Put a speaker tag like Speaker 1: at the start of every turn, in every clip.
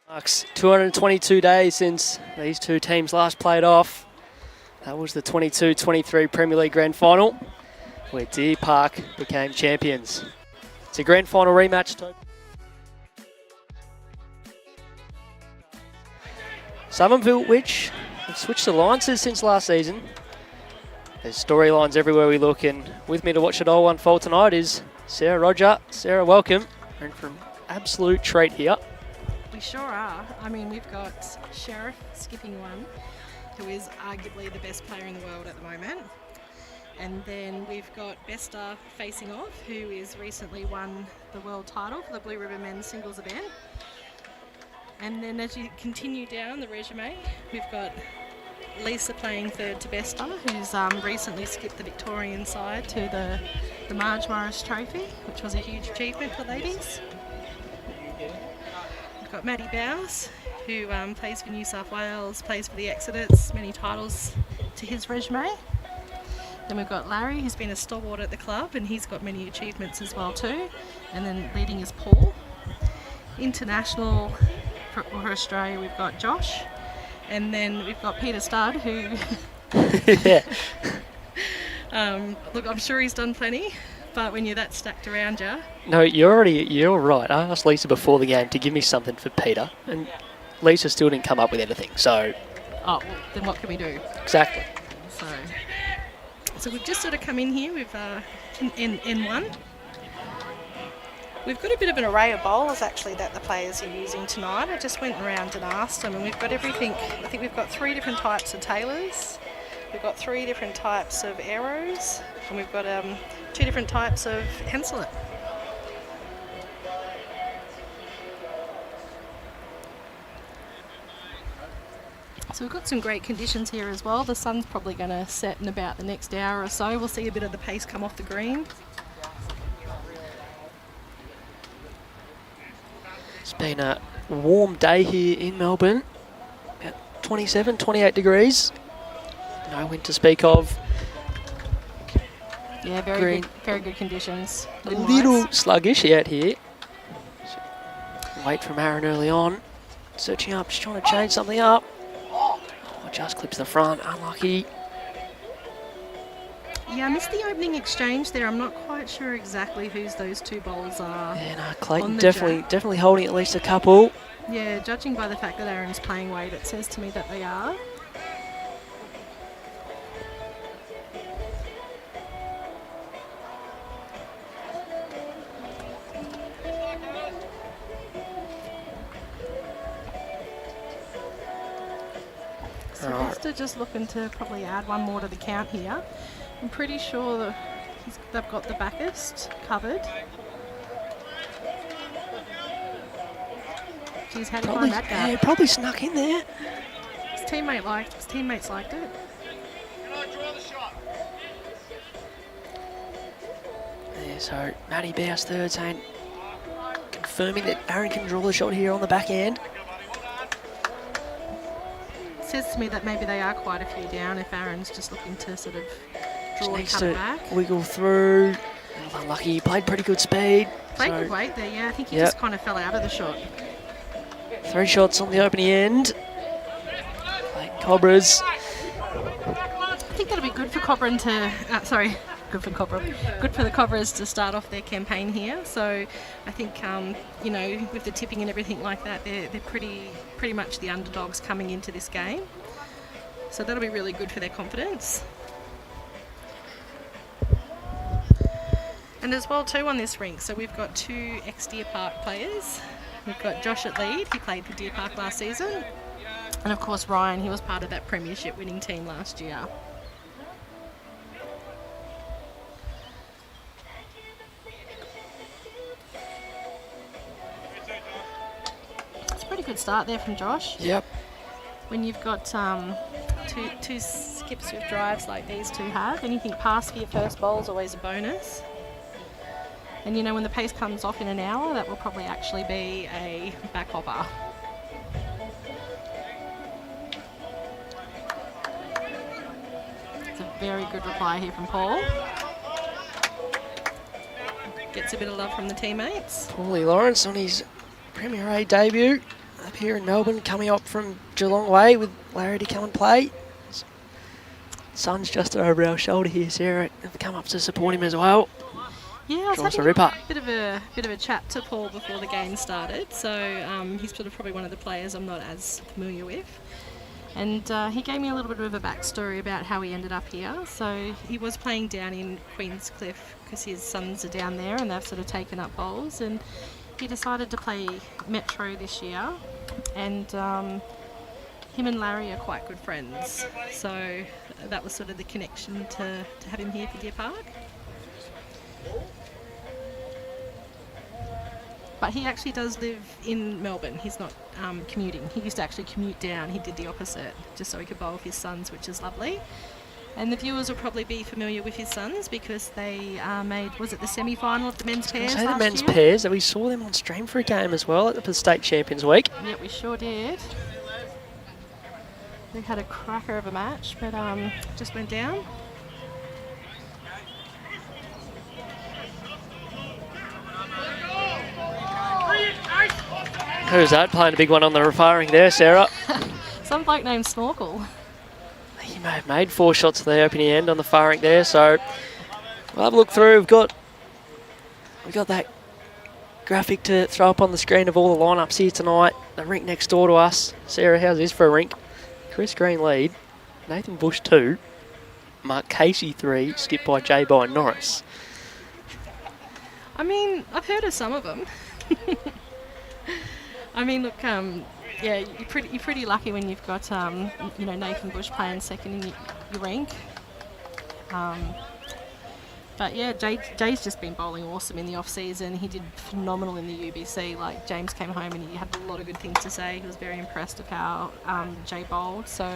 Speaker 1: Marks 222 days since these two teams last played off. That was the 22-23 Premier League Grand Final, where Deer Park became champions. It's a Grand Final rematch. Somerville, which have switched alliances since last season. There's storylines everywhere we look, and with me to watch it all unfold tonight is Sara, Rodger. Sara, welcome. And from absolute treat here.
Speaker 2: We sure are. I mean, we've got Sheriff skipping one, who is arguably the best player in the world at the moment. And then we've got Besta facing off, who is recently won the world title for the Blue Ribbon men's singles event. And then as you continue down the resume, we've got Lisa playing third to Besta, who's recently skipped the Victorian side to the Marge Morris Trophy, which was a huge achievement for ladies. We've got Maddie Bowes, who plays for New South Wales, plays for the Exodus, many titles to his resume. Then we've got Larry, who's been a stalwart at the club, and he's got many achievements as well too. And then leading is Paul. International for Australia, we've got Josh. And then we've got Peter Studd, who...
Speaker 1: Yeah.
Speaker 2: Look, I'm sure he's done plenty, but when you're that stacked around you...
Speaker 1: No, you're right. I asked Lisa before the game to give me something for Peter, and Lisa still didn't come up with anything, so...
Speaker 2: Oh, well, then what can we do?
Speaker 1: Exactly.
Speaker 2: So we've just sort of come in here with N1. We've got a bit of an array of bowlers actually that the players are using tonight. I just went around and asked them, and we've got everything. I think we've got 3 different types of tailors. We've got 3 different types of arrows, and we've got 2 different types of Henselet. So we've got some great conditions here as well. The sun's probably going to set in about the next hour or so. We'll see a bit of the pace come off the green.
Speaker 1: It's been a warm day here in Melbourne. About 27, 28 degrees. No wind to speak of.
Speaker 2: Yeah, very good conditions.
Speaker 1: A little sluggish out here. Wait from Aaron early on. Searching up, just trying to change something up. Oh, just clips the front, unlucky.
Speaker 2: Yeah, I missed the opening exchange there. I'm not quite sure exactly whose those 2 bowls are.
Speaker 1: Yeah, no, Clayton definitely holding at least a couple.
Speaker 2: Yeah, judging by the fact that Aaron's playing weight, it says to me that they are. So Besta just looking to probably add 1 more to the count here. I'm pretty sure that they've got the backist covered. Geez, how do you find that guy?
Speaker 1: Yeah, probably snuck in there.
Speaker 2: His teammates liked it.
Speaker 1: Yeah, so Maddie Bowes third, saying, confirming that Aaron can draw the shot here on the back end.
Speaker 2: Says to me that maybe they are quite a few down if Aaron's just looking to sort of draw and cut it back.
Speaker 1: Wiggle through. Unlucky, he played pretty good speed.
Speaker 2: Played good weight there, yeah. I think he just kind of fell out of the shot.
Speaker 1: 3 shots on the opening end. Clayton COBRAS.
Speaker 2: I think that'll be good for Cobran to... good for Cobra. Good for the Cobras to start off their campaign here. So I think, you know, with the tipping and everything like that, they're pretty much the underdogs coming into this game. So that'll be really good for their confidence. And as well too on this rink, so we've got 2 ex-Deer Park players. We've got Josh at lead, he played for Deer Park last season. And of course Ryan, he was part of that premiership winning team last year. It's a pretty good start there from Josh.
Speaker 1: Yep.
Speaker 2: When you've got two skips with drives like these 2 have, anything past for your first bowl is always a bonus. And you know, when the pace comes off in an hour, that will probably actually be a back hopper. It's a very good reply here from Paul. Gets a bit of love from the teammates.
Speaker 1: Paulie Lawrence on his Premier A debut. up here in Melbourne, coming up from Geelong way with Larry to come and play. Sun's just over our shoulder here, Sarah. They've come up to support him as well.
Speaker 2: Yeah, I was
Speaker 1: Draws
Speaker 2: having
Speaker 1: a ripper.
Speaker 2: a bit of a chat to Paul before the game started. So he's sort of probably one of the players I'm not as familiar with. And he gave me a little bit of a backstory about how he ended up here. So he was playing down in Queenscliff because his sons are down there and they've sort of taken up bowls. And he decided to play Metro this year. And him and Larry are quite good friends. So that was sort of the connection to have him here for Deer Park. But he actually does live in Melbourne. He's not commuting. He used to actually commute down. He did the opposite, just so he could bowl with his sons, which is lovely. And the viewers will probably be familiar with his sons because they made, was it the semi-final of the men's pairs last year?
Speaker 1: The men's pairs, and we saw them on stream for a game as well at the State Champions Week.
Speaker 2: Yep, we sure did. We had a cracker of a match, but just went down.
Speaker 1: Who's that playing a big one on the firing there, Sarah?
Speaker 2: Some bloke named Snorkel.
Speaker 1: He may have made 4 shots to the opening end on the firing there, so we'll have a look through. We've got that graphic to throw up on the screen of all the lineups here tonight. The rink next door to us. Sarah, how's this for a rink? Chris Green lead, Nathan Bush 2, Mark Casey 3, skipped by J. By Norris.
Speaker 2: I mean, I've heard of some of them. I mean, look, yeah, you're pretty lucky when you've got, you know, Nathan Bush playing second in your rank. But yeah, Jay's just been bowling awesome in the off season. He did phenomenal in the UBC. Like, James came home and he had a lot of good things to say. He was very impressed of how Jay bowled. So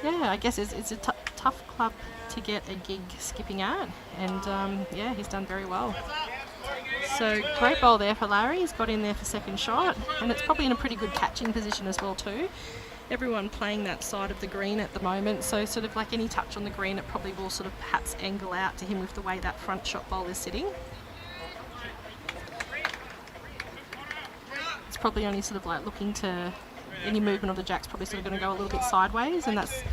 Speaker 2: yeah, I guess it's a tough club to get a gig skipping at, and yeah, he's done very well. So great bowl there for Larry. He's got in there for second shot, and it's probably in a pretty good catching position as well too. Everyone playing that side of the green at the moment, so sort of like any touch on the green, it probably will sort of perhaps angle out to him with the way that front shot bowl is sitting. It's probably only sort of like looking to, any movement of the jack's probably sort of going to go a little bit sideways, and that's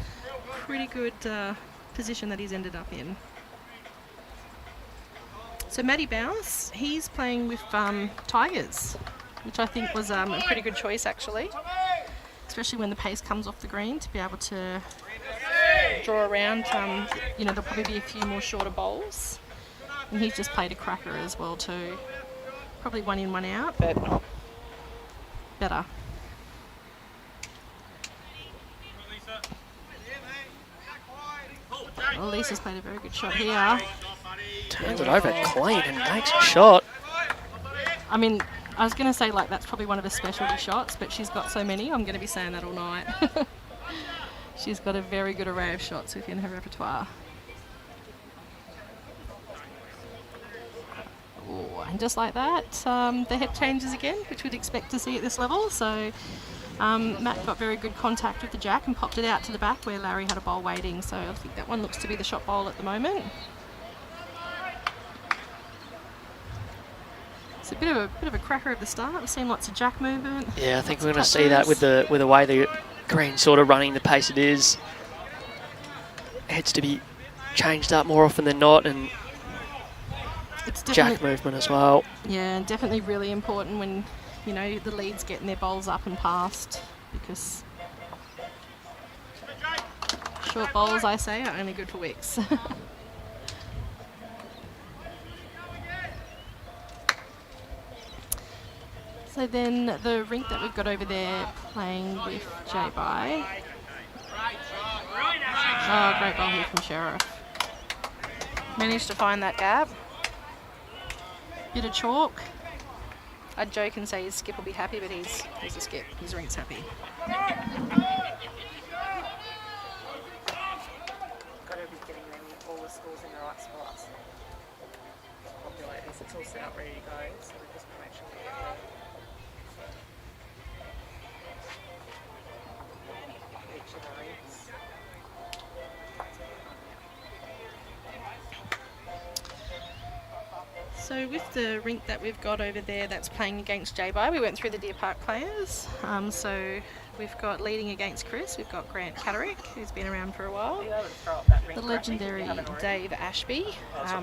Speaker 2: pretty good position that he's ended up in. So Matty Bounce, he's playing with Tigers, which I think was a pretty good choice actually, especially when the pace comes off the green, to be able to draw around. You know, there'll probably be a few more shorter bowls, and he's just played a cracker as well too. Probably one in, one out, but better. Well, Lisa's played a very good shot here.
Speaker 1: Turns it over clean and makes a shot.
Speaker 2: I mean, I was going to say, like, that's probably one of her specialty shots, but she's got so many, I'm going to be saying that all night. She's got a very good array of shots within her repertoire. Ooh, and just like that, the head changes again, which we'd expect to see at this level. So Matt got very good contact with the jack and popped it out to the back where Larry had a bowl waiting. So I think that one looks to be the shot bowl at the moment. It's a bit of a cracker at the start. We've seen lots of jack movement.
Speaker 1: Yeah, I think we're going to see that with the way the green's sort of running the pace it is. Heads to be changed up more often than not, and
Speaker 2: it's
Speaker 1: jack movement as well.
Speaker 2: Yeah, definitely really important when, you know, the lead's getting their bowls up and past, because short bowls, I say, are only good for wicks. So then the rink that we've got over there playing with J-By. Oh, great bowl here from Sheriff. Managed to find that gap. Bit of chalk. I'd joke and say his skip will be happy, but he's a skip. His rink's happy.
Speaker 3: Got to be getting them all the schools in the right spots. Populate this. It's all set up ready to go, so we just want to make sure we get each of the rinks.
Speaker 2: So with the rink that we've got over there that's playing against JBI, we went through the Deer Park players. So we've got leading against Chris, we've got Grant Catterick, who's been around for a while. The legendary Dave Ashby,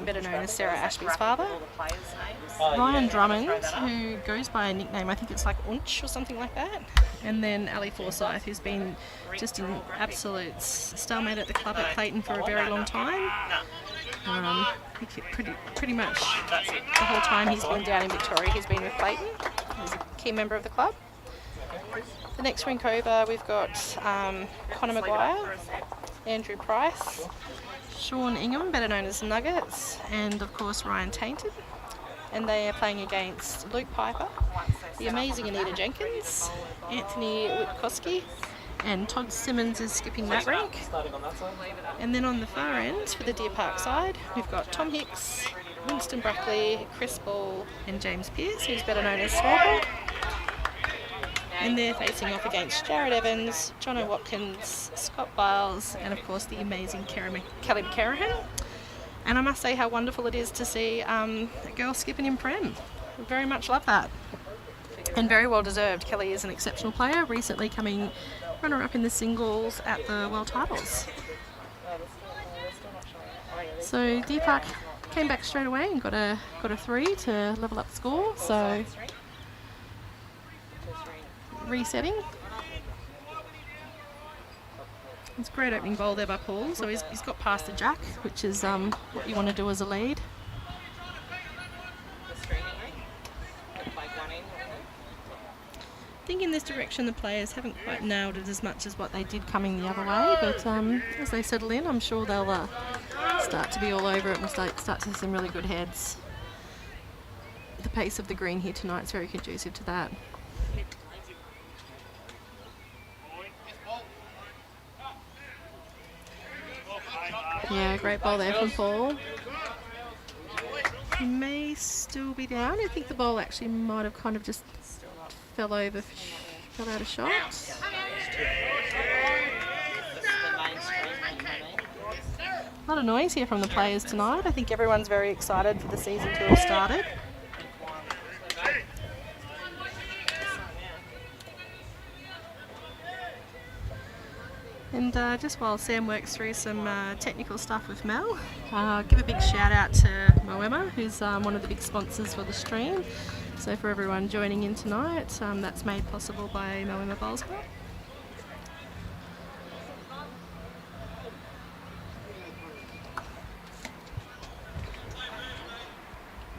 Speaker 2: better known as Sarah Ashby's father. Ryan Drummond, who goes by a nickname, I think it's like Unch or something like that. And then Ali Forsyth, who's been just an absolute stalemate at the club at Clayton for a very long time. Pretty much the whole time he's been down in Victoria, he's been with Clayton. He's a key member of the club. The next rink over, we've got Connor Maguire, Andrew Price, Sean Ingham, better known as Nuggets, and of course Ryan Tainted. And they are playing against Luke Piper, the amazing Anita Jenkins, Anthony Witkowski, and Todd Simmons is skipping that rink. And then on the far end, for the Deer Park side, we've got Tom Hicks, Winston Brackley, Chris Ball, and James Pearce, who's better known as Sara. And they're facing off against Jared Evans, Jono Watkins, Scott Biles, and of course the amazing Kelly McCarrahan. And I must say how wonderful it is to see a girl skipping in Prem. I very much love that. And very well deserved. Kelly is an exceptional player, recently coming runner-up in the singles at the World Titles. So Deer Park came back straight away and got a 3 to level up the score. So resetting. It's a great opening bowl there by Paul. So he's got past the jack, which is what you want to do as a lead. I think in this direction the players haven't quite nailed it as much as what they did coming the other way, but as they settle in, I'm sure they'll start to be all over it and start to see some really good heads. The pace of the green here tonight is very conducive to that. Yeah, great ball there from Paul. He may still be down. I think the ball actually might have kind of just fell out of shot. A lot of noise here from the players tonight. I think everyone's very excited for the season to have started. And just while Sam works through some technical stuff with Mel, give a big shout out to Moama, who's one of the big sponsors for the stream. So for everyone joining in tonight, that's made possible by Moama Bowls Club.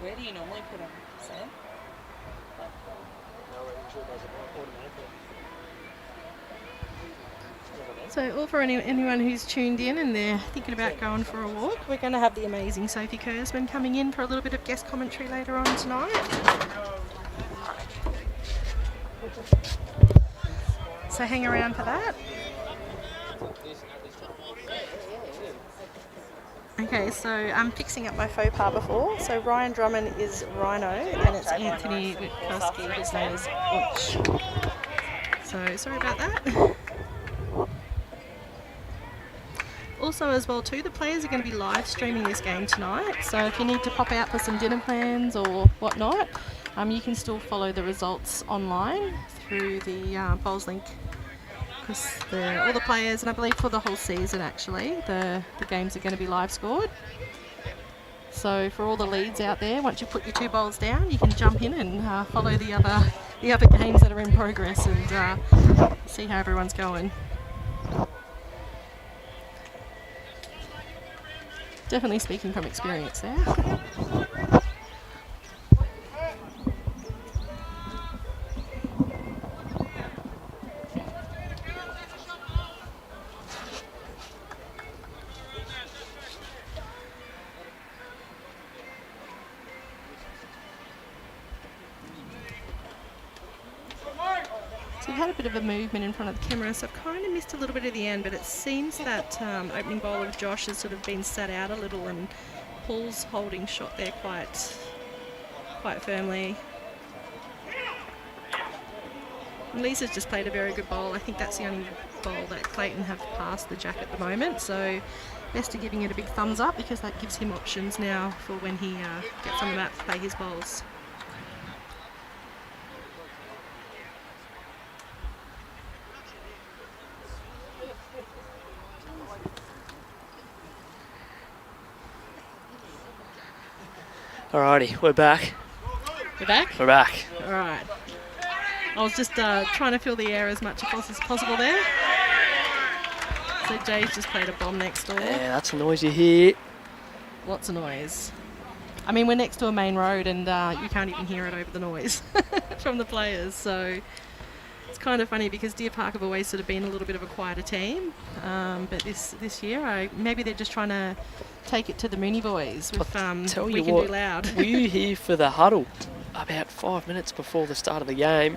Speaker 3: Where do you normally put them, Sam?
Speaker 2: So all for anyone who's tuned in and they're thinking about going for a walk, we're going to have the amazing Sophie Kurzman coming in for a little bit of guest commentary later on tonight. So hang around for that. Okay, so I'm fixing up my faux pas before. So Ryan Drummond is Rhino and it's Anthony Witkowski whose name is Unch. So sorry about that. Also as well too, the players are going to be live streaming this game tonight, so if you need to pop out for some dinner plans or whatnot, you can still follow the results online through the Bowls link, because all the players, and I believe for the whole season actually, the games are going to be live scored. So for all the leads out there, once you put your 2 bowls down, you can jump in and follow the other games that are in progress and see how everyone's going. Definitely speaking from experience there. So we've had a bit of a movement in front of the camera, so I've kind of missed a little bit of the end, but it seems that opening bowl of Josh has sort of been sat out a little and Paul's holding shot there quite firmly. And Lisa's just played a very good bowl. I think that's the only bowl that Clayton have passed the jack at the moment. So best to giving it a big thumbs up because that gives him options now for when he gets on the map to play his bowls.
Speaker 1: Alrighty, we're back.
Speaker 2: We're back?
Speaker 1: We're back.
Speaker 2: All right. I was just trying to fill the air as much as possible there. So Jay's just played a bomb next door.
Speaker 1: Yeah, that's a noise you hear.
Speaker 2: Lots of noise. I mean, we're next to a main road and you can't even hear it over the noise from the players. So it's kind of funny because Deer Park have always sort of been a little bit of a quieter team. But this year, maybe they're just trying to take it to the Mooney boys with
Speaker 1: Tell
Speaker 2: We
Speaker 1: you
Speaker 2: Can
Speaker 1: what,
Speaker 2: Do Loud.
Speaker 1: were you here for the huddle about 5 minutes before the start of the game?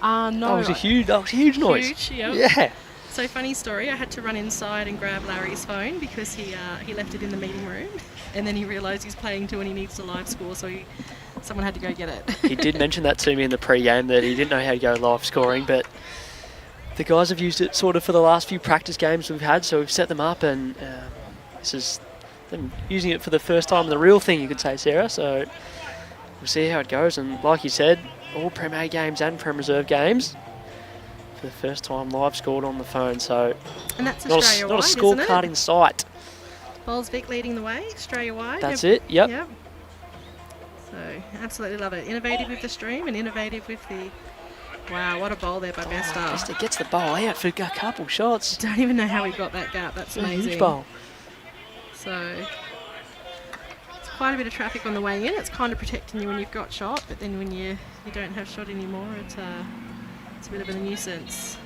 Speaker 2: No.
Speaker 1: That was a huge noise.
Speaker 2: Huge, yep.
Speaker 1: Yeah.
Speaker 2: So funny story, I had to run inside and grab Larry's phone because he left it in the meeting room and then he realised he's playing two and he needs to live score, so someone had to go get it.
Speaker 1: He did mention that to me in the pre-game that he didn't know how to go live scoring, but the guys have used it sort of for the last few practice games we've had, so we've set them up and this is them using it for the first time, the real thing you could say, Sarah, so we'll see how it goes. And like you said, all Prem A games and Prem Reserve games for the first time live scored on the phone, so
Speaker 2: And that's
Speaker 1: not
Speaker 2: Australia-wide,
Speaker 1: a
Speaker 2: isn't
Speaker 1: scorecard
Speaker 2: it?
Speaker 1: in sight.
Speaker 2: Bowls Vic leading the way, Australia-wide.
Speaker 1: That's it, yep.
Speaker 2: So, absolutely love it. Innovative with the stream and innovative with the... Wow, what a bowl there by Besta.
Speaker 1: Just it gets the bowl out for a couple shots.
Speaker 2: Don't even know how he got that gap. That's
Speaker 1: A
Speaker 2: amazing.
Speaker 1: huge bowl.
Speaker 2: So, it's quite a bit of traffic on the way in. It's kind of protecting you when you've got shot, but then when you don't have shot anymore, it's a bit of a nuisance.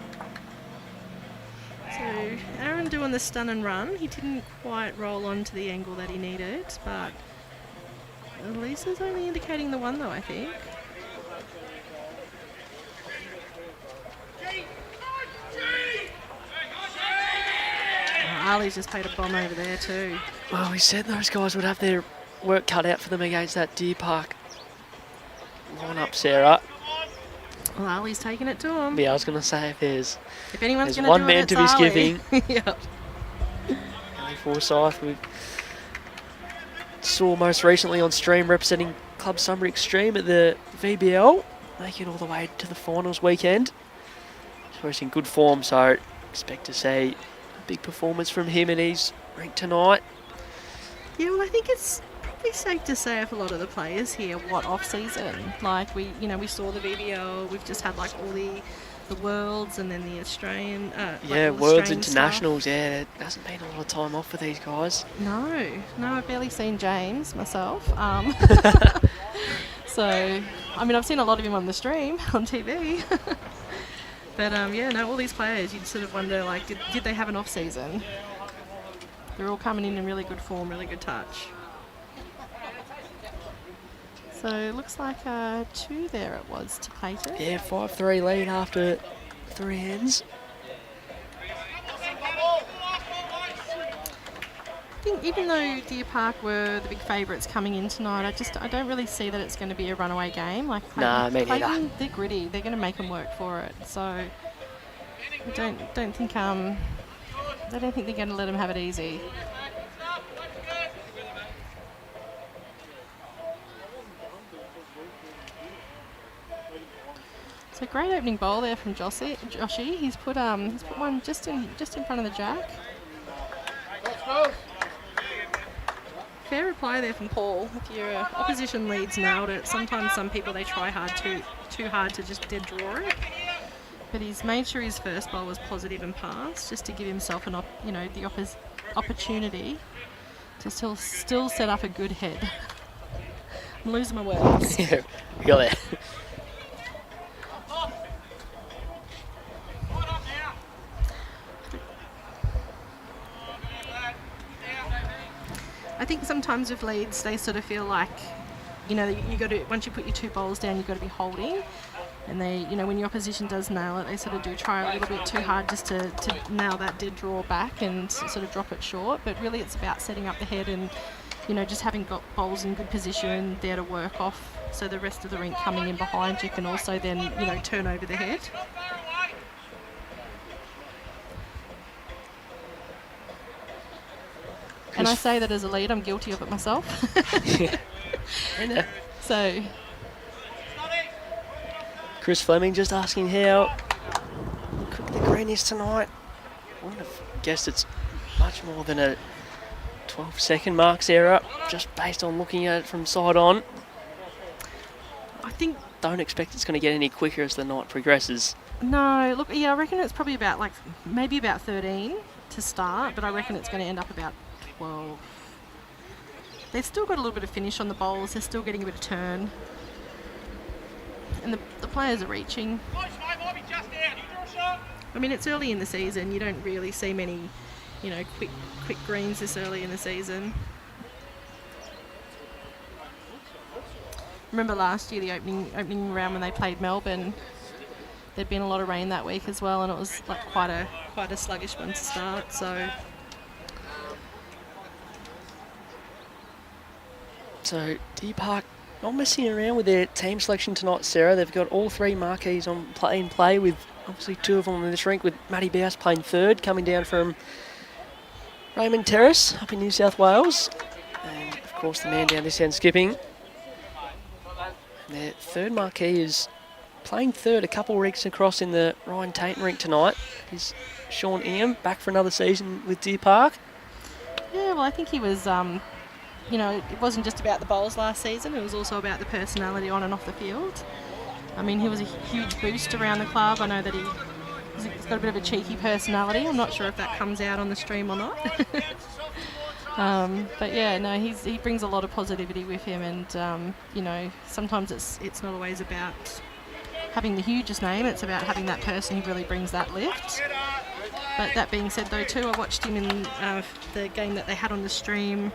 Speaker 2: So, Aaron doing the stun and run. He didn't quite roll on to the angle that he needed, but Lisa's only indicating the one though, I think. Ali's just played a bomb over there too.
Speaker 1: Well, we said those guys would have their work cut out for them against that Deer Park line-up, Sarah.
Speaker 2: Well, Ali's taking it to him.
Speaker 1: Yeah, I was going to say
Speaker 2: If anyone's
Speaker 1: there's
Speaker 2: going to
Speaker 1: one
Speaker 2: do
Speaker 1: man
Speaker 2: it,
Speaker 1: to be
Speaker 2: it's Ali.
Speaker 1: skipping.
Speaker 2: Yep.
Speaker 1: Ali Forsyth, we saw most recently on stream representing Club Sunbury Extreme at the VBL, making it all the way to the finals weekend. So he's in good form, so expect to see a big performance from him and his Rink tonight.
Speaker 2: Yeah, well, I think it's probably safe to say of a lot of the players here what off-season. Like, we saw the VBL, we've just had like all the Worlds and then the Australian...
Speaker 1: Yeah,
Speaker 2: all the
Speaker 1: Worlds
Speaker 2: Australian
Speaker 1: Internationals, yeah, there hasn't been a lot of time off for these guys.
Speaker 2: No, I've barely seen James myself. So, I mean, I've seen a lot of him on the stream, on TV. But, all these players, you'd sort of wonder, like, did they have an off-season? They're all coming in really good form, really good touch. So, it looks like 2 there it was to Clayton.
Speaker 1: Yeah, 5-3 lead after 3 ends.
Speaker 2: I think even though Deer Park were the big favourites coming in tonight, I don't really see that it's going to be a runaway game. Like
Speaker 1: Nah, me neither.
Speaker 2: Clayton, they're gritty. They're going to make them work for it. So I don't think they're going to let them have it easy. So great opening bowl there from Joshy. He's put one just in front of the jack. Fair reply there from Paul. If your opposition leads nailed it, sometimes some people they try too hard to just dead draw it. But he's made sure his first bowl was positive and passed, just to give himself the opportunity to still set up a good head. I'm losing my words.
Speaker 1: Yeah, we got there.
Speaker 2: I think sometimes with leads, they sort of feel like, you got to, once you put your 2 bowls down, you've got to be holding. And they, when your opposition does nail it, they sort of do try a little bit too hard just to nail that dead draw back and sort of drop it short. But really it's about setting up the head and you know, just having got bowls in good position there to work off, so the rest of the rink coming in behind you can also then, you know, turn over the head. And I say that as a lead, I'm guilty of it myself.
Speaker 1: Yeah.
Speaker 2: So,
Speaker 1: Chris Fleming just asking how quick the green is tonight. I would have guessed it's much more than a 12-second marks error, just based on looking at it from side on.
Speaker 2: I think...
Speaker 1: Don't expect it's going to get any quicker as the night progresses.
Speaker 2: No, look, yeah, I reckon it's probably about, like, maybe about 13 to start, but I reckon it's going to end up about 12. They've still got a little bit of finish on the bowls. They're still getting a bit of turn. And the players are reaching. I mean, it's early in the season. You don't really see many, you know, quick greens this early in the season. Remember last year, the opening round when they played Melbourne, there'd been a lot of rain that week as well, and it was like quite a sluggish one to start.
Speaker 1: So Deer Park not messing around with their team selection tonight, Sarah. They've got all three marquees on play with obviously two of them on this rink, with Matty Bowes playing third, coming down from Raymond Terrace up in New South Wales. And of course the man down this end skipping. And their third marquee is playing third a couple of rinks across in the Ryan Tainton rink tonight. Is Sean Ingham back for another season with Deer Park?
Speaker 2: Yeah, well, I think he was... you know, it wasn't just about the bowls last season, it was also about the personality on and off the field. I mean, he was a huge boost around the club. I know that he's got a bit of a cheeky personality. I'm not sure if that comes out on the stream or not. But yeah, no, he brings a lot of positivity with him, and you know, sometimes it's not always about having the hugest name, it's about having that person who really brings that lift. But that being said though too, I watched him in the game that they had on the stream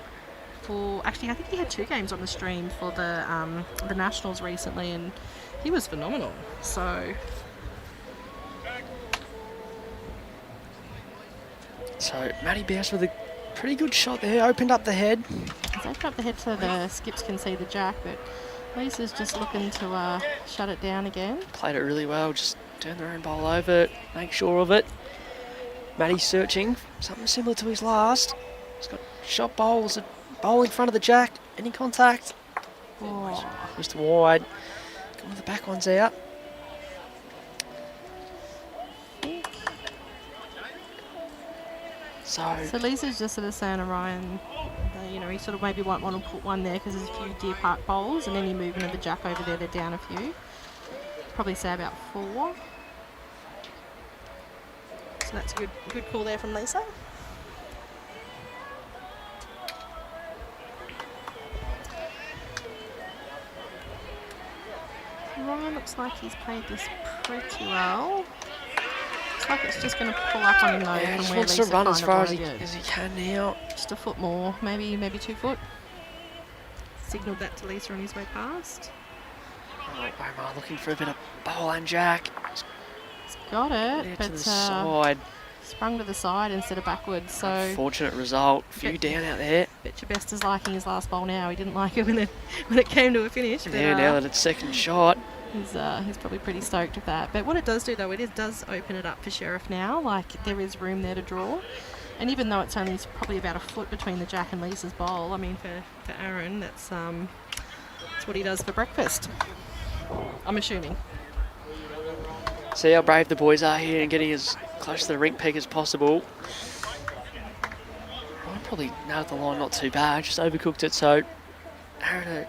Speaker 2: actually, I think he had 2 games on the stream for the Nationals recently, and he was phenomenal. So
Speaker 1: Matty Bowes with a pretty good shot there, opened up the head.
Speaker 2: He's opened up the head so the skips can see the jack, but Lisa's just looking to shut it down again.
Speaker 1: Played it really well, just turn their own bowl over, make sure of it. Matty's searching something similar to his last. He's got shot bowls, a bowl in front of the jack. Any contact?
Speaker 2: Oh.
Speaker 1: Just wide. Got one of the back ones out. So
Speaker 2: Lisa's just sort of saying to Ryan, you know, he sort of maybe might want to put one there because there's a few Deer Park bowls, and any movement of the jack over there, they're down a few. Probably say about 4. So that's a good call there from Lisa. Ryan looks like he's played this pretty well. Looks like it's just going to pull up on him though.
Speaker 1: yeah,
Speaker 2: from
Speaker 1: just
Speaker 2: where
Speaker 1: wants
Speaker 2: Lisa
Speaker 1: to run as
Speaker 2: kind of
Speaker 1: far
Speaker 2: wanted
Speaker 1: as he can now.
Speaker 2: Just a foot more, maybe 2 foot. Signalled that to Lisa on his way past.
Speaker 1: Oh, Omar looking for a bit of bowl and jack.
Speaker 2: He's got it,
Speaker 1: There
Speaker 2: but
Speaker 1: to the side.
Speaker 2: sprung to the side instead of backwards. So
Speaker 1: Unfortunate result. Few down out there.
Speaker 2: Bet your best is liking his last bowl now. He didn't like it when it came to a finish. But,
Speaker 1: Yeah, now that it's second shot.
Speaker 2: He's probably pretty stoked with that. But what it does do though, it does open it up for Sheriff now. Like there is room there to draw. And even though it's only probably about a foot between the jack and Lisa's bowl, I mean for Aaron, that's what he does for breakfast. I'm assuming.
Speaker 1: See how brave the boys are here and getting as close to the rink peak as possible. I probably nailed the line not too bad, just overcooked it. So Aaron,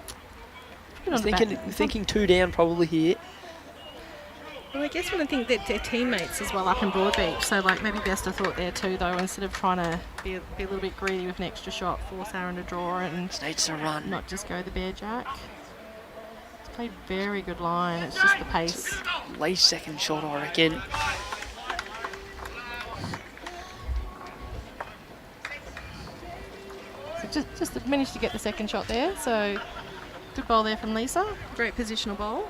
Speaker 1: thinking 2 down probably here.
Speaker 2: Well, I guess when I think that their teammates as well up in Broadbeach, so like maybe best have thought there too though, instead of trying to be a little bit greedy with an extra shot, force Aaron to draw and
Speaker 1: Just needs to run.
Speaker 2: not just go the bare jack. He's played very good line, it's just the pace.
Speaker 1: Lee's second shot, I reckon.
Speaker 2: So just managed to get the second shot there, so good bowl there from Lisa. Great positional bowl.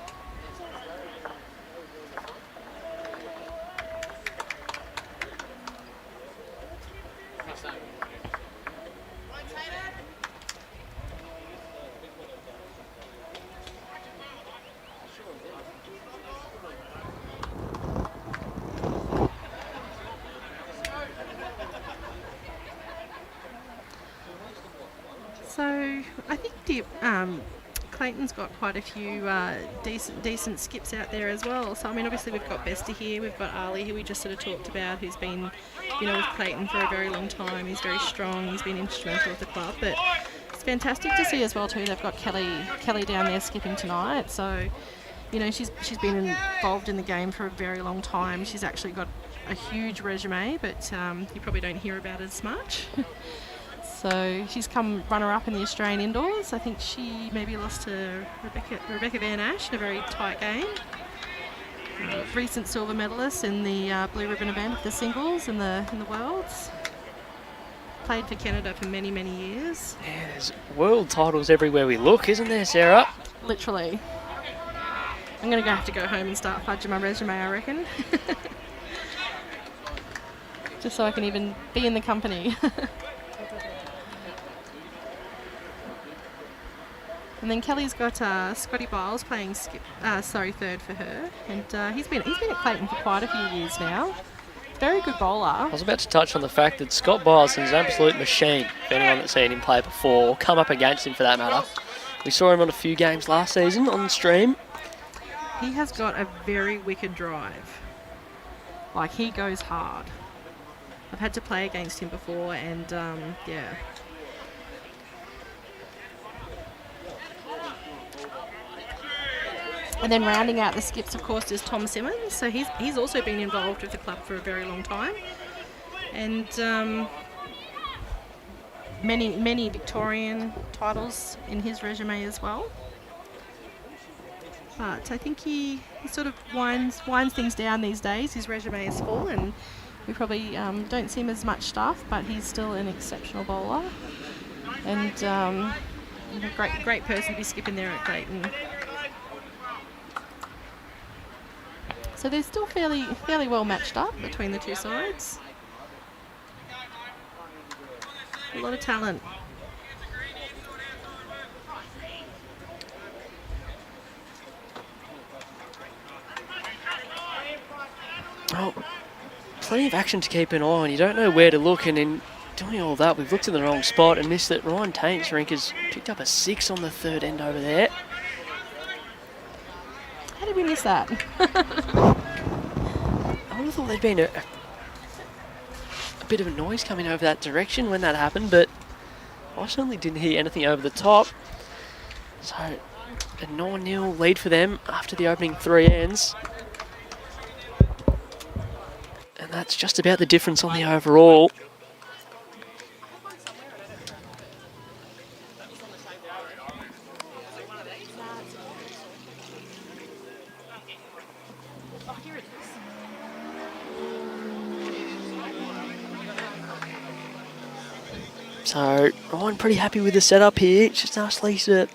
Speaker 2: skip, Clayton's got quite a few decent skips out there as well. So, I mean, obviously we've got Bester here. We've got Ali, who we just sort of talked about, who's been, you know, with Clayton for a very long time. He's very strong. He's been instrumental with the club. But it's fantastic to see as well, too. They've got Kelly down there skipping tonight. So, you know, she's been involved in the game for a very long time. She's actually got a huge resume, but you probably don't hear about it as much. So she's come runner-up in the Australian Indoors. I think she maybe lost to Rebecca Van Ash in a very tight game. Recent silver medalist in the blue ribbon event of the singles in the Worlds. Played for Canada for many, many years.
Speaker 1: Yeah, there's world titles everywhere we look, isn't there, Sarah?
Speaker 2: Literally. I'm going to have to go home and start fudging my resume, I reckon. Just so I can even be in the company. And then Kelly's got Scotty Biles playing third for her, and he's been at Clayton for quite a few years now. Very good bowler.
Speaker 1: I was about to touch on the fact that Scott Biles is an absolute machine. If anyone that's seen him play before, or come up against him for that matter. We saw him on a few games last season on the stream.
Speaker 2: He has got a very wicked drive. Like, he goes hard. I've had to play against him before, and yeah. And then rounding out the skips, of course, is Tom Simmons. So he's also been involved with the club for a very long time. And many Victorian titles in his resume as well. But I think he sort of winds things down these days. His resume is full, and we probably don't see him as much stuff, but he's still an exceptional bowler. And great person to be skipping there at Clayton. So they're still fairly well matched up between the two sides. A lot of talent.
Speaker 1: Oh, plenty of action to keep an eye on. You don't know where to look, and in doing all that, we've looked in the wrong spot and missed it. Ryan Taint's Rink has picked up a 6 on the third end over there.
Speaker 2: How did we miss that?
Speaker 1: I would have thought there'd been a bit of a noise coming over that direction when that happened, but I certainly didn't hear anything over the top. So, a 9-0 lead for them after the opening 3 ends. And that's just about the difference on the overall. So, Ryan pretty happy with the setup here. Just asked Lisa to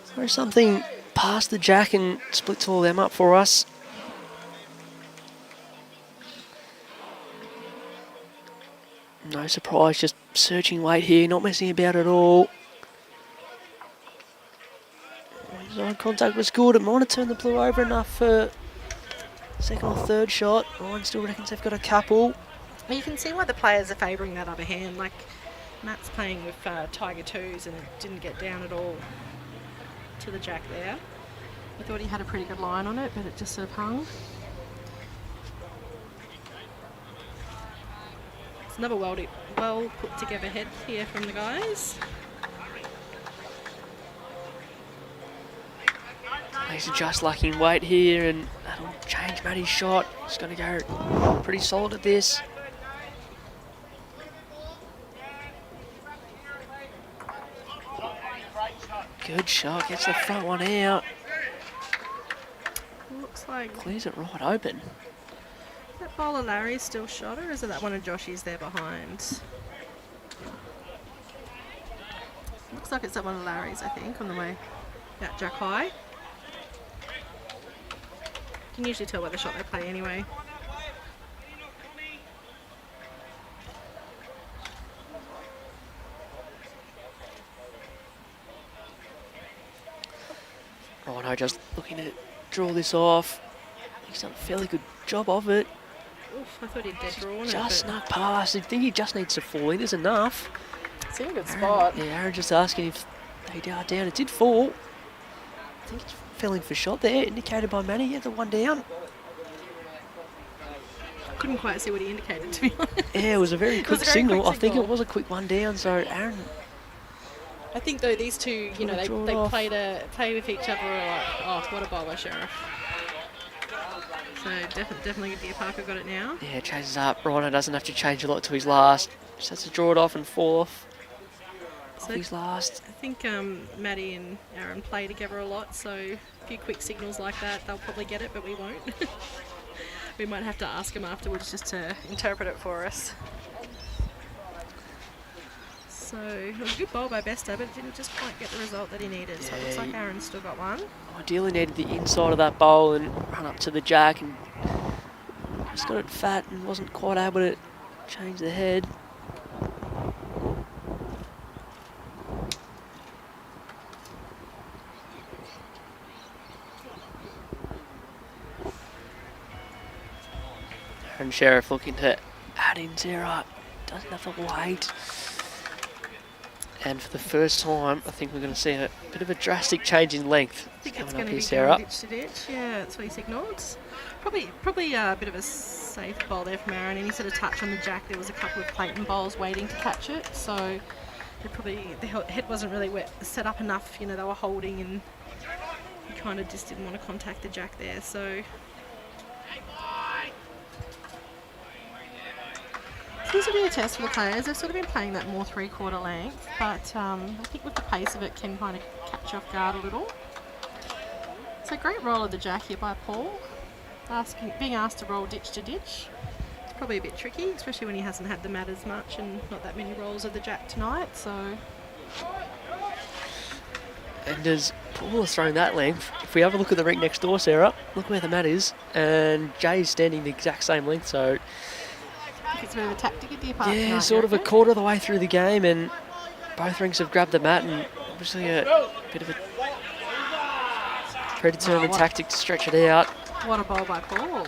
Speaker 1: throw something past the jack and splits all them up for us. No surprise, just searching weight here, not messing about at all. His eye contact was good. It might have turned the blue over enough for second or third shot. Ryan still reckons they've got a couple.
Speaker 2: Well, you can see why the players are favouring that upper hand. Like, Matt's playing with Tiger 2s and didn't get down at all to the jack there. I thought he had a pretty good line on it, but it just sort of hung. It's another well put together head here from the guys.
Speaker 1: He's just lacking weight here, and that'll change Matty's shot. He's going to go pretty solid at this. Good shot, gets the front one out.
Speaker 2: Looks like
Speaker 1: Clears it right open.
Speaker 2: Is that bowler Larry still shot, or is it that one of Joshy's there behind? Looks like it's that one of Larry's, I think, on the way out jack high. You can usually tell by the shot they play anyway.
Speaker 1: Righto, just looking to draw this off. He's done a fairly good job of it.
Speaker 2: Oof, I thought he'd get drawn it.
Speaker 1: Just snuck past. I think he just needs to fall in. Is enough.
Speaker 2: It's in a good spot.
Speaker 1: Yeah, Aaron just asking if They are down. It did fall. I think it fell in for shot there, indicated by Manny. Yeah, the one down.
Speaker 2: Couldn't quite see what he indicated, to be honest.
Speaker 1: Yeah, it was a very quick signal.
Speaker 2: quick
Speaker 1: I think
Speaker 2: signal.
Speaker 1: it was a quick one down. So Aaron,
Speaker 2: I think though these two, you know, they
Speaker 1: Draw it off.
Speaker 2: play with each other a lot. Oh, what a bowl by Sheriff. So definitely Deer Parker got it now.
Speaker 1: yeah, chases up. Rhino doesn't have to change a lot to his last. Just has to draw it off and fall off
Speaker 2: So
Speaker 1: his last.
Speaker 2: I think Maddie and Aaron play together a lot, so a few quick signals like that, they'll probably get it, but we won't. We might have to ask them afterwards just to interpret it for us. So it was a good bowl by Besta, but it didn't just quite get the result that he needed. So it looks like Aaron's still got one.
Speaker 1: Ideally needed the inside of that bowl and run up to the jack, and just got it fat and wasn't quite able to change the head. And Sheriff looking to add in Sara. Doesn't have to wait. And for the first time, I think we're going to see a bit of a drastic change in length.
Speaker 2: I think it's
Speaker 1: Coming
Speaker 2: going
Speaker 1: up
Speaker 2: to
Speaker 1: here,
Speaker 2: be
Speaker 1: Sara.
Speaker 2: going ditch to ditch. Yeah, that's what he signalled. Probably a bit of a safe bowl there from Aaron. Any sort of touch on the jack, there was a couple of Clayton bowls waiting to catch it. So the head wasn't really set up enough. You know, they were holding, and he kind of just didn't want to contact the jack there. So this will be a test for the players. They've sort of been playing that more three-quarter length, but I think with the pace of it can kind of catch you off guard a little. So great roll of the jack here by Paul. Being asked to roll ditch to ditch. It's probably a bit tricky, especially when he hasn't had the mat as much and not that many rolls of the jack tonight. So
Speaker 1: And as Paul is throwing that length, if we have a look at the rink next door, Sara, look where the mat is, and Jay's standing the exact same length, so
Speaker 2: I think it's a bit of a tactic at the apart
Speaker 1: yeah,
Speaker 2: tonight,
Speaker 1: sort
Speaker 2: you
Speaker 1: of a
Speaker 2: reckon?
Speaker 1: quarter of the way through the game, and both rinks have grabbed the mat, and obviously a bit of a predetermined tactic to stretch it out.
Speaker 2: What a bowl by Paul.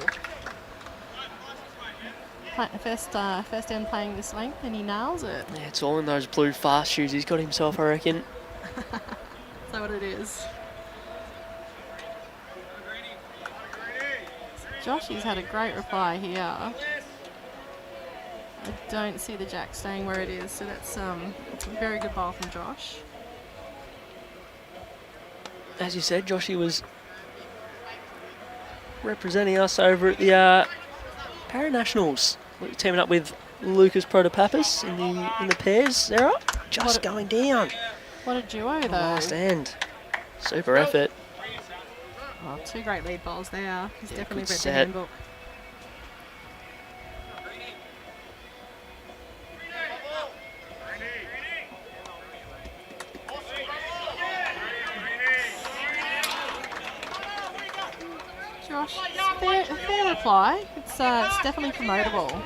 Speaker 2: First down playing this length, and he nails it.
Speaker 1: Yeah, it's all in those blue fast shoes he's got himself, I reckon.
Speaker 2: Is that what it is? Joshy's had a great reply here. I don't see the jack staying where it is, so that's a very good ball from Josh.
Speaker 1: As you said, Joshy was representing us over at the Paranationals, teaming up with Lucas Protopapas in the pairs. Sara just going down.
Speaker 2: What a duo, though.
Speaker 1: Last end. Super effort.
Speaker 2: Oh, two great lead bowls there. He's definitely
Speaker 1: good
Speaker 2: read the
Speaker 1: set.
Speaker 2: handbook. Josh, fair reply. It's definitely promotable.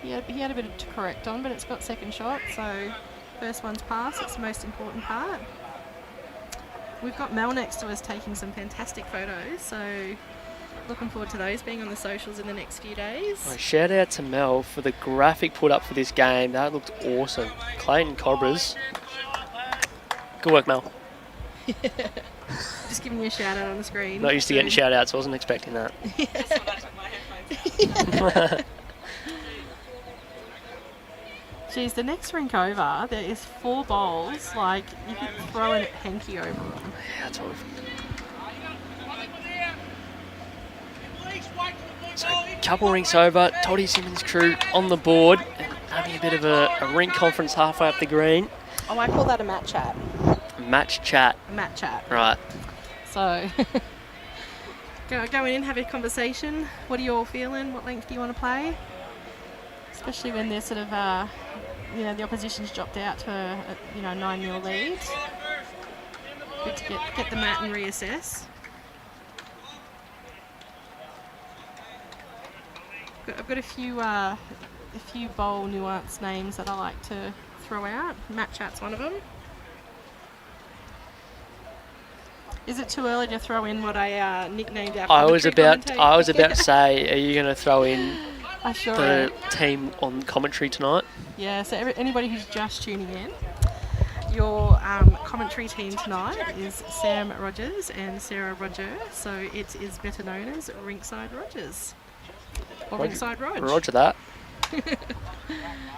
Speaker 2: He had a bit to correct on, but it's got second shot, so first one's passed. It's the most important part. We've got Mel next to us taking some fantastic photos, so looking forward to those being on the socials in the next few days.
Speaker 1: Well, shout out to Mel for the graphic put up for this game. That looked awesome. Clayton COBRAS. Good work, Mel.
Speaker 2: Just giving you a shout out on the screen.
Speaker 1: Not used to getting shout outs, wasn't expecting that.
Speaker 2: Geez, the next rink over, there is 4 bowls. Like, you could throw in a hanky over them.
Speaker 1: Yeah, that's what So, couple rinks over, Toddy Simmons' crew on the board, and having a bit of a rink conference halfway up the green.
Speaker 2: Oh, I call that a mat chat.
Speaker 1: Match chat.
Speaker 2: A mat chat.
Speaker 1: Right.
Speaker 2: So, going in, have a conversation. What are you all feeling? What length do you want to play? Especially when they're sort of, the opposition's dropped out to a 9-0 lead. Good to get the mat and reassess. I've got a few bowl nuance names that I like to throw out. Mat chat's one of them. Is it too early to throw in what I nicknamed our commentary commentator?
Speaker 1: I was about to say, are you going to throw in
Speaker 2: I sure
Speaker 1: the
Speaker 2: am.
Speaker 1: team on commentary tonight?
Speaker 2: Yeah, so anybody who's just tuning in, Your commentary team tonight is Sam Rodgers and Sara Rodger, so it is better known as Rinkside Rodgers. Or Rinkside Rog.
Speaker 1: Roger that.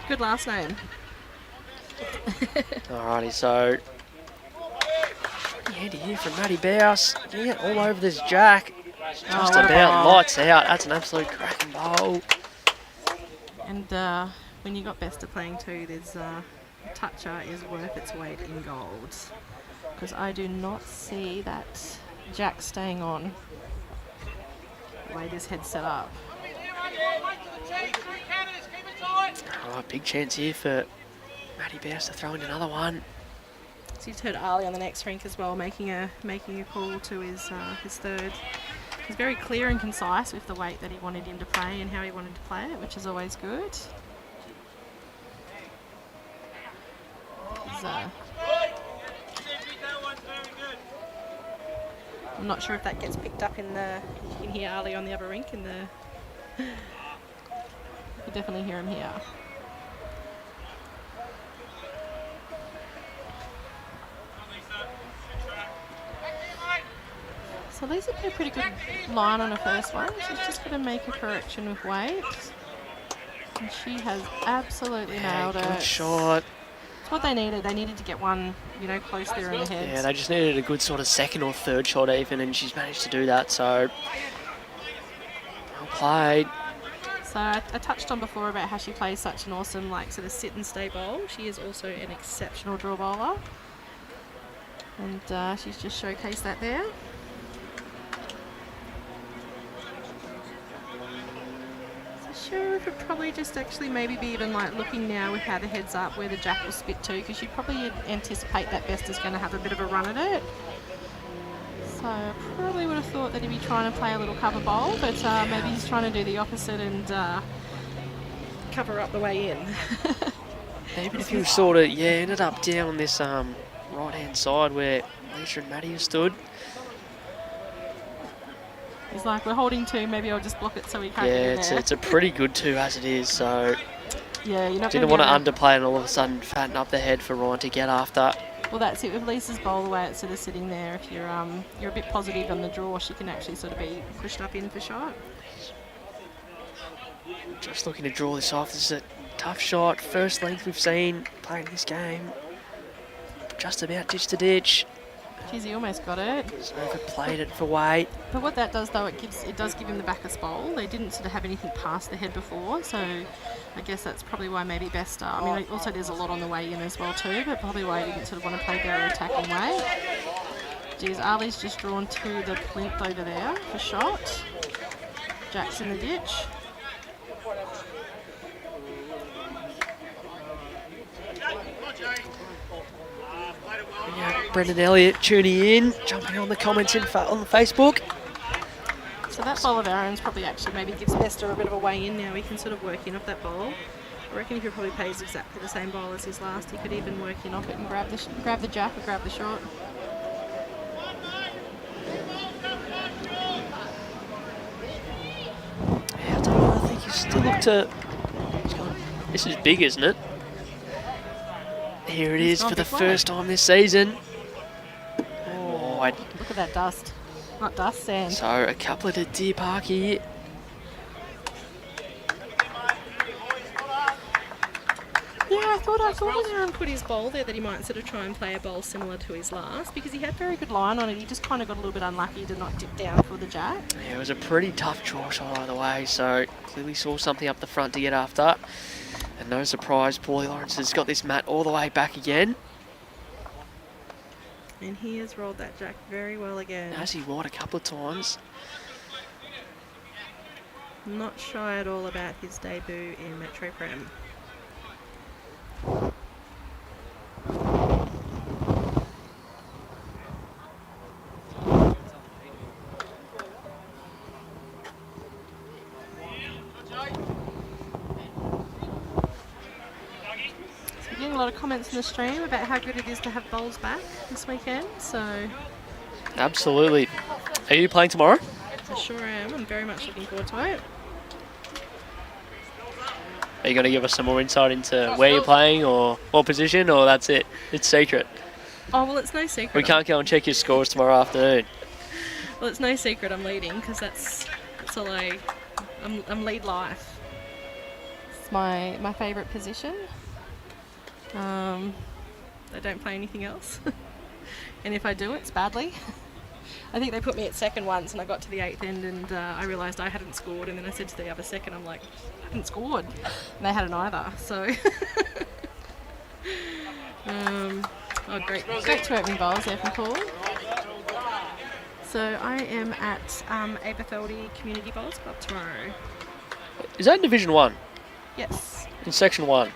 Speaker 2: Good last name.
Speaker 1: Alrighty, so handy here from Matty Bouse. Yeah, all over this jack. Just about lights out. That's an absolute cracking bowl.
Speaker 2: And when you got Bester playing too, there's toucher is worth its weight in gold. Because I do not see that jack staying on the way this head's set up.
Speaker 1: Oh, big chance here for Matty Bouse to throw in another one.
Speaker 2: So you just heard Ali on the next rink as well, making a call to his third. He's very clear and concise with the weight that he wanted him to play and how he wanted to play it, which is always good. I'm not sure if that gets picked up in the. You can hear Ali on the other rink in the. You can definitely hear him here. So Lisa did a pretty good line on her first one. She's just going to make a correction with weight. And she has absolutely nailed it.
Speaker 1: Good shot.
Speaker 2: It's what they needed. They needed to get one, close there in the head.
Speaker 1: Yeah, they just needed a good sort of second or third shot even, and she's managed to do that, so well played.
Speaker 2: So I touched on before about how she plays such an awesome, sort of sit and stay bowl. She is also an exceptional draw bowler. And she's just showcased that there. Sheriff would probably just actually maybe be even looking now with how the head's up where the jack will spit to, because you'd probably anticipate that Bester's going to have a bit of a run at it. So probably would have thought that he'd be trying to play a little cover bowl, but maybe he's trying to do the opposite and cover up the way in.
Speaker 1: Even if you sort of ended up down this right hand side where Lisa and Matty have stood.
Speaker 2: He's like, we're holding two, maybe I'll just block it so we can't get in there.
Speaker 1: It's a pretty good two as it is, so
Speaker 2: yeah, you're not
Speaker 1: didn't want to underplay and all of a sudden fatten up the head for Ryan to get after.
Speaker 2: Well, that's it. With Lisa's bowl, the way it's sort of sitting there, if you're a bit positive on the draw, she can actually sort of be pushed up in for shot.
Speaker 1: Just looking to draw this off. This is a tough shot. First length we've seen playing this game. Just about ditch to ditch.
Speaker 2: Geez, he almost got it.
Speaker 1: He's overplayed it for weight.
Speaker 2: But what that does, though, it does give him the backers bowl. They didn't sort of have anything past the head before, so I guess that's probably why maybe Bester. I mean, also there's a lot on the way in as well too, but probably why he didn't sort of want to play very attacking way. Geez, Ali's just drawn to the plinth over there for shot. Jack's in the ditch.
Speaker 1: Yeah, Brendan Elliott tuning in, jumping on the comments on the Facebook.
Speaker 2: So that bowl of Aaron's probably actually maybe gives Bester a bit of a way in now. He can sort of work in off that bowl. I reckon if he probably plays exactly the same bowl as his last, he could even work in off it and grab the jack or grab the short.
Speaker 1: Yeah, I don't know, I think you still look to... This is big, isn't it? Here it is for the first time this season.
Speaker 2: Oh, look at that dust. Not dust, sand.
Speaker 1: So a couple of the Deer Park here.
Speaker 2: Yeah, I thought when Aaron put his bowl there that he might sort of try and play a bowl similar to his last, because he had very good line on it. He just kind of got a little bit unlucky to not dip down for the jack.
Speaker 1: Yeah, it was a pretty tough draw shot either way, so clearly saw something up the front to get after. And no surprise, Paulie Lawrence has got this mat all the way back again.
Speaker 2: And he has rolled that jack very well again.
Speaker 1: Has he wide a couple of times?
Speaker 2: Not shy at all about his debut in Metro Prem. Getting a lot of comments in the stream about how good it is to have bowls back this weekend, so...
Speaker 1: Absolutely. Are you playing tomorrow?
Speaker 2: I sure am. I'm very much looking forward to it.
Speaker 1: Are you going to give us some more insight into where you're playing or what position, or that's it? It's secret.
Speaker 2: Oh, well, it's no secret.
Speaker 1: We can't go and check your scores tomorrow afternoon.
Speaker 2: Well, it's no secret I'm leading because that's all I'm lead life. It's my favourite position. I don't play anything else. And if I do, it's badly. I think they put me at second once and I got to the 8th end and I realised I hadn't scored, and then I said to the other second, I'm like, I haven't scored. And they hadn't either, so. Oh, great two opening bowls there from Paul. So I am at Aberthaldy Community Bowls Club tomorrow.
Speaker 1: Is that in Division 1?
Speaker 2: Yes.
Speaker 1: In Section 1?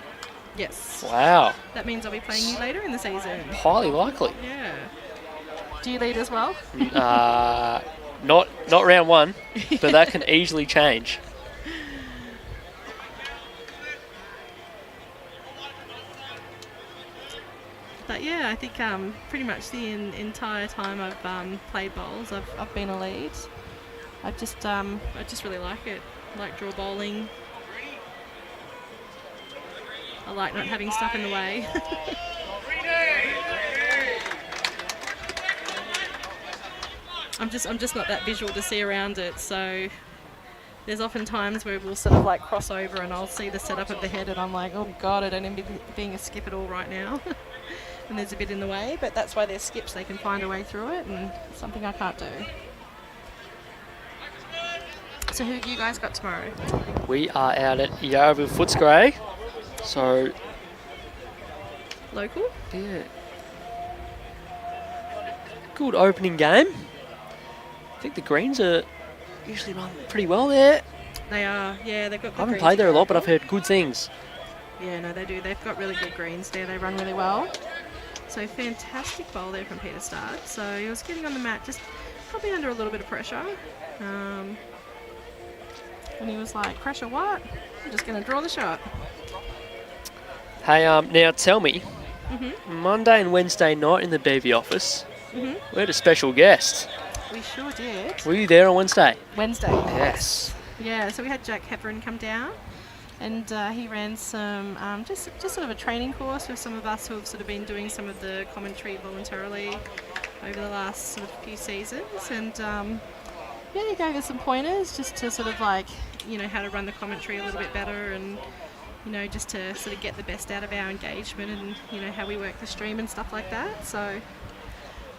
Speaker 2: Yes.
Speaker 1: Wow.
Speaker 2: That means I'll be playing you later in the season.
Speaker 1: Highly likely.
Speaker 2: Yeah. Do you lead as well?
Speaker 1: Not round 1, but that can easily change.
Speaker 2: But yeah, I think pretty much the entire time I've played bowls, I've been a lead. I just really like it. I like draw bowling. I like not having stuff in the way. I'm just not that visual to see around it, so there's often times where we'll sort of like cross over and I'll see the setup of the head and I'm like, oh god, I don't envy being a skip at all right now. And there's a bit in the way, but that's why they're skips, they can find a way through it, and it's something I can't do. So who have you guys got tomorrow?
Speaker 1: We are out at Yarraville Footscray, so...
Speaker 2: Local?
Speaker 1: Yeah. Good opening game. I think the greens are usually run pretty well there.
Speaker 2: They are, yeah, they've got good
Speaker 1: I haven't
Speaker 2: greens
Speaker 1: played there a lot, but
Speaker 2: available.
Speaker 1: I've heard good things.
Speaker 2: Yeah, no, they do. They've got really good greens there. They run really well. So fantastic bowl there from Peter Start. So he was getting on the mat, just probably under a little bit of pressure. And he was like, pressure what? I'm just going to draw the shot.
Speaker 1: Hey, now tell me, Monday and Wednesday night in the BV office, we had a special guest.
Speaker 2: We sure did.
Speaker 1: Were you there on Wednesday?
Speaker 2: Wednesday.
Speaker 1: Yes.
Speaker 2: Yeah, so we had Jack Heverin come down, and he ran some just sort of a training course with some of us who have sort of been doing some of the commentary voluntarily over the last sort of few seasons, and yeah, he gave us some pointers just to sort of like, you know, how to run the commentary a little bit better, and you know, just to sort of get the best out of our engagement, and you know, how we work the stream and stuff like that. So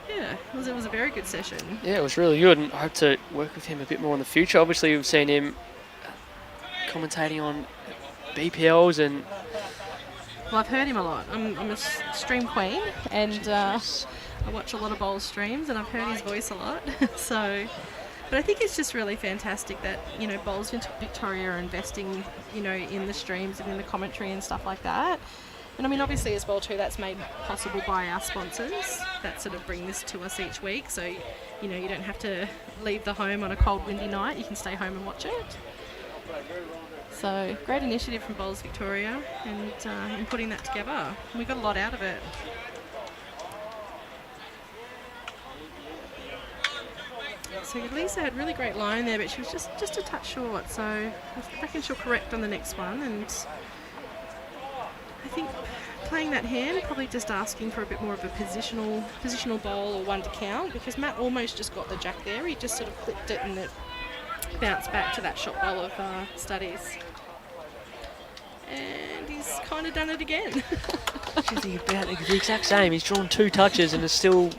Speaker 2: yeah, it was a very good session.
Speaker 1: Yeah, it was really good, and I hope to work with him a bit more in the future. Obviously, we've seen him commentating on BPLs and...
Speaker 2: Well, I've heard him a lot. I'm a stream queen, and I watch a lot of bowl streams, and I've heard his voice a lot. So, but I think it's just really fantastic that, you know, Bowls Victoria are investing, you know, in the streams and in the commentary and stuff like that. And I mean, obviously as well too, that's made possible by our sponsors that sort of bring this to us each week. So, you know, you don't have to leave the home on a cold, windy night. You can stay home and watch it. So, great initiative from Bowls Victoria, and in putting that together. We got a lot out of it. So Lisa had really great line there, but she was just a touch short. So I reckon she'll correct on the next one, and I think playing that hand, probably just asking for a bit more of a positional bowl or one to count, because Matt almost just got the jack there. He just sort of clipped it and it bounced back to that shot bowl of Studies. And he's kind of done it again.
Speaker 1: Actually, about the exact same. He's drawn 2 touches and is still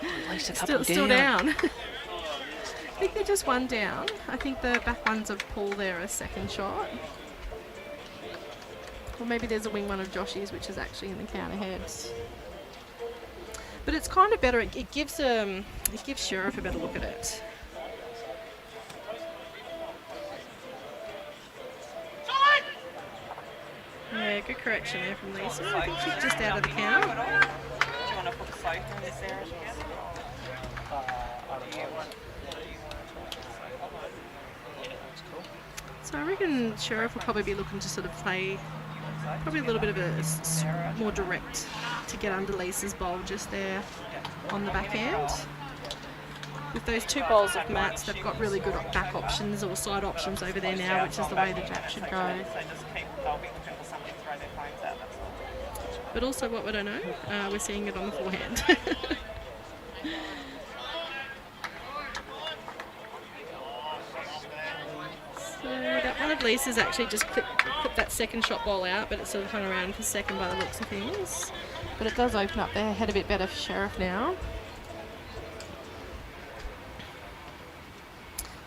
Speaker 1: at least a couple
Speaker 2: still down. I think they're just one down. I think the back ones of Paul there are second shot. Or maybe there's a wing one of Joshy's, which is actually in the counter heads. But it's kind of better. It gives Sheriff a better look at it. Yeah, good correction there from Lisa. I think she's just out of the count.
Speaker 3: Do you want to put the sofa in this area again?
Speaker 2: So I reckon Sheriff will probably be looking to sort of play probably a little bit of a more direct to get under Lisa's bowl just there on the back end. With those 2 bowls of Matt's, they've got really good back options or side options over there now, which is the way the jack should go.
Speaker 3: they'll be looking for something to throw their phones at, that's all.
Speaker 2: But also, what would I know? We're seeing it on the forehand. So that one of Lisa's actually just clipped that second shot ball out, but it's sort of hung around for second by the looks of things. But it does open up their head a bit better for Sheriff now.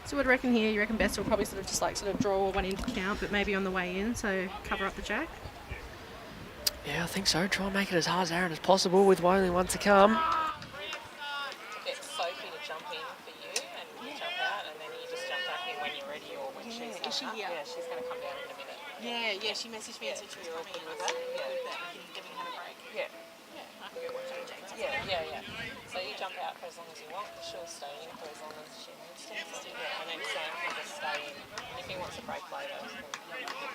Speaker 2: So what do you reckon here? You reckon Best will probably sort of draw one into count, but maybe on the way in, so cover up the jack?
Speaker 1: Yeah, I think so. Try and make it as hard as Aaron as possible with only one to come.
Speaker 3: Get Sophie to jump in for you and you jump out, and then you just jump back in when you're ready or when she's
Speaker 2: is she here?
Speaker 3: Yeah, she's going to come down in a minute.
Speaker 2: Yeah, she messaged me and said she was coming in.
Speaker 3: with that? Yeah.
Speaker 2: Good that we can give her a break.
Speaker 3: Yeah.
Speaker 2: Yeah, I can go watch her James.
Speaker 3: Yeah. So you jump out for as long as you want, she'll stay in for as long as she needs to. Yeah, and then Sam can just stay in. And if he wants a break later,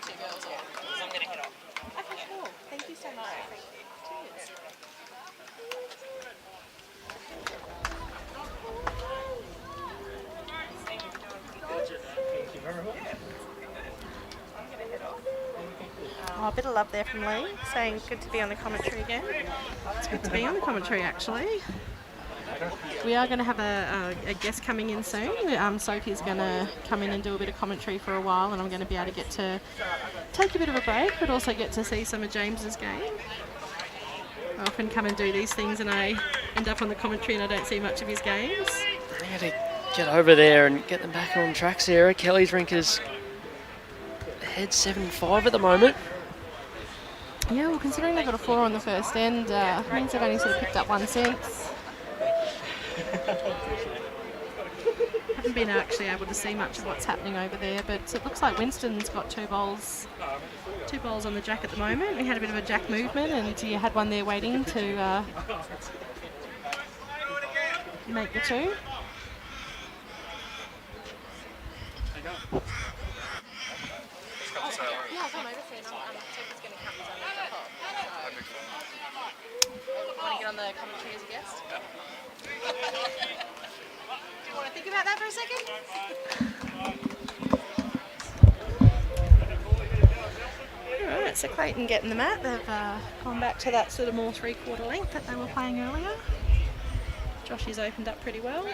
Speaker 2: Two girls
Speaker 3: yeah, because I'm going to head off.
Speaker 2: Okay, cool. Thank you so much. Cheers. Oh, a bit of love there from Lee, saying good to be on the commentary again. It's good to be on the commentary, actually. We are going to have a guest coming in soon. Sophie's going to come in and do a bit of commentary for a while, and I'm going to be able to get to take a bit of a break, but also get to see some of James's game. I often come and do these things and I end up on the commentary and I don't see much of his games.
Speaker 1: I got to get over there and get them back on track, Sarah. Kelly's Rink is ahead 7-5 at the moment.
Speaker 2: Yeah, well, considering they got a 4 on the first end, means they've only sort of picked up 1 since. Haven't been actually able to see much of what's happening over there, but it looks like Winston's got 2 bowls on the jack at the moment. We had a bit of a jack movement, and you had one there waiting to make the 2. Yeah, I've gone over for him. Sophie's going to come on the top. Want to get on the commentary as a guest? Do you want to think about that for a second? Alright, so Clayton getting the mat. They've gone back to that sort of more 3/4 length that they were playing earlier. Joshy's opened up pretty well.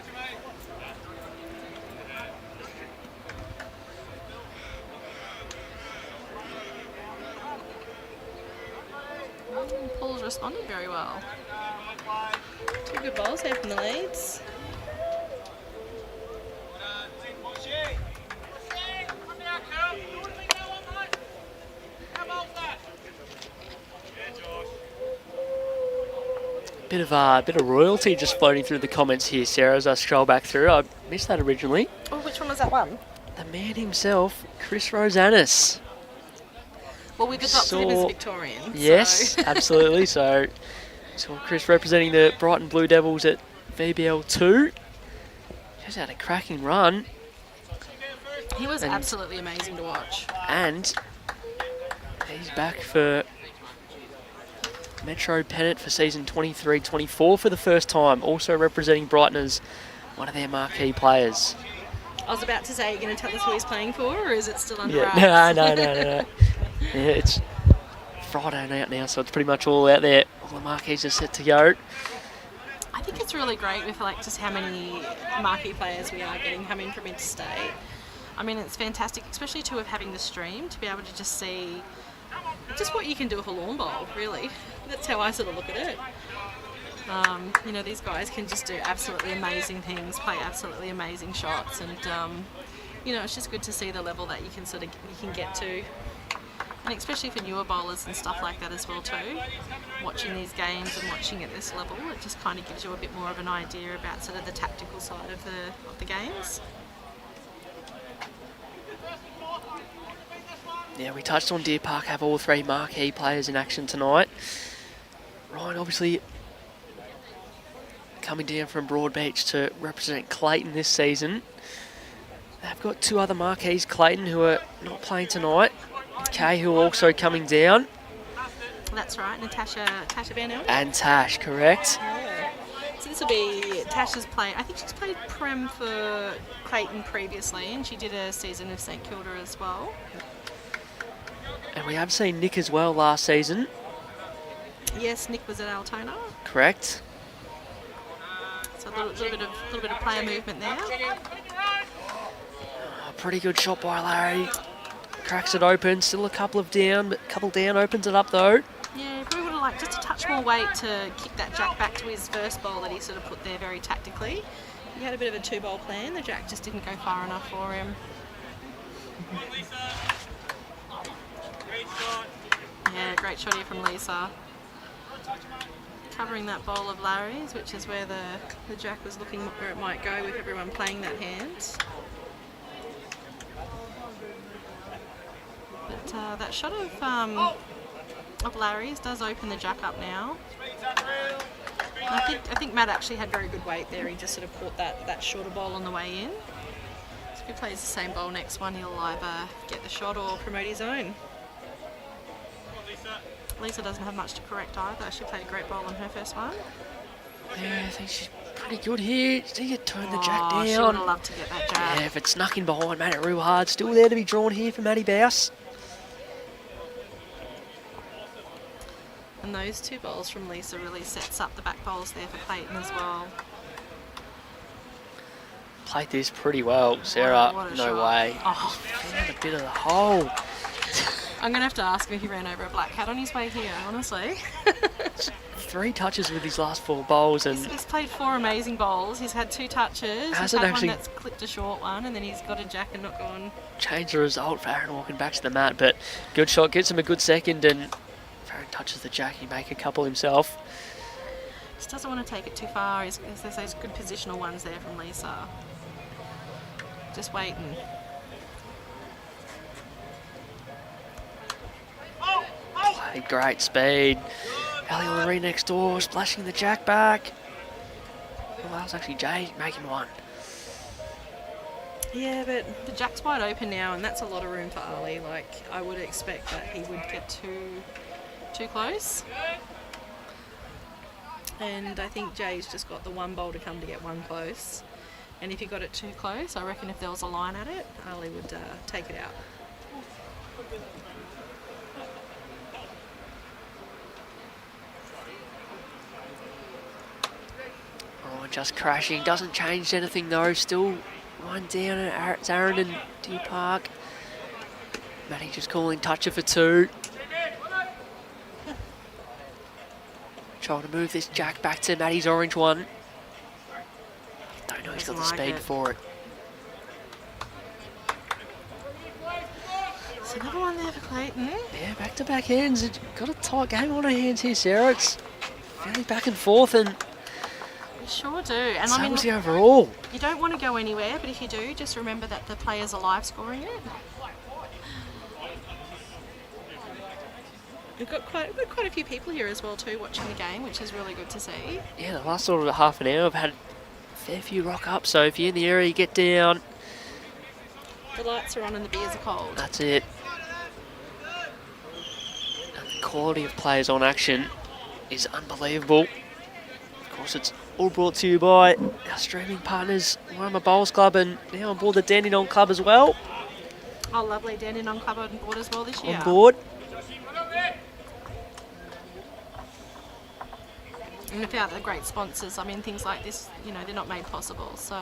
Speaker 2: Paul's responded very well. 2 good bowls there from the leads.
Speaker 1: Bit of royalty just floating through the comments here, Sarah, as I scroll back through. I missed that originally.
Speaker 2: Oh, which one was that one?
Speaker 1: The man himself, Chris Rosanis.
Speaker 2: Well, we've adopted him as Victorian.
Speaker 1: Yes,
Speaker 2: so.
Speaker 1: absolutely. So Chris representing the Brighton Blue Devils at VBL 2. Just had a cracking run.
Speaker 2: He was absolutely amazing to watch.
Speaker 1: And he's back for Metro Pennant for season 23-24 for the first time, also representing Brighton as one of their marquee players.
Speaker 2: I was about to say, are you going to tell us who he's playing for, or is it still under wraps?
Speaker 1: No. Yeah, it's Friday night now, so it's pretty much all out there. All the marquees are set to go.
Speaker 2: I think it's really great with just how many marquee players we are getting coming from interstate. I mean, it's fantastic, especially too, of having the stream, to be able to just see just what you can do with a lawn bowl, really. That's how I sort of look at it. You know, these guys can just do absolutely amazing things, play absolutely amazing shots, and you know, it's just good to see the level that you can get to, and especially for newer bowlers and stuff like that as well too. Watching these games and watching at this level, it just kind of gives you a bit more of an idea about sort of the tactical side of the games.
Speaker 1: Yeah, we touched on Deer Park have all 3 marquee players in action tonight. Ryan obviously coming down from Broadbeach to represent Clayton this season. They've got 2 other marquees, Clayton, who are not playing tonight. Kay, who are also coming down.
Speaker 2: That's right, Natasha Bennell.
Speaker 1: And Tash, correct.
Speaker 2: Yeah. So this will be Tasha's play. I think she's played Prem for Clayton previously, and she did a season of St Kilda as well.
Speaker 1: And we have seen Nick as well last season.
Speaker 2: Yes, Nick was at Altona.
Speaker 1: Correct.
Speaker 2: So a little bit of player movement there.
Speaker 1: Oh, pretty good shot by Larry. Cracks it open. Still a couple down, but couple down opens it up though.
Speaker 2: Yeah, probably would have liked just a touch more weight to kick that jack back to his first bowl that he sort of put there very tactically. He had a bit of a 2-bowl plan. The jack just didn't go far enough for him. Yeah, great shot here from Lisa. Covering that bowl of Larry's, which is where the jack was looking where it might go with everyone playing that hand. But that shot of Larry's does open the jack up now. I think Matt actually had very good weight there. He just sort of caught that shorter bowl on the way in. So if he plays the same bowl next one, he'll either get the shot or promote his own. Lisa doesn't have much to correct either. She played a great bowl on her first one.
Speaker 1: Yeah, I think she's pretty good here. See you turn the jack down.
Speaker 2: She would have loved to get that jack.
Speaker 1: Yeah, if it's snuck in behind, made it real hard. Still there to be drawn here for Matty Bouse.
Speaker 2: And those 2 bowls from Lisa really sets up the back bowls there for Clayton as well.
Speaker 1: Played this pretty well, Sarah.
Speaker 2: What a
Speaker 1: no
Speaker 2: shot.
Speaker 1: way.
Speaker 2: Oh.
Speaker 1: Found a bit of the hole.
Speaker 2: I'm going to have to ask him if he ran over a black cat on his way here, honestly.
Speaker 1: 3 touches with his last 4 bowls, and
Speaker 2: He's played 4 amazing bowls. He's had 2 touches. He's
Speaker 1: Hasn't
Speaker 2: had
Speaker 1: actually-
Speaker 2: one that's clipped a short one, and then he's got a jack and not gone.
Speaker 1: changed the result for Aaron walking back to the mat. But good shot, gets him a good second, and if Aaron touches the jack, he make a couple himself.
Speaker 2: Just doesn't want to take it too far. There's those good positional ones there from Lisa. Just waiting.
Speaker 1: Played great speed. Ali Loree next door, splashing the jack back. Well, that was actually Jay making one.
Speaker 2: Yeah, but the jack's wide open now, and that's a lot of room for Ali. Like, I would expect that he would get too close. And I think Jay's just got the 1 bowl to come to get 1 close. And if he got it too close, I reckon if there was a line at it, Ali would take it out.
Speaker 1: Oh, just crashing. Doesn't change anything though. Still 1 down at Aaron and Deer Park. Matty just calling toucher for 2. Trying to move this jack back to Matty's orange one. Don't know he's got the
Speaker 2: Doesn't like
Speaker 1: speed
Speaker 2: it.
Speaker 1: for it.
Speaker 2: So another one there for Clayton.
Speaker 1: Yeah, back-to-back hands. Got a tight game on her hands here, Sarah. It's fairly back and forth, and
Speaker 2: We sure do. And
Speaker 1: so
Speaker 2: I mean,
Speaker 1: was the overall.
Speaker 2: you don't want to go anywhere, but if you do, just remember that the players are live scoring it. We've got quite a few people here as well too watching the game, which is really good to see.
Speaker 1: Yeah, the last sort of half an hour I've had a fair few rock up, so if you're in the area, you get down.
Speaker 2: The lights are on and the beers are cold.
Speaker 1: That's it. And the quality of players on action is unbelievable. Of course, it's all brought to you by our streaming partners, Moama Bowls Club, and now on board the Dandenong Club as well.
Speaker 2: Oh, lovely. Dandenong Club on board as well this year.
Speaker 1: On board.
Speaker 2: And without the great sponsors, I mean, things like this, you know, they're not made possible. So,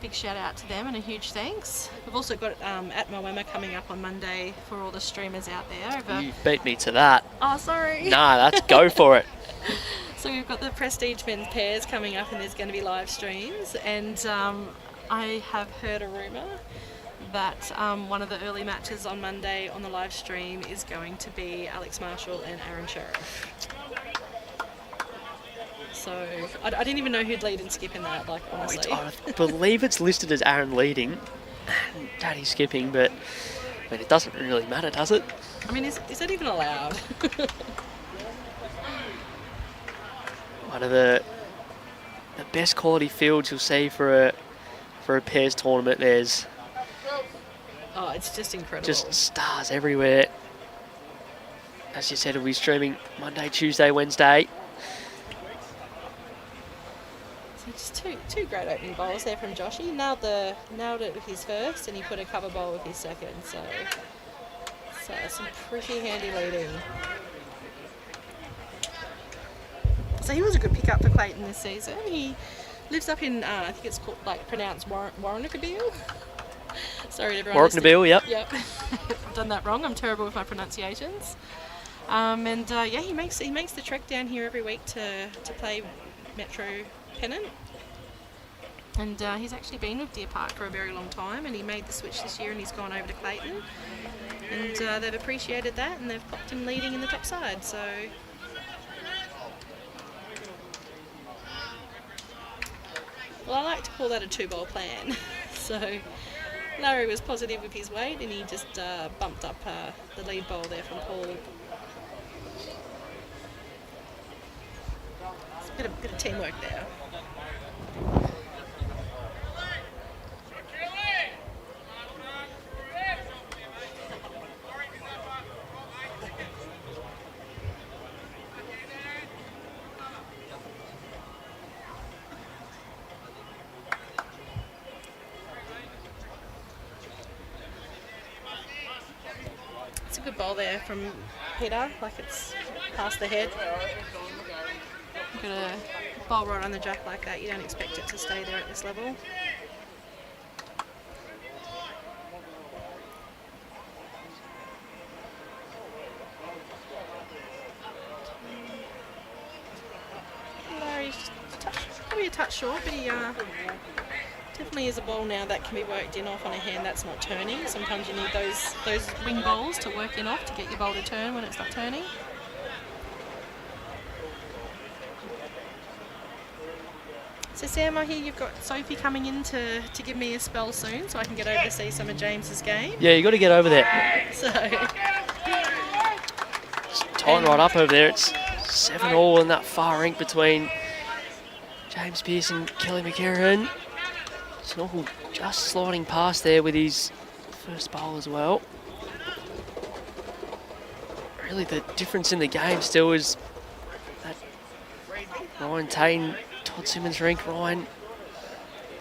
Speaker 2: big shout out to them and a huge thanks. We've also got at Moama coming up on Monday for all the streamers out there.
Speaker 1: You beat me to that.
Speaker 2: Oh, sorry.
Speaker 1: Nah, let's go for it.
Speaker 2: So we've got the Prestige Men's Pairs coming up, and there's going to be live streams. And I have heard a rumour that one of the early matches on Monday on the live stream is going to be Alex Marshall and Aaron Sheriff. So I didn't even know who'd lead and skip in that, like, honestly.
Speaker 1: I believe it's listed as Aaron leading and Daddy skipping, but I mean, it doesn't really matter, does it?
Speaker 2: I mean, is that even allowed?
Speaker 1: One of the best quality fields you'll see for a pairs tournament. There's
Speaker 2: Oh, it's just incredible.
Speaker 1: just stars everywhere. As you said, it'll be streaming Monday, Tuesday, Wednesday.
Speaker 2: So just two great opening bowls there from Joshy. Nailed it with his first, and he put a cover bowl with his second. So So some pretty handy leading. So he was a good pickup for Clayton this season. He lives up in, I think it's called, like, pronounced Warrnambool. Sorry, everyone.
Speaker 1: Warrnambool, yep.
Speaker 2: Yep. I've done that wrong. I'm terrible with my pronunciations. Yeah, he makes the trek down here every week to play Metro Pennant. And he's actually been with Deer Park for a very long time, and he made the switch this year and he's gone over to Clayton. And they've appreciated that, and they've popped him leading in the top side. So well, I like to call that a 2-bowl plan. So Larry was positive with his weight, and he just bumped up the lead bowl there from Paul. It's a bit of teamwork there. It's a good bowl there from Peter, like it's past the head. You've got a bowl right on the jack like that, you don't expect it to stay there at this level. Larry's probably a touch short, but he definitely is a ball now that can be worked in off on a hand that's not turning. Sometimes you need those wing bowls to work in off to get your bowl to turn when it's not turning. So Sam, I hear you've got Sophie coming in to give me a spell soon so I can get over to see some of James's game.
Speaker 1: Yeah, you got to get over there.
Speaker 2: So
Speaker 1: Just tying right up over there. It's 7-all in that far rink between James Pearce and Kelly McCarran. Snorkel just sliding past there with his first bowl as well. Really the difference in the game still is that Ryan Tain, Todd Simmons rink. Ryan,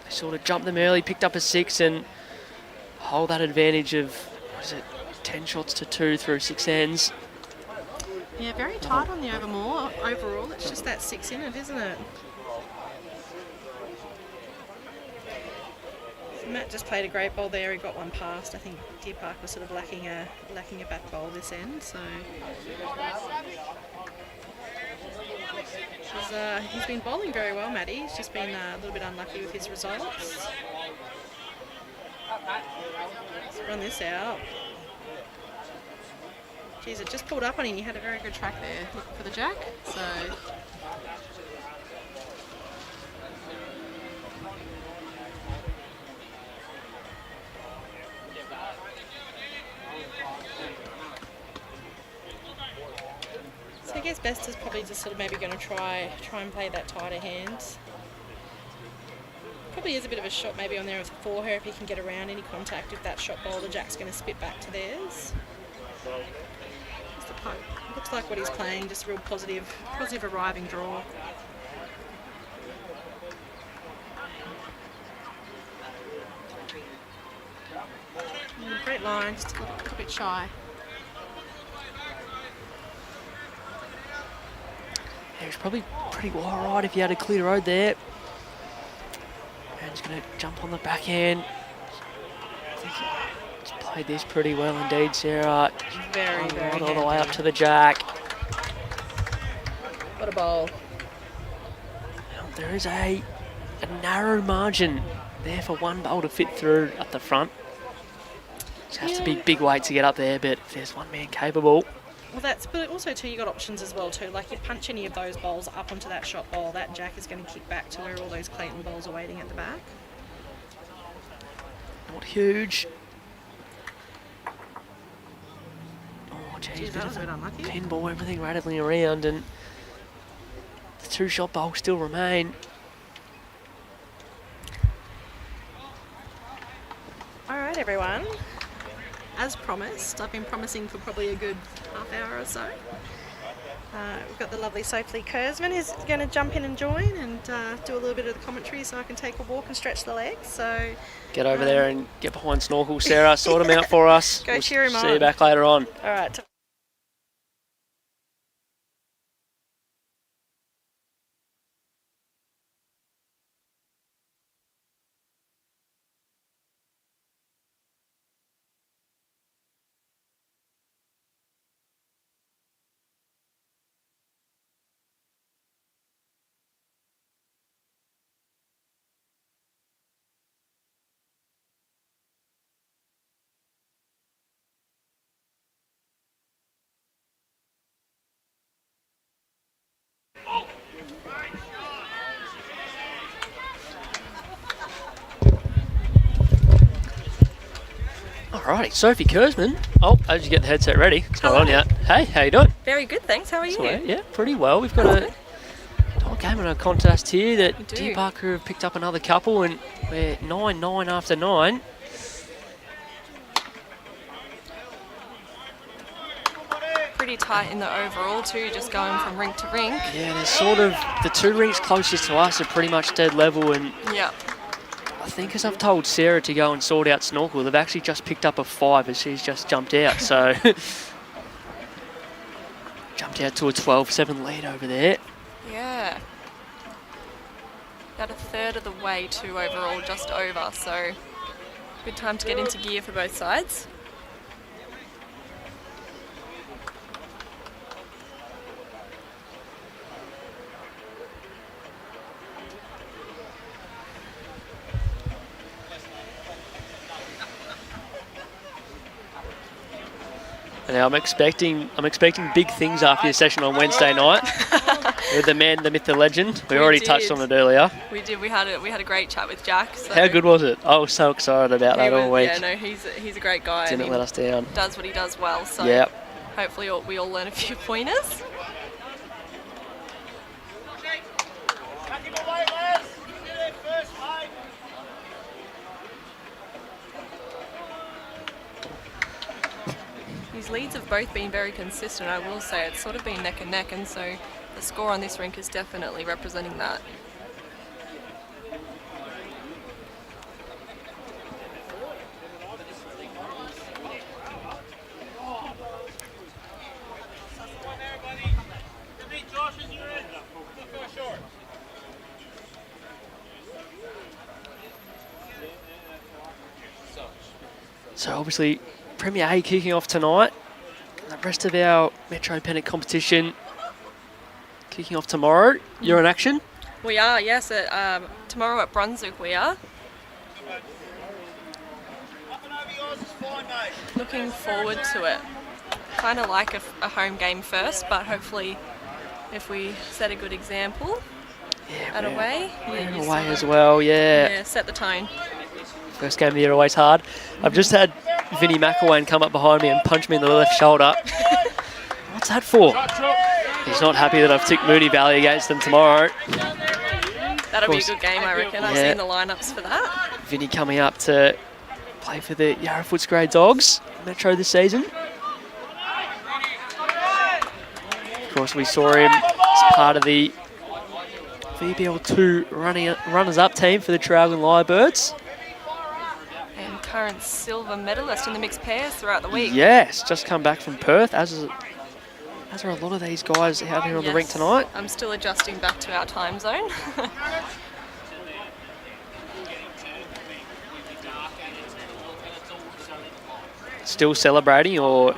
Speaker 1: they sort of jumped them early, picked up a 6 and hold that advantage of, 10 shots to 2 through 6 ends.
Speaker 2: yeah, very tight on the overall. It's just that 6 in it, isn't it? Matt just played a great bowl there. He got one past. I think Deer Park was sort of lacking a back bowl this end. So he's been bowling very well, Matty. He's just been a little bit unlucky with his results. Let's run this out. Geez, it just pulled up on him. He had a very good track there looking for the jack. So I guess best is probably just sort of maybe going to try and play that tighter hand. Probably is a bit of a shot maybe on there with the forehair if he can get around any contact with that shot bowl. The jack's going to spit back to theirs. Just the poke. Looks like what he's playing, just a real positive arriving draw. Great line, just a little bit shy.
Speaker 1: Yeah, it's probably pretty well right if you had a clear road there. And he's going to jump on the backhand. I think he's played this pretty well indeed, Sarah.
Speaker 2: Very
Speaker 1: all the way up to the jack.
Speaker 2: What a bowl.
Speaker 1: Now, there is a narrow margin there for one bowl to fit through at the front. It has to be big weight to get up there, but if there's one man capable.
Speaker 2: Well, but also too, you got options as well too. Like you punch any of those bowls up onto that shot bowl, that jack is going to kick back to where all those Clayton bowls are waiting at the back.
Speaker 1: Not huge. Oh, geez,
Speaker 2: That was a bit unlucky.
Speaker 1: Pinball, everything rattling around, and the 2-shot bowl still remain.
Speaker 2: All right, everyone. As promised, I've been promising for probably a good half hour or so. We've got the lovely Sophie Kurzman who's going to jump in and join and do a little bit of the commentary so I can take a walk and stretch the legs. So
Speaker 1: Get over there and get behind Snorkel, Sarah. Sort him out for us.
Speaker 2: Go cheer him on.
Speaker 1: See you back later on.
Speaker 2: All right.
Speaker 1: Alrighty, Sophie Kurzman. Oh, as you get the headset ready, it's not on yet. Hey, how you doing?
Speaker 4: Very good, thanks. How are you?
Speaker 1: Sweet, yeah, pretty well. We've got a dog game and a contest here that Deer Parker have picked up another couple, and we're 9-9 after 9.
Speaker 4: Pretty tight in the overall too, just going from rink to rink.
Speaker 1: Yeah, there's sort of the 2 rinks closest to us are pretty much dead level, and
Speaker 4: Yeah.
Speaker 1: I think as I've told Sarah to go and sort out Snorkel, they've actually just picked up a 5 as she's just jumped out, so jumped out to a 12-7 lead over there.
Speaker 4: Yeah. About a third of the way to overall, just over, so good time to get into gear for both sides.
Speaker 1: Now I'm expecting big things after your session on Wednesday night with the man, the myth, the legend. We already touched on it earlier.
Speaker 4: We did. We had a great chat with Jack. So
Speaker 1: how good was it? I was so excited about that all week.
Speaker 4: Yeah, no, he's a great guy.
Speaker 1: Didn't let us down.
Speaker 4: Does what he does well. So
Speaker 1: yep.
Speaker 4: Hopefully we all learn a few pointers. His leads have both been very consistent, I will say. It's sort of been neck and neck, and so the score on this rink is definitely representing that.
Speaker 1: So obviously Premier A kicking off tonight. The rest of our Metro Pennant competition kicking off tomorrow. You're in action?
Speaker 4: We are, yes. Tomorrow at Brunswick we are. Looking forward to it. Kind of like a home game first, but hopefully if we set a good example at away.
Speaker 1: Yeah, away as well, yeah.
Speaker 4: Yeah, set the tone.
Speaker 1: First game of the year, always hard. I've just had Vinny McElwain come up behind me and punch me in the left shoulder. What's that for? He's not happy that I've ticked Moonee Valley against them tomorrow.
Speaker 4: That'll be a good game, I reckon. I've seen the lineups for that.
Speaker 1: Vinny coming up to play for the Yarra Footscray Dogs, Metro this season. Of course, we saw him as part of the VBL2 runners-up team for the Traralgon Lyrebirds.
Speaker 4: And current silver medalist in the mixed pairs throughout the week.
Speaker 1: Yes, just come back from Perth, as are a lot of these guys out here on the rink tonight.
Speaker 4: I'm still adjusting back to our time zone.
Speaker 1: Still celebrating, or?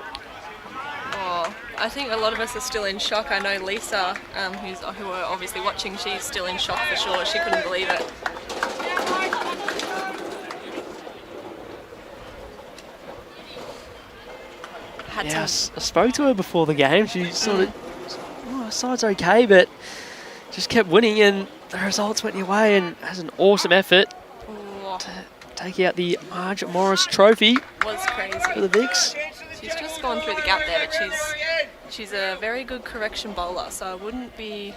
Speaker 4: Oh, I think a lot of us are still in shock. I know Lisa, who are obviously watching, she's still in shock for sure. She couldn't believe it.
Speaker 1: Yeah, I spoke to her before the game. She sort of, oh, side's okay, but just kept winning, and the results went your way, and has an awesome effort to take out the Marge Morris Trophy.
Speaker 4: Was crazy
Speaker 1: for the Vics.
Speaker 4: She's just gone through the gap there, but she's a very good correction bowler, so I wouldn't be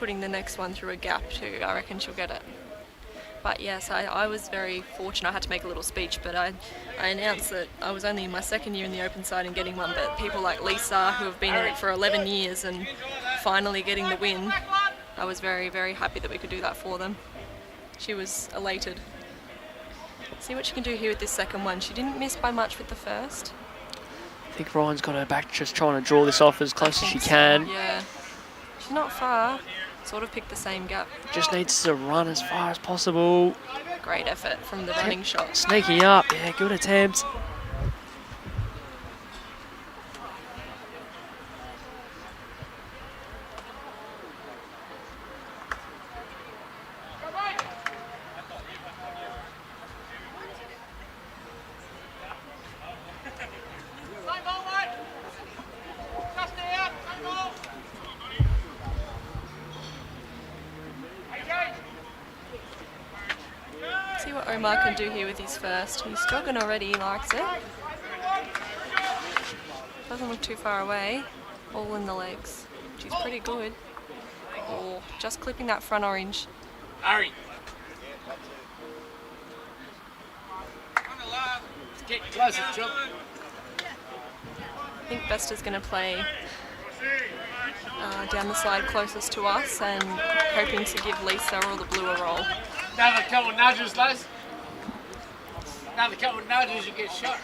Speaker 4: putting the next one through a gap too. I reckon she'll get it. But yes, I was very fortunate. I had to make a little speech, but I announced that I was only in my second year in the open side and getting one, but people like Lisa, who have been in it for 11 years and finally getting the win, I was very, very happy that we could do that for them. She was elated. See what she can do here with this second one. She didn't miss by much with the first.
Speaker 1: I think Ryan's got her back, just trying to draw this off as close as she can.
Speaker 4: Yeah. She's not far. Sort of picked the same gap.
Speaker 1: Just needs to run as far as possible.
Speaker 4: Great effort from the running shot.
Speaker 1: Sneaking up. Yeah, good attempt.
Speaker 4: See what Omar can do here with his first. He's struggling already, he likes it. Doesn't look too far away. All in the legs. She's pretty good. Oh, just clipping that front orange.
Speaker 5: Harry. Get closer, Chuck.
Speaker 4: I think Vesta's going to play down the side closest to us and hoping to give Lisa or the blue a roll.
Speaker 5: Another couple of nudges, lads. Another couple of nudges, you get shot.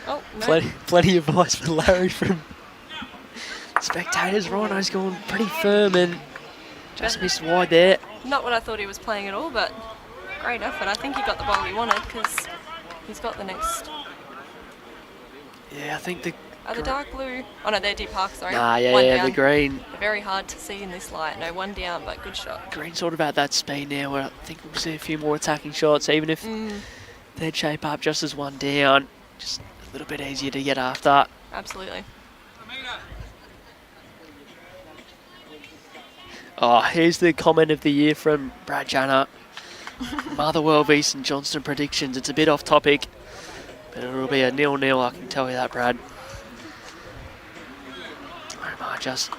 Speaker 4: Oh, no.
Speaker 1: Plenty of advice for Larry from spectators. Rhino's going pretty firm and just missed wide there.
Speaker 4: Not what I thought he was playing at all, but great effort. I think he got the ball he wanted because he's got the next.
Speaker 1: Yeah, I think the...
Speaker 4: The dark blue. Oh no, they're deep park, sorry.
Speaker 1: Nah, yeah,
Speaker 4: one
Speaker 1: yeah,
Speaker 4: down.
Speaker 1: the green.
Speaker 4: They're very hard to see in this light. No, one down, but good shot.
Speaker 1: Green sort of at that speed now where I think we'll see a few more attacking shots, even if they'd shape up just as one down. Just a little bit easier to get after.
Speaker 4: Absolutely.
Speaker 1: Oh, here's the comment of the year from Brad Janner. Motherwell v St Johnston predictions. It's a bit off topic, but it'll be a 0-0, I can tell you that, Brad. Omar just...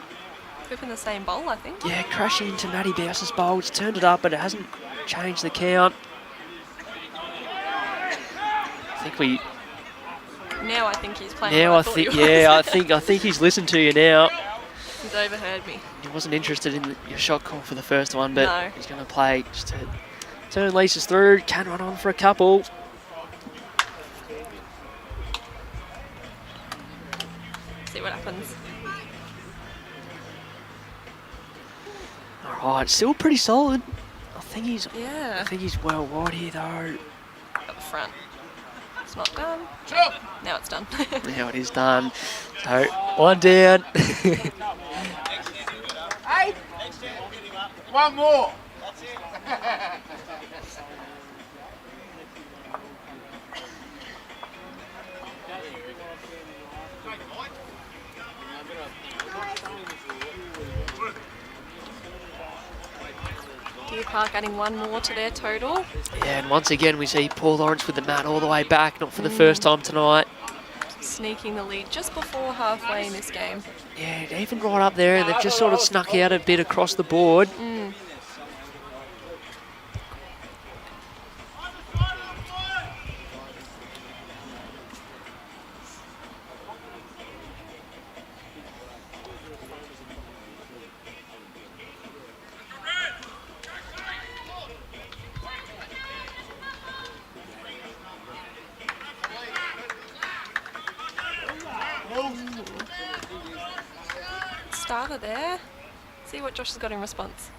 Speaker 4: Flipping the same bowl, I think.
Speaker 1: Yeah, crashing into Maddie Bowser's bowl. It's turned it up, but it hasn't changed the count. I think we...
Speaker 4: Now I think he's playing.
Speaker 1: Now I think, yeah, I think he's listened to you now.
Speaker 4: He's overheard me.
Speaker 1: He wasn't interested in your shot call for the first one, but
Speaker 4: No.
Speaker 1: he's going to play just to turn Lisa's through. Can run on for a couple.
Speaker 4: See what happens.
Speaker 1: All right, still pretty solid. I think he's well wide here though.
Speaker 4: At the front. It's not done. Now it's done.
Speaker 1: Now it is done. So one down.
Speaker 5: Hey! One more.
Speaker 4: Deer Park adding one more to their total.
Speaker 1: Yeah, and once again we see Paul Lawrence with the mat all the way back, not for the first time tonight.
Speaker 4: Sneaking the lead just before halfway in this game.
Speaker 1: Yeah, even right up there, and they've just sort of snuck out a bit across the board.
Speaker 4: Starter there. See what Josh has got in response.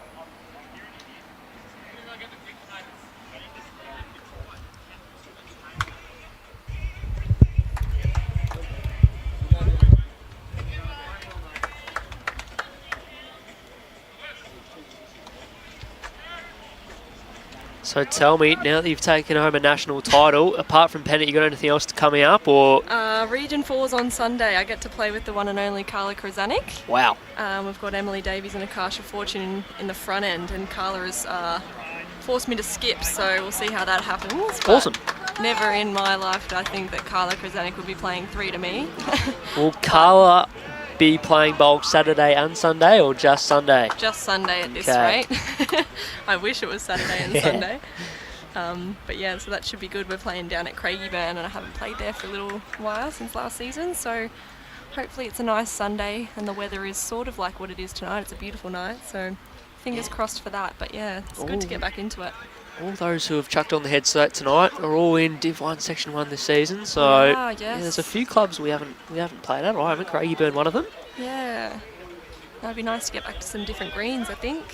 Speaker 1: So tell me, now that you've taken home a national title, apart from Pennant, you got anything else coming up, or?
Speaker 4: Region 4's on Sunday. I get to play with the one and only Carla Krasanik.
Speaker 1: Wow.
Speaker 4: We've got Emily Davies and Akasha Fortune in the front end, and Carla has forced me to skip, so we'll see how that happens. But
Speaker 1: Awesome.
Speaker 4: never in my life did I think that Carla Krasanik would be playing 3 to me.
Speaker 1: Well, Carla be playing bowl Saturday and Sunday, or just Sunday?
Speaker 4: Just Sunday at this
Speaker 1: Okay.
Speaker 4: rate. I wish it was Saturday and Sunday. But yeah, so that should be good. We're playing down at Craigieburn, and I haven't played there for a little while since last season, so hopefully it's a nice Sunday and the weather is sort of like what it is tonight. It's a beautiful night, so fingers crossed for that. But yeah, it's good to get back into it.
Speaker 1: All those who have chucked on the headset tonight are all in Div 1 Section 1 this season, so
Speaker 4: Yes.
Speaker 1: yeah, there's a few clubs we haven't played at. I haven't. Craigieburn one of them.
Speaker 4: Yeah, that'd be nice to get back to some different greens, I think.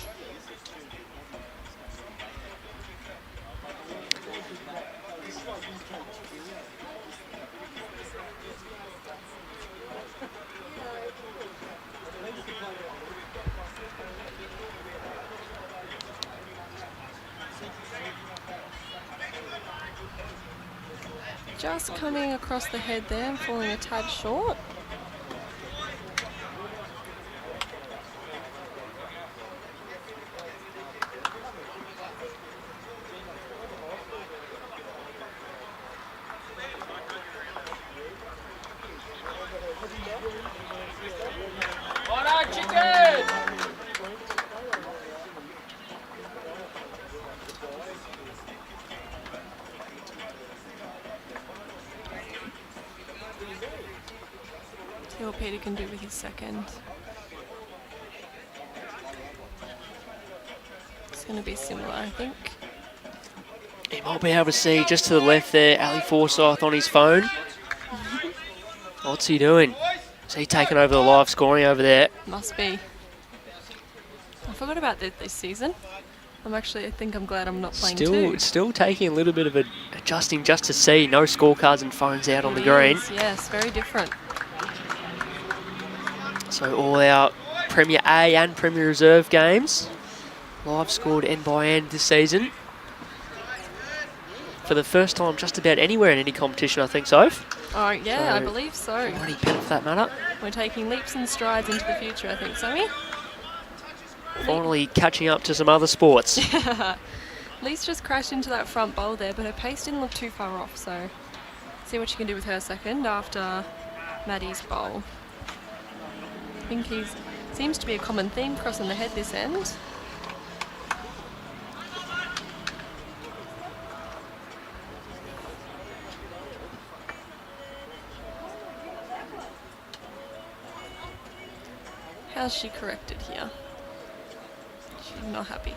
Speaker 4: Just coming across the head there and falling a tad short. See what Peter can do with his second. It's going to be similar, I think.
Speaker 1: You might be able to see just to the left there, Ali Forsyth on his phone. What's he doing? Is he taking over the live scoring over there?
Speaker 4: Must be. I forgot about this season. I think I'm glad I'm not playing too.
Speaker 1: Still taking a little bit of adjusting just to see. No scorecards and phones out on the green.
Speaker 4: Yes, very different.
Speaker 1: So all our Premier A and Premier Reserve games live scored end by end this season. For the first time just about anywhere in any competition, I think, Soph.
Speaker 4: Oh, yeah,
Speaker 1: So,
Speaker 4: I believe so.
Speaker 1: Already Pennant for that matter.
Speaker 4: We're taking leaps and strides into the future, I think, Sammy.
Speaker 1: Finally catching up to some other sports.
Speaker 4: Lee's just crashed into that front bowl there, but her pace didn't look too far off, so see what she can do with her second after Maddie's bowl. I think seems to be a common theme crossing the head this end. How's she corrected here? She's not happy.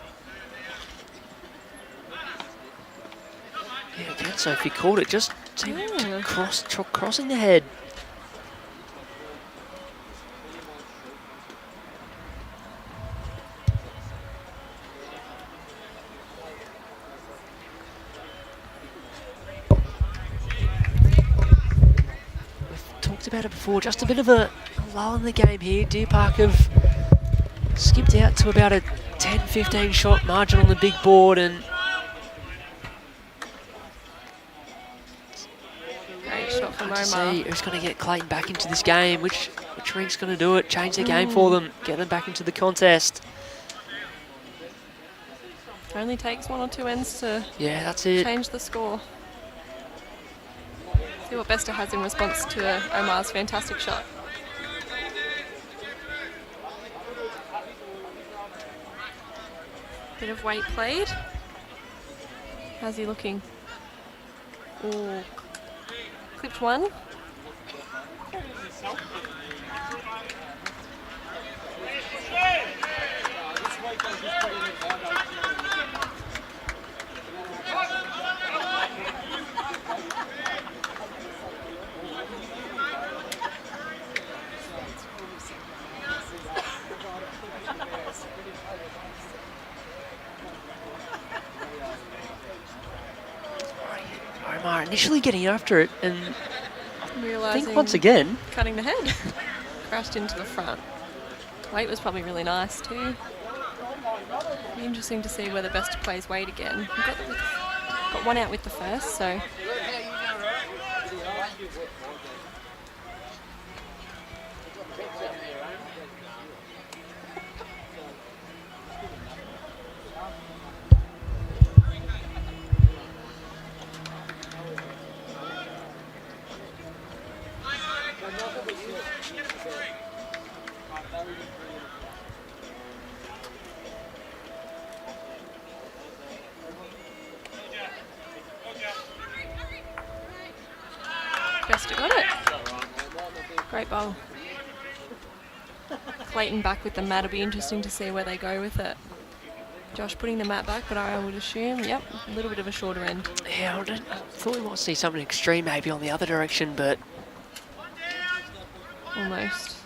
Speaker 1: Yeah, again, Sophie called it. Just seemed to crossing the head. About it before, just a bit of a lull in the game here. Deer Park have skipped out to about a 10-15 shot margin on the big board, and
Speaker 4: great shot from Moama.
Speaker 1: see who's going to get Clayton back into this game, which Rink's going to do it, change the game for them, get them back into the contest.
Speaker 4: Only takes one or two ends to
Speaker 1: That's it.
Speaker 4: change the score. See what Bester has in response to Omar's fantastic shot. Bit of weight played. How's he looking? Ooh. Clipped one.
Speaker 1: Omar initially getting after it, and I
Speaker 4: Realising
Speaker 1: think once again
Speaker 4: cutting the head. Crashed into the front. Weight was probably really nice too. Be interesting to see whether Bester plays weight again. We got one out with the first, so Great bowl. Clayton back with the mat. It'll be interesting to see where they go with it. Josh putting the mat back, but I would assume, yep, a little bit of a shorter end.
Speaker 1: Yeah, I thought we might see something extreme maybe on the other direction, but...
Speaker 4: Almost.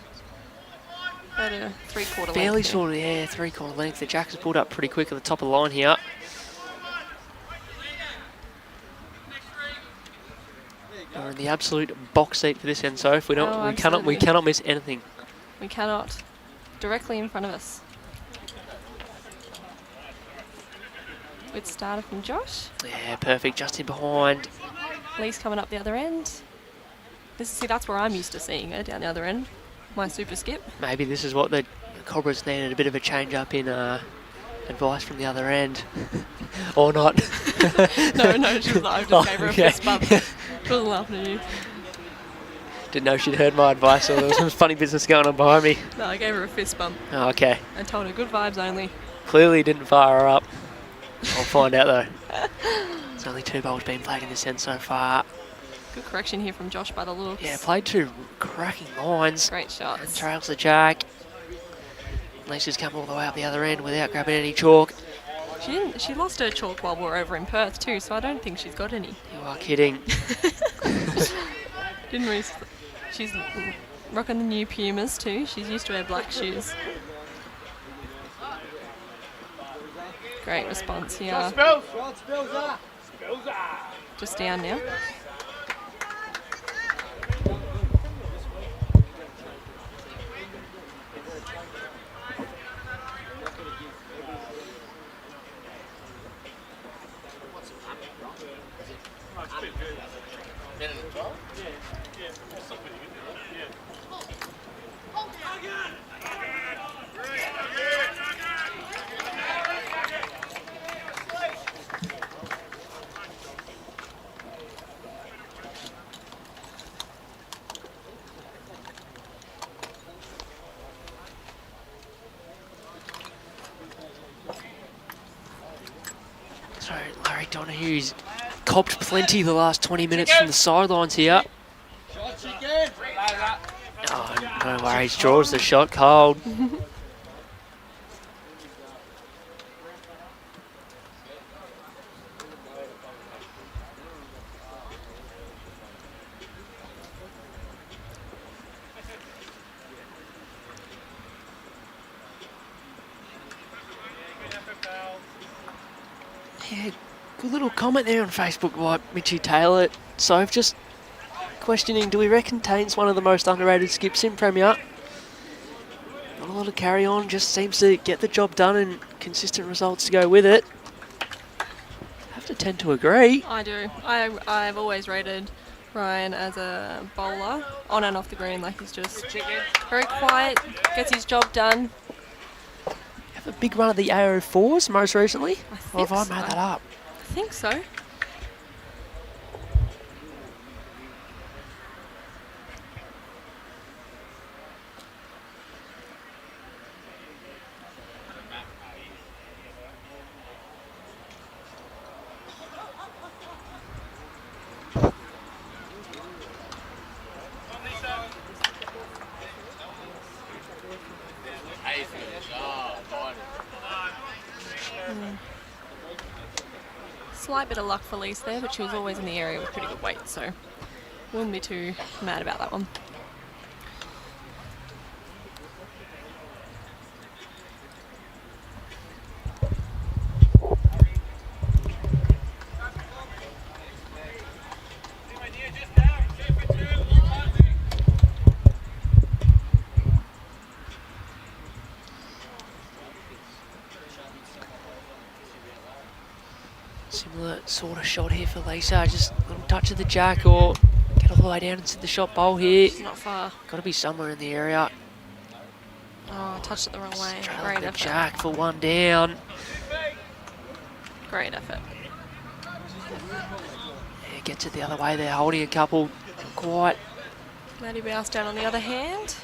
Speaker 4: About a 3/4 length.
Speaker 1: Fairly sort of, yeah, 3/4 length. The Jacks have pulled up pretty quick at the top of the line here. We're in the absolute box seat for this end, so if we don't, we cannot miss anything.
Speaker 4: We cannot. Directly in front of us. Good starter from Josh.
Speaker 1: Yeah, perfect. Just in behind.
Speaker 4: Lee's coming up the other end. See, that's where I'm used to seeing her, down the other end. My super skip.
Speaker 1: Maybe this is what the Cobras needed, a bit of a change up in advice from the other end. Or not.
Speaker 4: No, she was like, I just gave her a fist bump. She wasn't laughing at you.
Speaker 1: Didn't know she'd heard my advice, or there was some funny business going on behind me.
Speaker 4: No, I gave her a fist bump.
Speaker 1: Oh, okay.
Speaker 4: I told her good vibes only.
Speaker 1: Clearly didn't fire her up. I'll find out though. There's only 2 bowls being played in this end so far.
Speaker 4: Good correction here from Josh by the looks.
Speaker 1: Yeah, played 2 cracking lines.
Speaker 4: Great shots.
Speaker 1: And trails the Jack. Lisa's come all the way up the other end without grabbing any chalk.
Speaker 4: She lost her chalk while we were over in Perth too, so I don't think she's got any.
Speaker 1: You are kidding.
Speaker 4: Didn't we? She's rocking the new Pumas too. She's used to her black shoes. Great response here. Just down now.
Speaker 1: So Larry Donohue's copped plenty the last 20 minutes from the sidelines here. Oh, no worries, draws the shot cold. Yeah, good little comment there on Facebook by Mitchie Taylor. So I've just questioning, do we reckon Tain's one of the most underrated skips in Premier? Not a lot of carry on, just seems to get the job done and consistent results to go with it. Have to tend to agree.
Speaker 4: I do. I've always rated Ryan as a bowler, on and off the green, like he's just very quiet, gets his job done.
Speaker 1: Have a big run at the AO4s most recently?
Speaker 4: Or
Speaker 1: have I made that up?
Speaker 4: I think so. Slight bit of luck for Lise there, but she was always in the area with pretty good weight, so wouldn't be too mad about that one.
Speaker 1: Similar sort of shot here for Lisa, just a little touch of the jack or get all the way down into the shot bowl here.
Speaker 4: It's not far.
Speaker 1: Got to be somewhere in the area.
Speaker 4: Oh, touched it the wrong way.
Speaker 1: Great
Speaker 4: Great effort.
Speaker 1: jack for one down.
Speaker 4: Great effort.
Speaker 1: Yeah, gets it the other way there, holding a couple. Not quite.
Speaker 4: Maddie Bouse down on the other hand.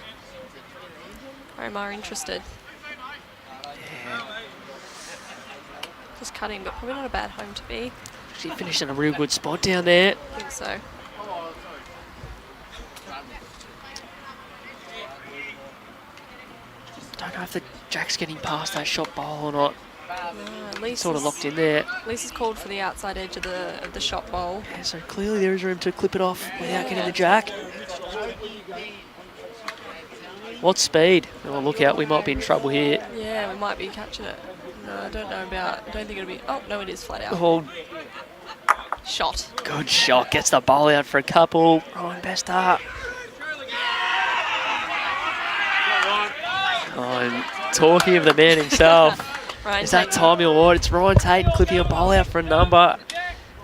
Speaker 4: Omar interested.
Speaker 1: Yeah.
Speaker 4: Just cutting, but probably not a bad home to be.
Speaker 1: She finished in a real good spot down there.
Speaker 4: I think so.
Speaker 1: Jack's getting past that shot bowl or not.
Speaker 4: Lisa's
Speaker 1: Sort of locked in there.
Speaker 4: Lisa's called for the outside edge of the shot bowl.
Speaker 1: Yeah, so clearly there is room to clip it off without getting the jack. What speed? Oh, look out, we might be in trouble here.
Speaker 4: Yeah, we might be catching it. No, I don't know about, I don't think it'll be, oh, no, it is flat out.
Speaker 1: Oh,
Speaker 4: Shot.
Speaker 1: good shot, gets the bowl out for a couple. Ryan Bester. Oh, talking of the man himself.
Speaker 4: Ryan
Speaker 1: Is that
Speaker 4: Clayton.
Speaker 1: timing award? It's Ryan Clayton clipping a bowl out for a number.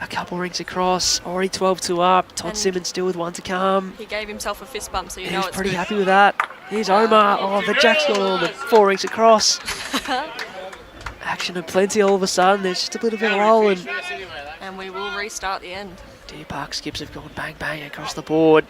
Speaker 1: A couple rings across, already 12-2 up. Todd
Speaker 4: And
Speaker 1: Simmons still with one to come.
Speaker 4: He gave himself a fist bump, so you
Speaker 1: He
Speaker 4: know
Speaker 1: was
Speaker 4: it's
Speaker 1: pretty
Speaker 4: good.
Speaker 1: happy with that. Here's Omar. Oh, the jack's got all the 4 rings across. Action aplenty all of a sudden. There's just a bit of a roll, and
Speaker 4: And we will restart the end.
Speaker 1: Deer Park skips have gone bang bang across the board.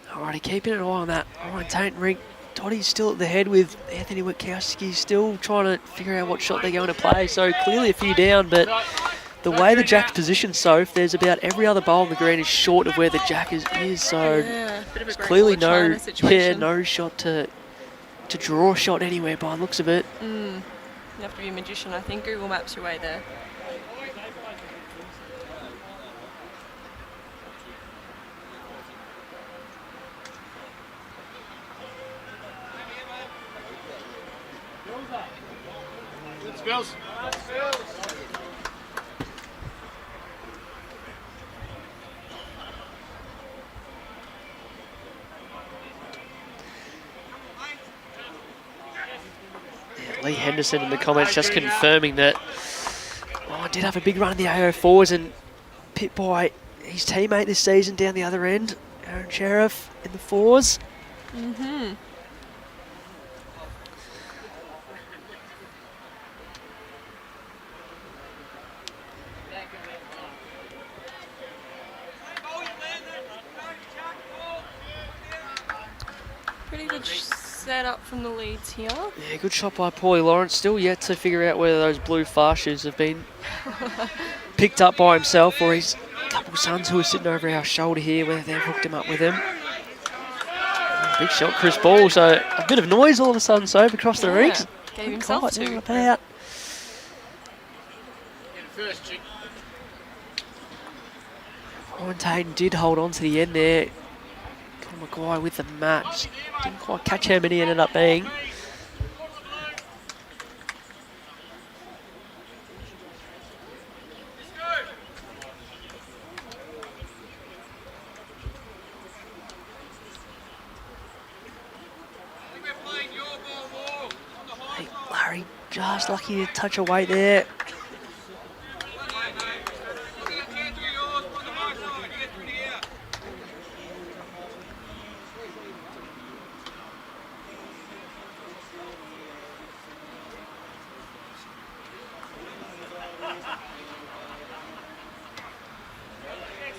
Speaker 1: Alrighty, keeping an eye on that. Alright, Tainton Rink. Toddy's still at the head with Anthony Witkowski, still trying to figure out what shot they're going to play. So clearly a few down, but the way the jack's positioned, so if there's about every other bowl on the green is short of where the jack is. So
Speaker 4: Yeah, bit of a
Speaker 1: it's
Speaker 4: Great
Speaker 1: clearly
Speaker 4: Wall of China
Speaker 1: no
Speaker 4: situation.
Speaker 1: shot to draw a shot anywhere by the looks of it.
Speaker 4: You have to be a magician, I think. Google Maps your way there.
Speaker 5: Spills.
Speaker 1: Yeah, Lee Henderson in the comments just confirming that I did have a big run in the AO4s and pit by his teammate this season down the other end, Aaron Sheriff in the 4s.
Speaker 4: Pretty good setup from the leads here.
Speaker 1: Yeah, good shot by Paulie Lawrence. Still yet to figure out whether those blue fast shoes have been picked up by himself or his couple of sons who are sitting over our shoulder here, whether they've hooked him up with him. Big shot, Chris Ball. So a bit of noise all of a sudden, so across the rinks.
Speaker 4: Gave himself
Speaker 1: Kite,
Speaker 4: two.
Speaker 1: about.
Speaker 5: First chick.
Speaker 1: Ryan Tainton did hold on to the end there. Conor Maguire with the match. Didn't quite catch how many ended up being. Hey, Larry just lucky to touch away there.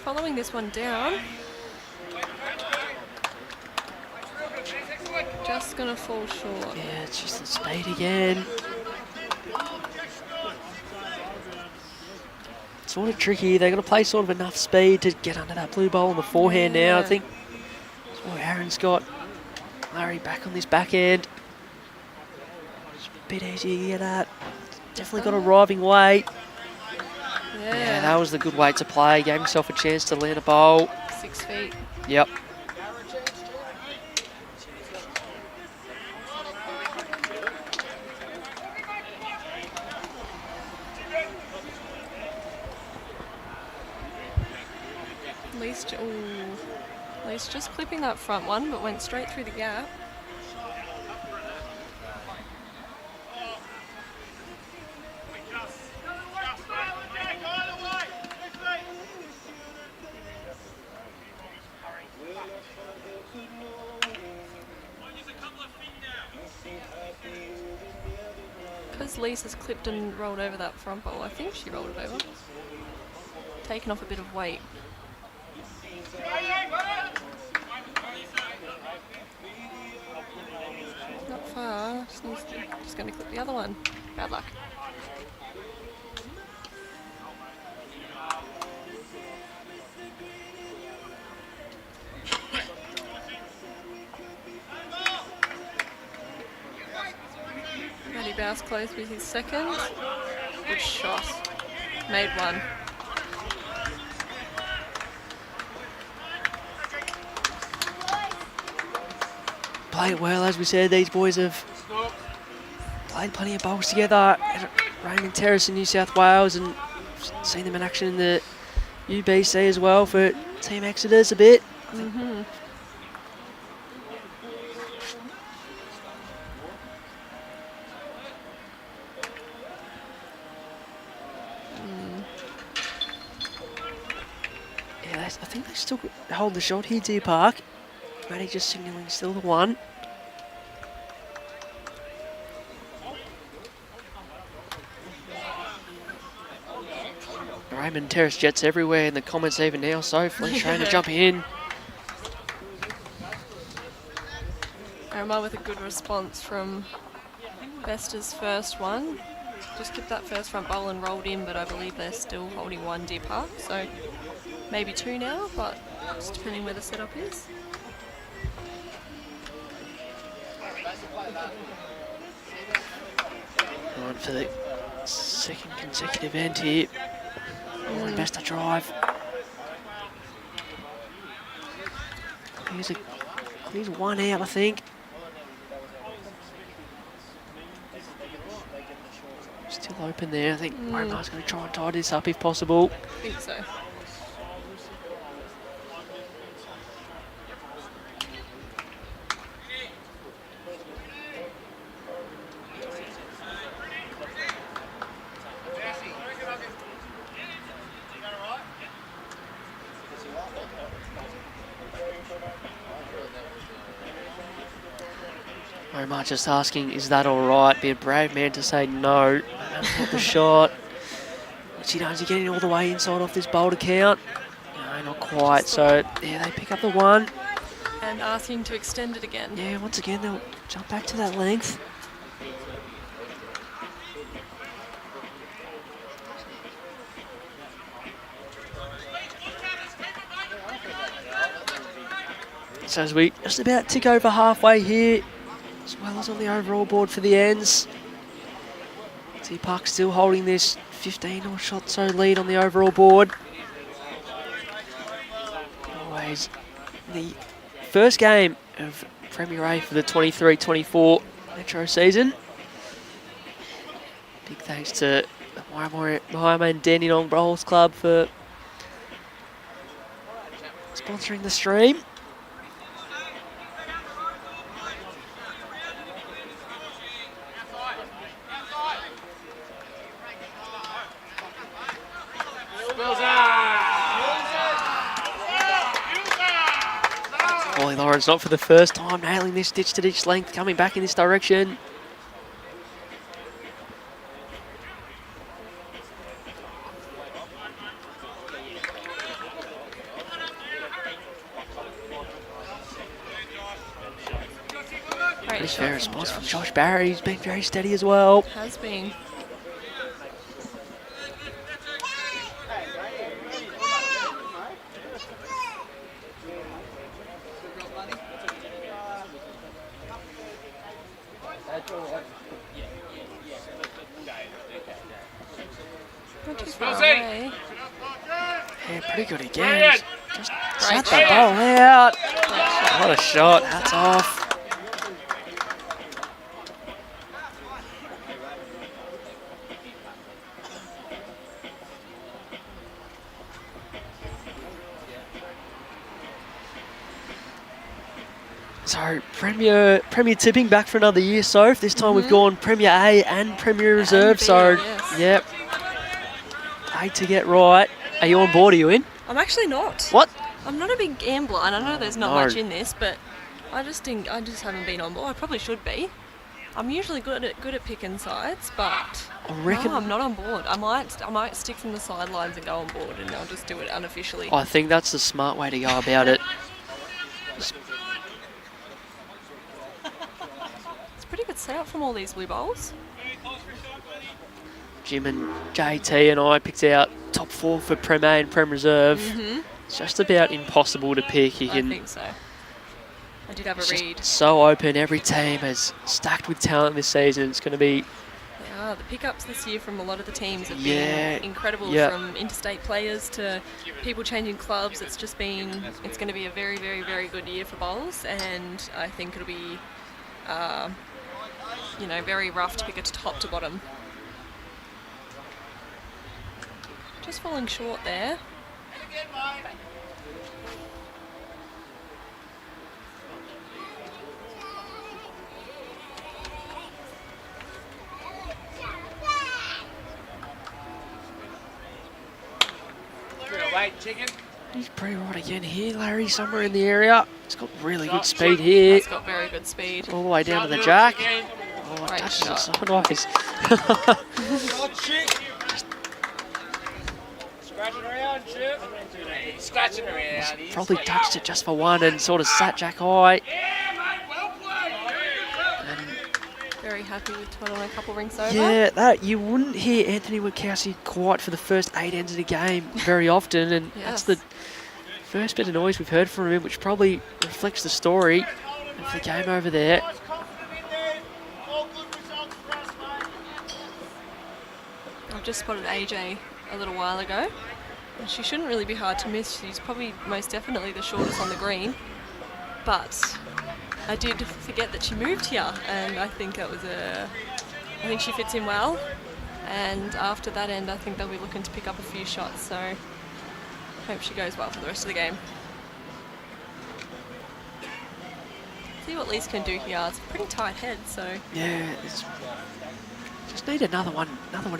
Speaker 4: Following this one down. Just gonna fall short.
Speaker 1: Yeah, it's just the speed again. Sort of tricky. They're going to play sort of enough speed to get under that blue bowl on the forehand now. I
Speaker 4: Yeah.
Speaker 1: think that's what Aaron's got. Larry back on this back end. It's a bit easy to get at. Definitely got a arriving weight. Yeah, that was the good weight to play. Gave himself a chance to land a bowl.
Speaker 4: 6 feet.
Speaker 1: Yep.
Speaker 4: At least just clipping that front one, but went straight through the gap. because Lisa's clipped and rolled over that front bowl, I think she rolled it over. Taken off a bit of weight. Not far, just going to clip the other one. Bad luck. Matty Bouse close with his second. Good shot. Made one.
Speaker 1: Played well, as we said. These boys have played plenty of bowls together at Raymond Terrace in New South Wales, and seen them in action in the UBC as well for Team Exodus a bit.
Speaker 4: Mm-hmm.
Speaker 1: Yeah, I think they still hold the shot here, Deer Park. Matty just signalling still the one. Raymond Terrace Jets everywhere in the comments even now, so Flesh Trainer jumping in.
Speaker 4: Arima with a good response from Vesta's first one. Just kept that first front bowl and rolled in, but I believe they're still holding one Deer Park, so maybe two now, but just depending where the setup is.
Speaker 1: On for the second consecutive end here. Vesta drive. Here's one out, I think. Still open there. I think Omar's going to try and tie this up if possible.
Speaker 4: I think so.
Speaker 1: Omar just asking, is that all right? Be a brave man to say no. Not the shot. What's he done? Is he getting all the way inside off this boulder count? No, not quite. So, yeah, they pick up the one.
Speaker 4: And asking to extend it again.
Speaker 1: Yeah, once again, they'll jump back to that length. So as we just about tick over halfway here, as well as on the overall board for the ends. Deer Park still holding this 15 or shot so lead on the overall board. Always the first game of Premier A for the 23-24 Metro season. Big thanks to the Moama and Dandenong Bowls Club for sponsoring the stream. Lawrence not for the first time nailing this ditch to ditch length, coming back in this direction. Pretty fair response from Josh Barry. He's been very steady as well.
Speaker 4: Has been. Not too far away.
Speaker 1: Yeah, pretty good again. Just sat the ball out. What a shot. Hats off. So Premier tipping back for another year, so this time we've gone Premier A and Premier Reserve, so
Speaker 4: yes.
Speaker 1: Yep. 8 to get right. Are you on board? Are you in?
Speaker 4: I'm actually not.
Speaker 1: What?
Speaker 4: I'm not a big gambler, and I know there's not
Speaker 1: No.
Speaker 4: much in this, but I just haven't been on board. I probably should be. I'm usually good at picking sides, but
Speaker 1: I reckon.
Speaker 4: no, I'm not on board. I might stick from the sidelines and go on board, and I'll just do it unofficially.
Speaker 1: I think that's the smart way to go about it.
Speaker 4: It's a pretty good setup from all these blue bowls.
Speaker 1: Jim and JT and I picked out top 4 for Prem A and Prem Reserve. It's just about impossible to pick. You
Speaker 4: I
Speaker 1: can.
Speaker 4: think so. I did have a
Speaker 1: It's
Speaker 4: read.
Speaker 1: just so open. Every team is stacked with talent this season. It's going to be.
Speaker 4: Yeah, the pickups this year from a lot of the teams have
Speaker 1: Yeah,
Speaker 4: been incredible,
Speaker 1: yeah.
Speaker 4: from interstate players to people changing clubs. It's going to be a very, very, very good year for bowls, and I think it'll be, very rough to pick it top to bottom. Just falling short there.
Speaker 1: He's pretty right again here, Larry, somewhere in the area. He's got really good speed here.
Speaker 4: He's got very good speed.
Speaker 1: All the way down to the jack. Oh,
Speaker 4: Great
Speaker 1: touches it
Speaker 4: shot.
Speaker 1: sideways.
Speaker 5: Scratching around, Chip. Scratching around.
Speaker 1: Probably touched it just for one and sort of sat jack high.
Speaker 4: Very happy with 12 and a couple rinks over.
Speaker 1: Yeah, that you wouldn't hear Anthony Wachowski quiet for the first 8 ends of the game very often, and that's the first bit of noise we've heard from him, which probably reflects the story of the game over there.
Speaker 4: I've just spotted AJ a little while ago. And she shouldn't really be hard to miss. She's probably most definitely the shortest on the green. But I did forget that she moved here, and I think I think she fits in well. And after that end, I think they'll be looking to pick up a few shots. So hope she goes well for the rest of the game. See what Lise can do here. It's a pretty tight head, so
Speaker 1: Yeah, just need another one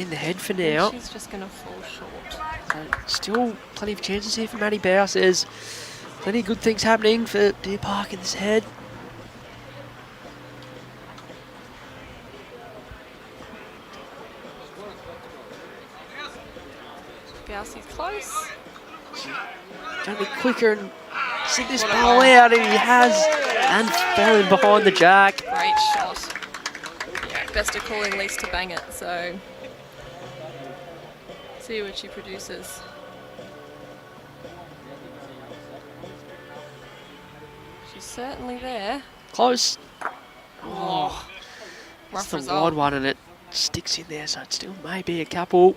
Speaker 1: in the head for now.
Speaker 4: she's just going to fall short.
Speaker 1: Still plenty of chances here for Maddie Bowes. There's plenty of good things happening for Deer Park in this head.
Speaker 4: Gaussie's close.
Speaker 1: Trying to be quicker and sit this ball out, and he has, and fell in behind the jack.
Speaker 4: Great shot. Yeah, best of calling Lise to bang it, so see what she produces. She's certainly there.
Speaker 1: Close. Oh,
Speaker 4: Rough
Speaker 1: it's the
Speaker 4: result.
Speaker 1: wide one, and it sticks in there, so it still may be a couple.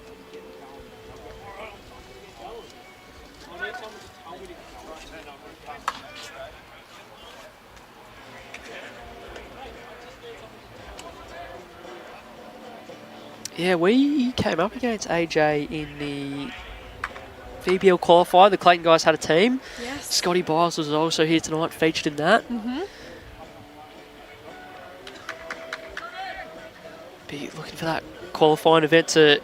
Speaker 1: Yeah, we came up against AJ in the VBL qualifier. The Clayton guys had a team.
Speaker 4: Yes.
Speaker 1: Scotty Biles was also here tonight, featured in that. Be looking for that qualifying event to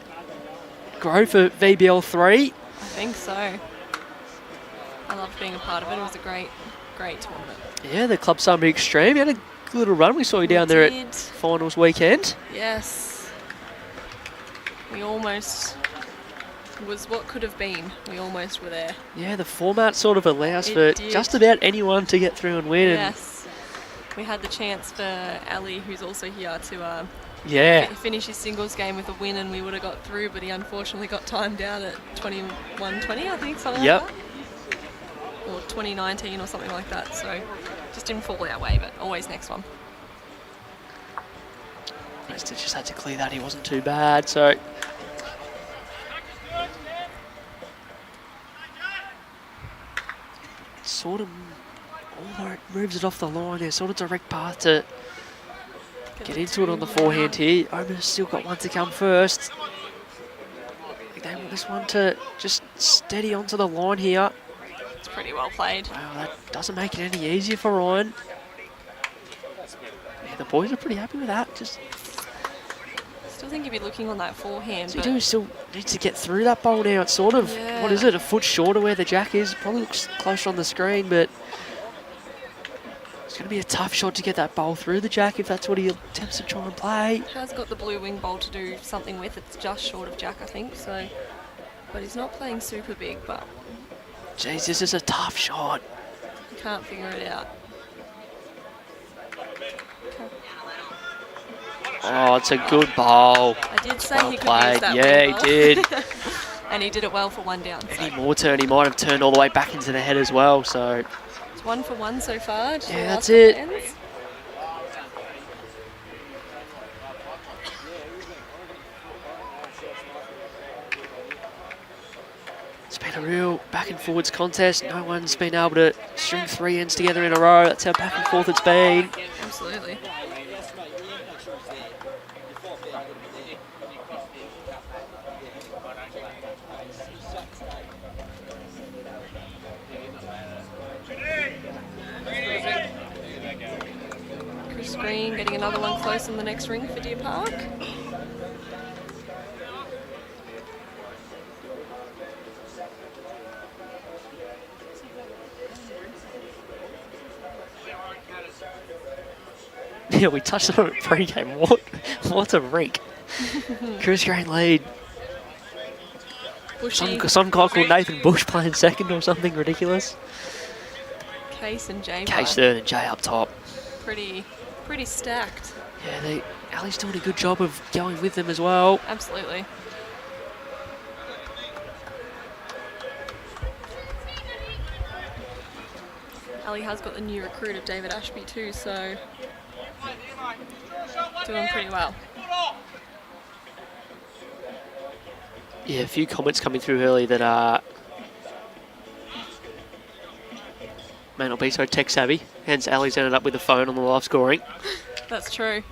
Speaker 1: grow for VBL 3.
Speaker 4: I think so. I loved being a part of it. It was a great tournament.
Speaker 1: Yeah, the Club Summer Extreme. You had a good little run. We saw you down there
Speaker 4: did.
Speaker 1: at finals weekend.
Speaker 4: Yes. We almost was what could have been. We almost were there.
Speaker 1: Yeah, the format sort of allows
Speaker 4: It
Speaker 1: for
Speaker 4: did.
Speaker 1: just about anyone to get through and win.
Speaker 4: Yes. We had the chance for Ali, who's also here, to
Speaker 1: And yeah,
Speaker 4: finish his singles game with a win, and we would have got through, but he unfortunately got timed out at 21:20, I think, something
Speaker 1: Yep.
Speaker 4: like that. Or 2019 or something like that. So just didn't fall our way, but always next one.
Speaker 1: just had to clear that. He wasn't too bad. So sort of, although it moves it off the line, there's sort of direct path to get into it on the forehand here. Oma's still got one to come first. I think they want this one to just steady onto the line here.
Speaker 4: It's pretty well played.
Speaker 1: Wow, that doesn't make it any easier for Ryan. Yeah, the boys are pretty happy with that. Just
Speaker 4: Still think you'd be looking on that forehand.
Speaker 1: so you
Speaker 4: but
Speaker 1: do still need to get through that bowl now. It's sort of,
Speaker 4: Yeah.
Speaker 1: what is it, a foot short of where the jack is. Probably looks closer on the screen, but It's going to be a tough shot to get that bowl through the jack if that's what he attempts to try and play.
Speaker 4: Has got the blue wing bowl to do something with. It's just short of jack, I think. So, but he's not playing super big. But
Speaker 1: Jeez, this is a tough shot.
Speaker 4: you can't figure it out.
Speaker 1: Oh, it's a good bowl.
Speaker 4: I did say
Speaker 1: Well
Speaker 4: he could
Speaker 1: played.
Speaker 4: use that
Speaker 1: Yeah,
Speaker 4: wing bowl.
Speaker 1: he did.
Speaker 4: And he did it well for one down. So.
Speaker 1: Any more turn, he might have turned all the way back into the head as well. So
Speaker 4: It's 1 for 1 so far. Just the
Speaker 1: yeah,
Speaker 4: last
Speaker 1: that's it.
Speaker 4: couple ends.
Speaker 1: It's been a real back and forwards contest. No one's been able to string 3 ends together in a row. That's how back and forth it's been.
Speaker 4: Absolutely. Chris Green getting another one close on the next ring for Deer Park.
Speaker 1: Yeah, we touched on it pre-game. What a rink. Chris Green lead.
Speaker 4: Bushy,
Speaker 1: Some guy called Nathan Bush playing second or something ridiculous.
Speaker 4: Case and Jay.
Speaker 1: Case third and Jay up top.
Speaker 4: Pretty stacked.
Speaker 1: Yeah, Ali's doing a good job of going with them as well.
Speaker 4: Absolutely. Ali has got the new recruit of David Ashby too, so doing pretty well.
Speaker 1: Yeah, a few comments coming through early that may not be so tech savvy. Hence, Ali's ended up with a phone on the live scoring.
Speaker 4: That's true.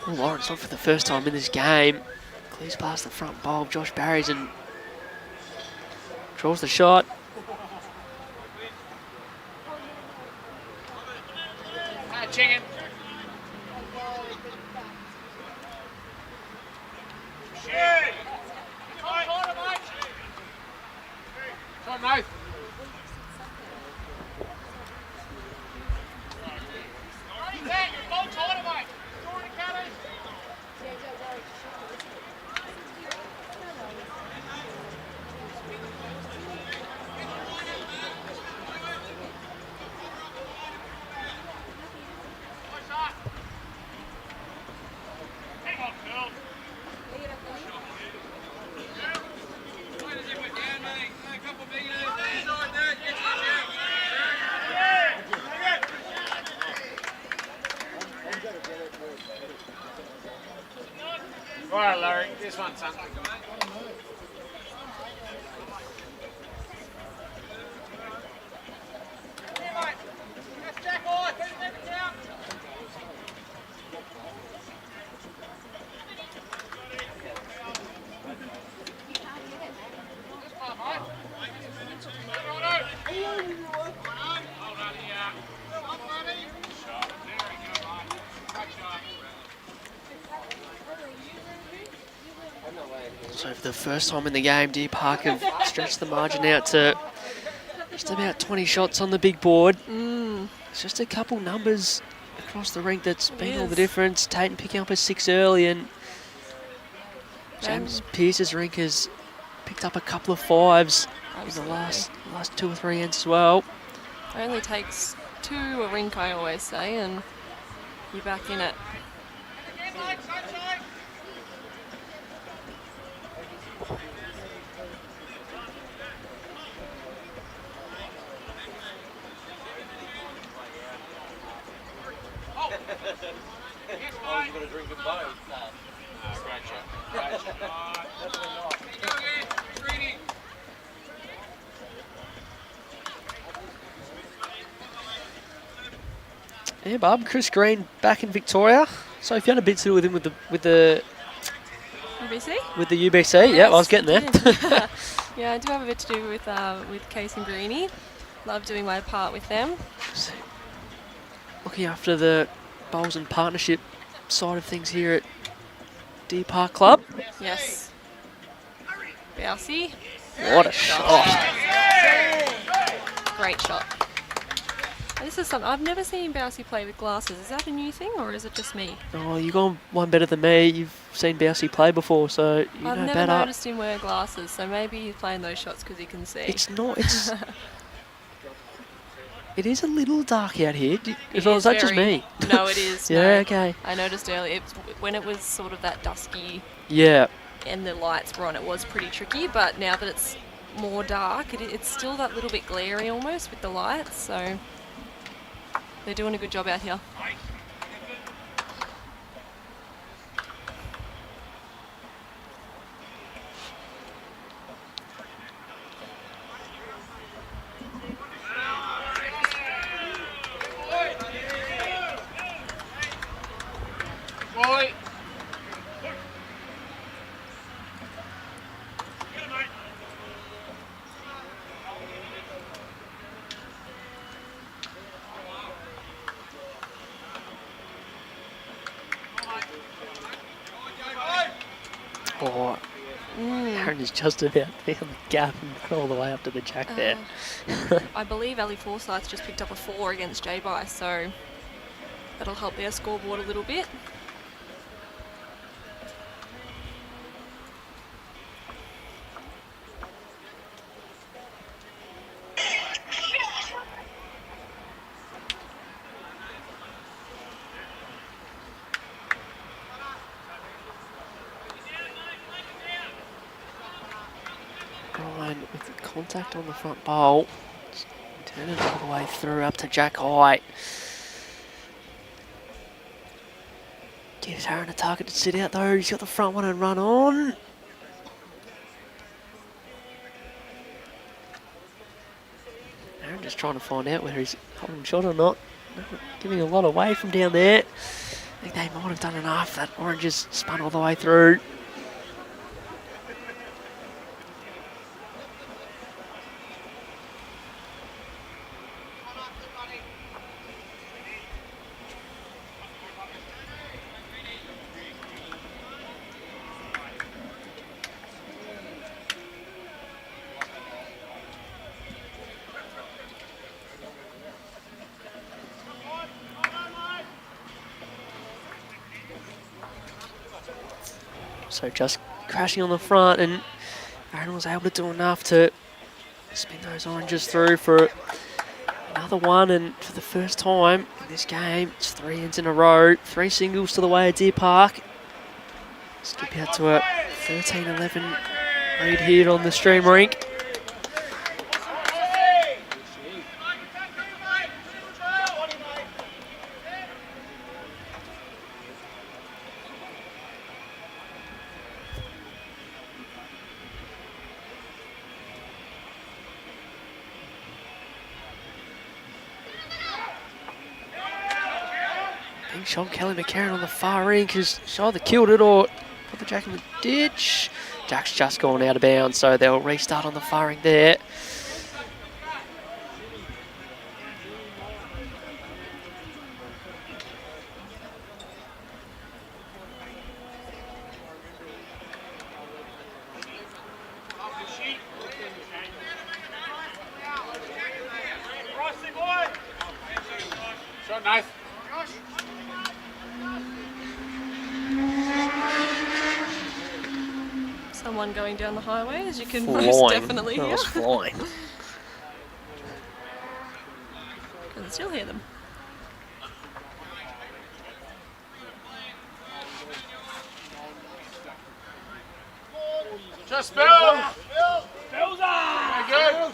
Speaker 1: Paul Lawrence on for the first time in this game. Clears past the front bowl of Josh Barry's and draws the shot.
Speaker 5: Chicken. Come on, mate. Right, Larry, this one's something.
Speaker 1: So for the first time in the game, Deer Park have stretched the margin out to just about 20 shots on the big board. It's just a couple numbers across the rink that's been all the difference. Clayton picking up a 6 early, and James Pearce's rink has picked up a couple of 5s in the last 2 or 3 ends as well.
Speaker 4: It only takes 2 a rink, I always say, and you're back in it.
Speaker 1: Yeah, Bob. Chris Green back in Victoria. So if you had a bit to do with him with the
Speaker 4: UBC?
Speaker 1: With the UBC, yeah, I was getting there.
Speaker 4: Yeah, I do have a bit to do with Case and Greenie. Love doing my part with them.
Speaker 1: So, looking after the bowls and partnership side of things here at Deer Park Club.
Speaker 4: Yes. Bousey.
Speaker 1: What a shot.
Speaker 4: Great shot. And this is something I've never seen Bousey play with glasses. Is that a new thing or is it just me?
Speaker 1: Oh, you've gone one better than me. You've seen Bousey play before, so you
Speaker 4: I've
Speaker 1: know
Speaker 4: never
Speaker 1: better.
Speaker 4: noticed him wear glasses, so maybe he's playing those shots because he can see.
Speaker 1: It's not. It's. It is a little dark out here. Is
Speaker 4: It is
Speaker 1: that just
Speaker 4: very-
Speaker 1: me?
Speaker 4: No, it is.
Speaker 1: Yeah,
Speaker 4: no.
Speaker 1: okay.
Speaker 4: I noticed earlier, when it was sort of that dusky
Speaker 1: Yeah.
Speaker 4: and the lights were on, it was pretty tricky, but now that it's more dark, it's still that little bit glary almost with the lights, so they're doing a good job out here.
Speaker 5: Boy.
Speaker 1: Oh, Aaron is just about to be on the gap and run all the way up to the jack there.
Speaker 4: I believe Ali Forsyth's just picked up a 4 against J-By, so that'll help their scoreboard a little bit.
Speaker 1: Ryan with the contact on the front bowl. Turn it all the way through up to Jack High. Gives Aaron a target to sit out though. He's got the front one and run on. Aaron just trying to find out whether he's holding shot or not. Giving a lot away from down there. I think they might have done enough. That orange has spun all the way through. So just crashing on the front, and Aaron was able to do enough to spin those oranges through for another one, and for the first time in this game, it's 3 ends in a row, 3 singles to the way of Deer Park. Skip out to a 13-11 lead here on the stream rink. Big shot, Kelly McCarron on the far rink has either killed it or put the Jack in the ditch. Jack's just gone out of bounds, so they'll restart on the far rink there.
Speaker 5: Shot nice.
Speaker 4: Someone going down the highway, as you can
Speaker 1: Flying.
Speaker 4: most definitely
Speaker 1: That
Speaker 4: hear.
Speaker 1: was flying.
Speaker 4: I can still hear them.
Speaker 5: Just Bill. Bill's on. Very good.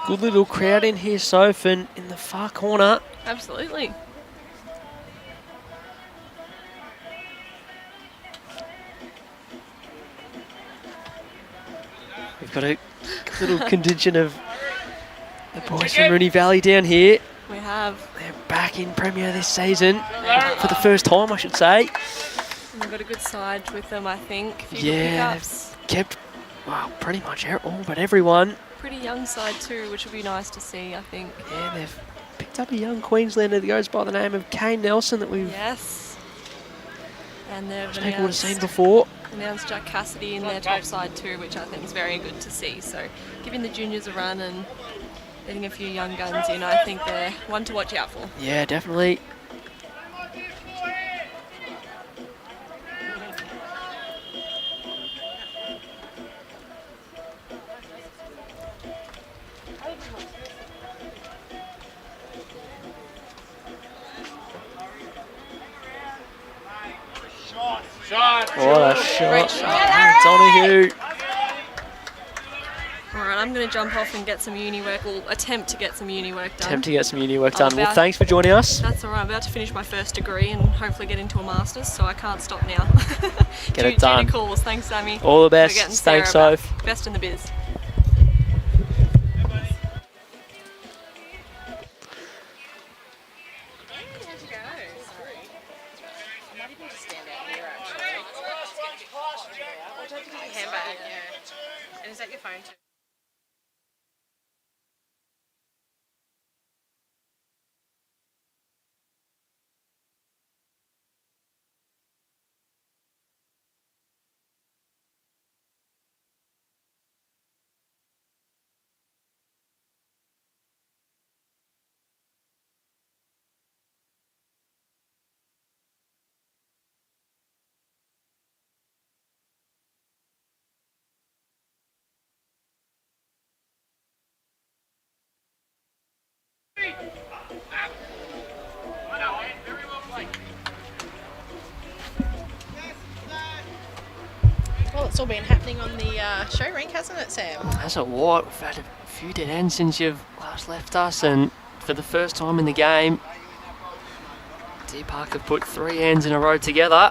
Speaker 1: Good little crowd in here, Soph, and in the far corner.
Speaker 4: Absolutely.
Speaker 1: We've got a little contingent of the boys from Rooney Valley down here.
Speaker 4: We have.
Speaker 1: They're back in Premier this season, for the first time, I should say.
Speaker 4: They've got a good side with them, I think. A few good
Speaker 1: Yeah,
Speaker 4: pickups.
Speaker 1: they've kept, well, pretty much all but everyone.
Speaker 4: Pretty young side too, which would be nice to see, I think.
Speaker 1: Yeah, they've picked up a young Queenslander that goes by the name of Kane Nelson that we've
Speaker 4: Yes. And they've
Speaker 1: people would have seen before.
Speaker 4: announced Jack Cassidy in their top side too, which I think is very good to see. So giving the juniors a run and getting a few young guns in, I think they're one to watch out for.
Speaker 1: Yeah, definitely.
Speaker 5: Shot.
Speaker 1: What a shot.
Speaker 4: Great shot.
Speaker 1: Donahue.
Speaker 4: Alright, I'm going to jump off and get some uni work, or attempt to get some uni work done.
Speaker 1: Attempt to get some uni work
Speaker 4: I'm
Speaker 1: done. Well,
Speaker 4: about-
Speaker 1: thanks for joining us.
Speaker 4: That's alright, I'm about to finish my first degree and hopefully get into a master's, so I can't stop now.
Speaker 1: Get it done.
Speaker 4: Duty calls, thanks Sammy.
Speaker 1: All the
Speaker 4: We're
Speaker 1: best.
Speaker 4: getting
Speaker 1: Thanks,
Speaker 4: Sarah
Speaker 1: Soph.
Speaker 4: back. Best in the biz.
Speaker 2: Handbag, yeah. And is that your phone too? Well, it's all been happening on the show rink, hasn't it, Sam?
Speaker 1: That's a what? We've had a few dead ends since you've last left us, and for the first time in the game, Deer Park have put 3 ends in a row together.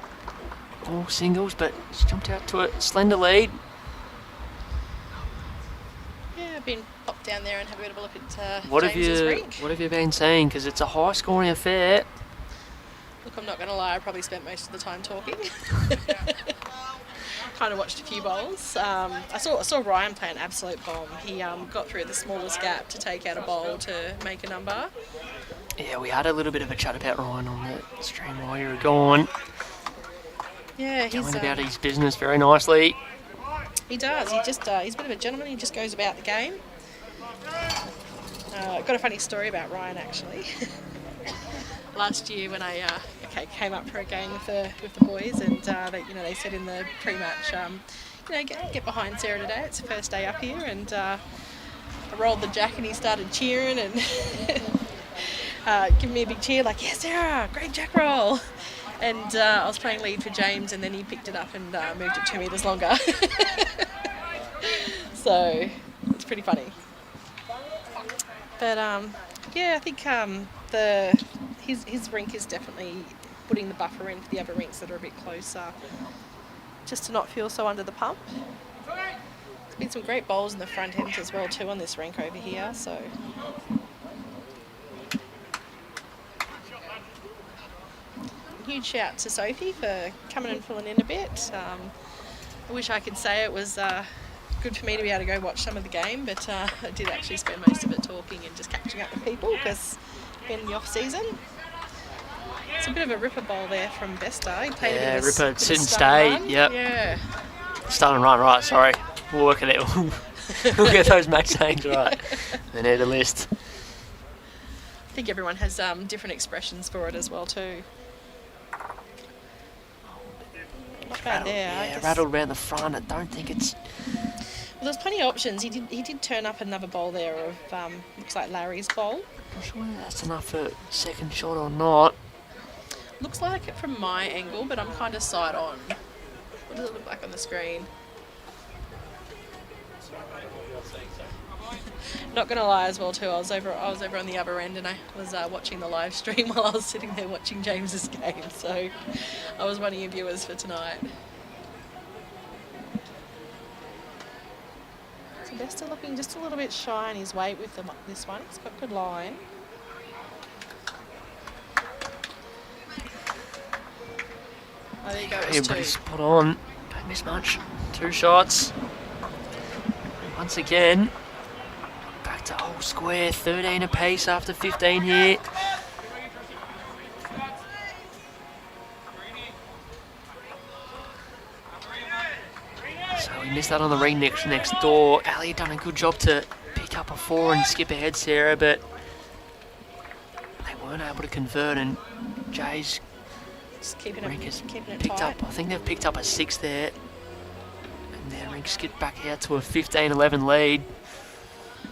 Speaker 1: All singles, but it's jumped out to a slender lead.
Speaker 2: Yeah, I've been popped down there and have a bit of a look at
Speaker 1: What have
Speaker 2: James's
Speaker 1: you
Speaker 2: rink.
Speaker 1: What have you been seeing? Because it's a high-scoring affair.
Speaker 2: Look, I'm not going to lie, I probably spent most of the time talking. Kind of watched a few bowls. I saw Ryan play an absolute bomb. He got through the smallest gap to take out a bowl to make a number.
Speaker 1: Yeah, we had a little bit of a chat about Ryan on the stream while you were gone.
Speaker 2: Yeah, he's
Speaker 1: Going about his business very nicely.
Speaker 2: he does. He's a bit of a gentleman. He just goes about the game. Got a funny story about Ryan actually. Last year when I came up for a game with the boys, and they said in the pre-match, get behind Sarah today. It's the first day up here, and I rolled the jack and he started cheering and giving me a big cheer, like, yeah, Sarah, great jack roll. And I was playing lead for James, and then he picked it up and moved it 2 metres longer. So it's pretty funny. But yeah, I think his rink is definitely putting the buffer in for the other rinks that are a bit closer, just to not feel so under the pump. There's been some great bowls in the front end as well too on this rink over here. So. Huge shout to Sophie for coming and filling in a bit. I wish I could say it was good for me to be able to go watch some of the game, but I did actually spend most of it talking and just catching up with people because in the off season. It's a bit of a ripper bowl there from Vesta. He played a bit of
Speaker 1: Ripper,
Speaker 2: a
Speaker 1: sit and
Speaker 2: start
Speaker 1: stay.
Speaker 2: run.
Speaker 1: Yep.
Speaker 2: Yeah.
Speaker 1: Start and run, right, sorry. We'll work it out. We'll get those match names right. They need a list.
Speaker 2: I think everyone has different expressions for it as well too. Not bad there. I guess.
Speaker 1: Rattled around the front. I don't think it's...
Speaker 2: Well, there's plenty of options. He did turn up another bowl there of looks like Larry's bowl.
Speaker 1: Not sure whether that's enough for second shot or not.
Speaker 2: Looks like it from my angle, but I'm kind of side on. What does it look like on the screen? Not gonna lie as well too. I was over on the other end and I was watching the live stream while I was sitting there watching James's game. So I was one of your viewers for tonight. So Vesta looking just a little bit shy in his weight with this one. He's got good line. Oh, there you go.
Speaker 1: Yeah, pretty spot on. Don't miss much. 2 shots. Once again, back to whole square. 13 apiece after 15 here. So we missed that on the ring next door. Ali done a good job to pick up a 4 and skip ahead, Sarah, but they weren't able to convert, and Jay's
Speaker 2: Just keeping
Speaker 1: Rink has
Speaker 2: it
Speaker 1: picked
Speaker 2: tight.
Speaker 1: up, I think they've picked up a 6 there. And then Rink skipped back out to a 15-11 lead.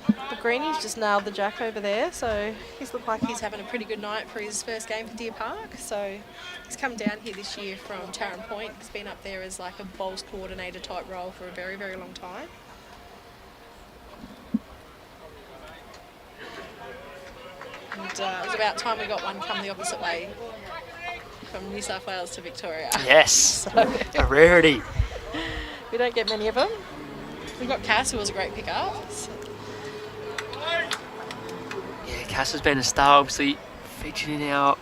Speaker 2: The Greenie's just nailed the jack over there, so he's looked like he's having a pretty good night for his first game for Deer Park. So he's come down here this year from Tarrant Point. He's been up there as like a bowls coordinator type role for a very, very long time. And it was about time we got one come the opposite way from New South Wales to Victoria.
Speaker 1: Yes, a rarity.
Speaker 2: We don't get many of them. We got Cass, who was a great pickup. So
Speaker 1: Yeah, Cass has been a star, obviously featured in our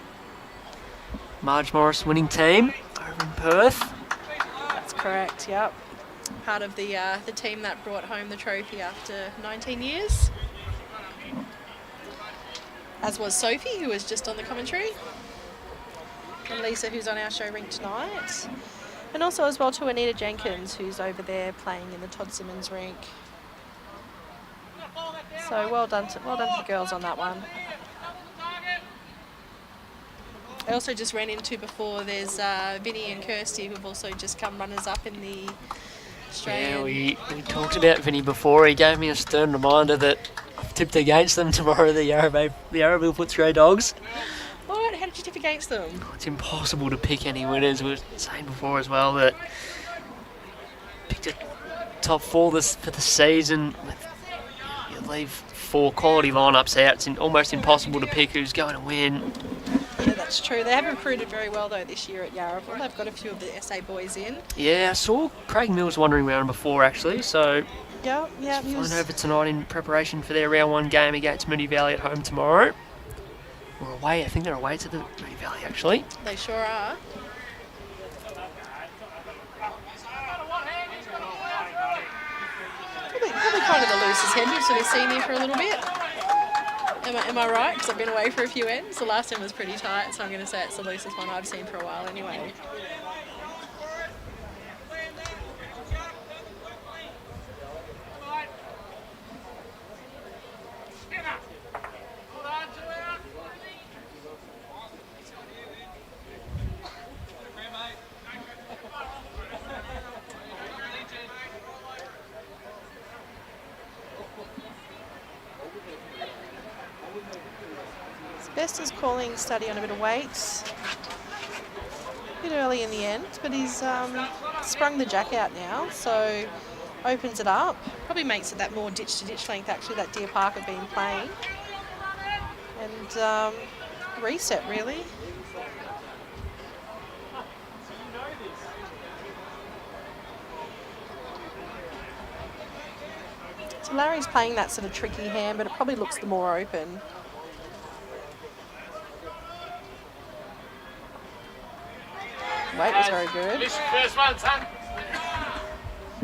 Speaker 1: Marge Morris winning team over in Perth.
Speaker 2: that's correct, yep. Part of the team that brought home the trophy after 19 years. As was Sophie, who was just on the commentary. And Lisa, who's on our show Rink tonight. And also as well to Anita Jenkins, who's over there playing in the Todd Simmons rink. So well done to the girls on that one. I also just ran into before, there's Vinny and Kirsty, who've also just come runners-up in the Australian.
Speaker 1: Yeah, we talked about Vinny before. He gave me a stern reminder that I've tipped against them tomorrow, the Yarraville Footscray Dogs.
Speaker 2: What? How did you tip against them?
Speaker 1: It's impossible to pick any winners. We were saying before as well that picked a top 4 for the season. You leave 4 quality lineups out. It's almost impossible to pick who's going to win.
Speaker 2: Yeah, that's true. They have recruited very well though this year at Yarraville. They've got a few of the SA boys in.
Speaker 1: Yeah, I saw Craig Mills wandering around before actually, so
Speaker 2: Yeah.
Speaker 1: he's flying over tonight in preparation for their round 1 game against Moonee Valley at home tomorrow. Or away, I think they're away to the Moonee Valley actually.
Speaker 2: They sure are. Probably kind of the loosest head we've sort of seen here for a little bit. Am I right? Because I've been away for a few ends. The last one was pretty tight, so I'm going to say it's the loosest one I've seen for a while anyway. Best is calling study on a bit of weight. A bit early in the end, but he's sprung the jack out now, so opens it up. Probably makes it that more ditch-to-ditch length actually that Deer Park have been playing. And reset really. So Larry's playing that sort of tricky hand, but it probably looks the more open. Weight was very good.
Speaker 5: First one, son.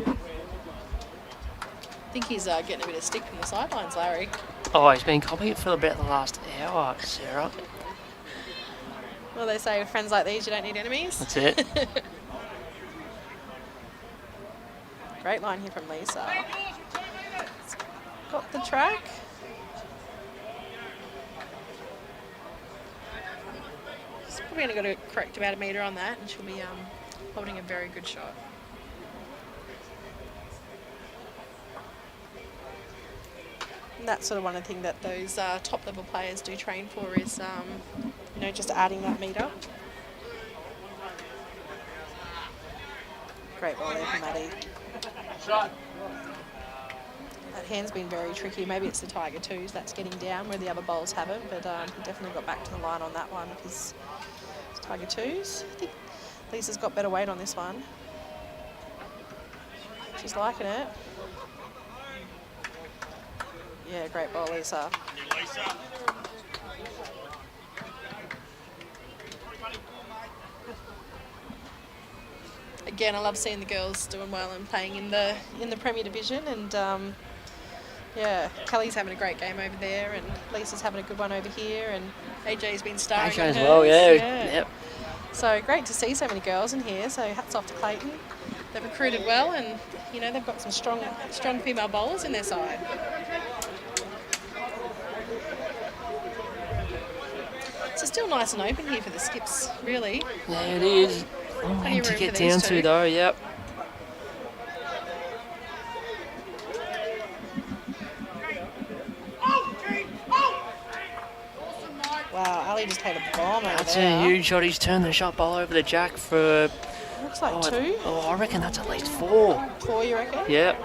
Speaker 2: I think he's getting a bit of stick from the sidelines, Larry.
Speaker 1: Oh, he's been copying it for about the last hour, Sarah.
Speaker 2: Well, they say with friends like these, you don't need enemies.
Speaker 1: That's it.
Speaker 2: Great line here from Lisa. Got the track. She's probably only got to correct about a metre on that, and she'll be holding a very good shot. And that's sort of one of the things that those top level players do train for is, you know, just adding that metre. Great ball there from Maddie.
Speaker 5: Shot.
Speaker 2: That hand's been very tricky. Maybe it's the Tiger 2s that's getting down where the other bowls haven't, but he definitely got back to the line on that one of his Tiger 2s. I think Lisa's got better weight on this one. She's liking it. Yeah, great ball, Lisa. again, I love seeing the girls doing well and playing in the Premier Division. And yeah, Kelly's having a great game over there, and Lisa's having a good one over here, and AJ's been starring
Speaker 1: AJ
Speaker 2: in
Speaker 1: as
Speaker 2: hers.
Speaker 1: well, yeah. Yep.
Speaker 2: So great to see so many girls in here. So hats off to Clayton. They've recruited well, and you know they've got some strong female bowlers in their side. So still nice and open here for the skips, really.
Speaker 1: Yeah, it is.
Speaker 2: Plenty of
Speaker 1: To
Speaker 2: room
Speaker 1: get
Speaker 2: for these
Speaker 1: down
Speaker 2: two.
Speaker 1: to though, yep.
Speaker 2: Wow, Ali just had a bomb over
Speaker 1: That's
Speaker 2: there.
Speaker 1: a huge shot. He's turned the shot ball over the jack for...
Speaker 2: Looks like 2.
Speaker 1: Oh, I reckon that's at least 4.
Speaker 2: 4, you reckon?
Speaker 1: Yep.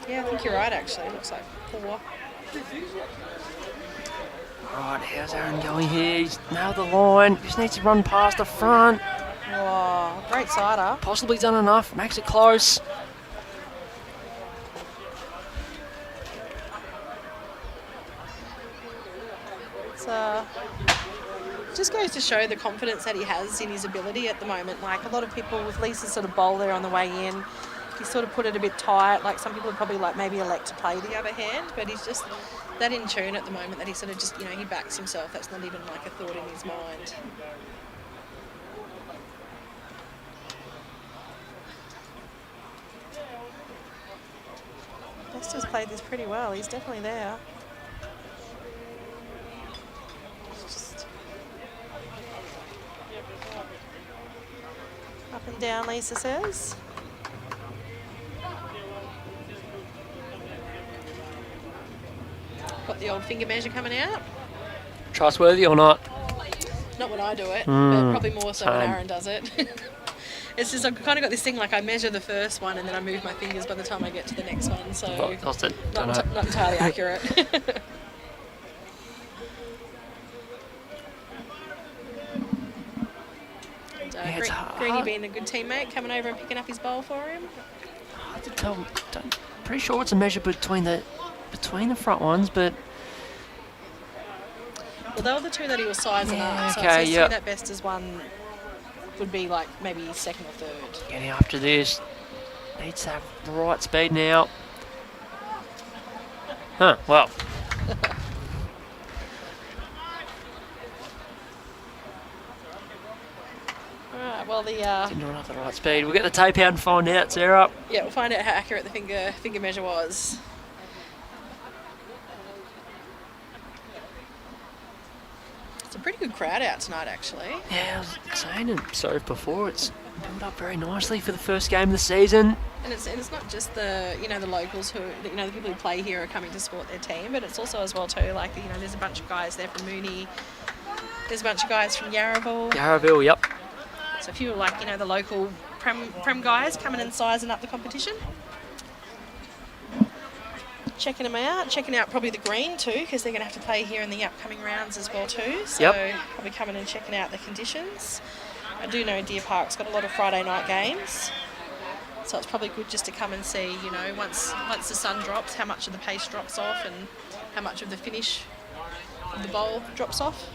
Speaker 2: Yeah, I think you're right, actually. It looks like 4.
Speaker 1: Right, how's Aaron going here? He's nailed the line. Just needs to run past the front.
Speaker 2: Wow, great sider.
Speaker 1: Possibly done enough. Makes it close.
Speaker 2: It's, just goes to show the confidence that he has in his ability at the moment. Like a lot of people with Lisa's sort of bowl there on the way in, he sort of put it a bit tight. Like some people would probably like maybe elect to play the other hand, but he's just that in tune at the moment that he sort of just, you know, he backs himself. That's not even like a thought in his mind. Buster's played this pretty well. He's definitely there. Just up and down, Lisa says. Got the old finger measure coming out.
Speaker 1: Trustworthy or not?
Speaker 2: Not when I do it, but probably more so when
Speaker 1: same.
Speaker 2: Aaron does it. It's just I've kind of got this thing like I measure the first one and then I move my fingers by the time I get to the next one. So
Speaker 1: Lost it.
Speaker 2: not entirely accurate. And,
Speaker 1: it's hard.
Speaker 2: Greenie being a good teammate, coming over and picking up his bowl for him.
Speaker 1: Hard to tell. Pretty sure it's a measure between the front ones, but
Speaker 2: Well, they were the 2 that he was sizing
Speaker 1: Yeah,
Speaker 2: up. So
Speaker 1: okay,
Speaker 2: it says
Speaker 1: yep.
Speaker 2: that best as one would be like maybe 2nd or 3rd.
Speaker 1: getting after this. Needs to have the right speed now. Huh, well.
Speaker 2: Alright, well the
Speaker 1: Didn't run up the right speed. We'll get the tape out and find out, Sarah.
Speaker 2: yeah, we'll find out how accurate the finger measure was. It's a pretty good crowd out tonight, actually.
Speaker 1: Yeah, I was saying it so before, it's built up very nicely for the first game of the season.
Speaker 2: And it's not just the the locals who the people who play here are coming to support their team, but it's also as well too like there's a bunch of guys there from Mooney. There's a bunch of guys from Yarraville.
Speaker 1: Yarraville, yep.
Speaker 2: So a few like the local prem guys coming and sizing up the competition. Checking them out, checking out probably the green too, because they're going to have to play here in the upcoming rounds as well too. So
Speaker 1: Yep.
Speaker 2: probably coming and checking out the conditions. I do know Deer Park's got a lot of Friday night games, so it's probably good just to come and see, once the sun drops, how much of the pace drops off and how much of the finish of the bowl drops off.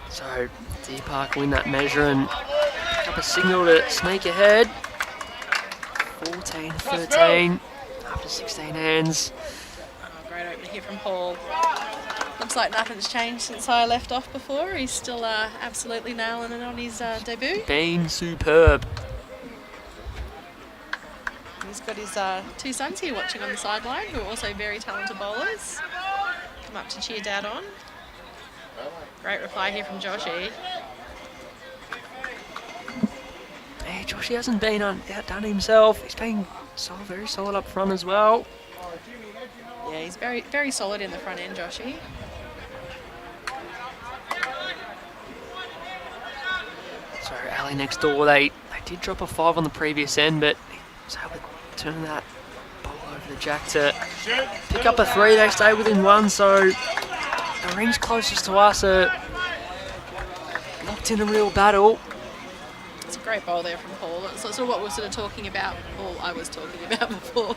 Speaker 1: So, Deer Park win that measure and pick up a signal to sneak ahead. 14-13 after 16 hands.
Speaker 2: Oh, great opener here from Paul. Looks like nothing's changed since I left off before. He's still absolutely nailing it on his debut.
Speaker 1: Been superb.
Speaker 2: He's got his 2 sons here watching on the sideline, who are also very talented bowlers. Come up to cheer Dad on. Great reply here from Joshy.
Speaker 1: Hey, Joshy hasn't been outdone himself. He's been very solid up front as well.
Speaker 2: Yeah, he's very, very solid in the front end, Joshy.
Speaker 1: So Ali next door, they did drop a 5 on the previous end, but he was able to turn that ball over the jack to pick up a 3. They stay within 1, so the rings closest to us are locked in a real battle.
Speaker 2: It's a Great bowl there from Paul. That's sort of what we're sort of talking about, or I was talking about before.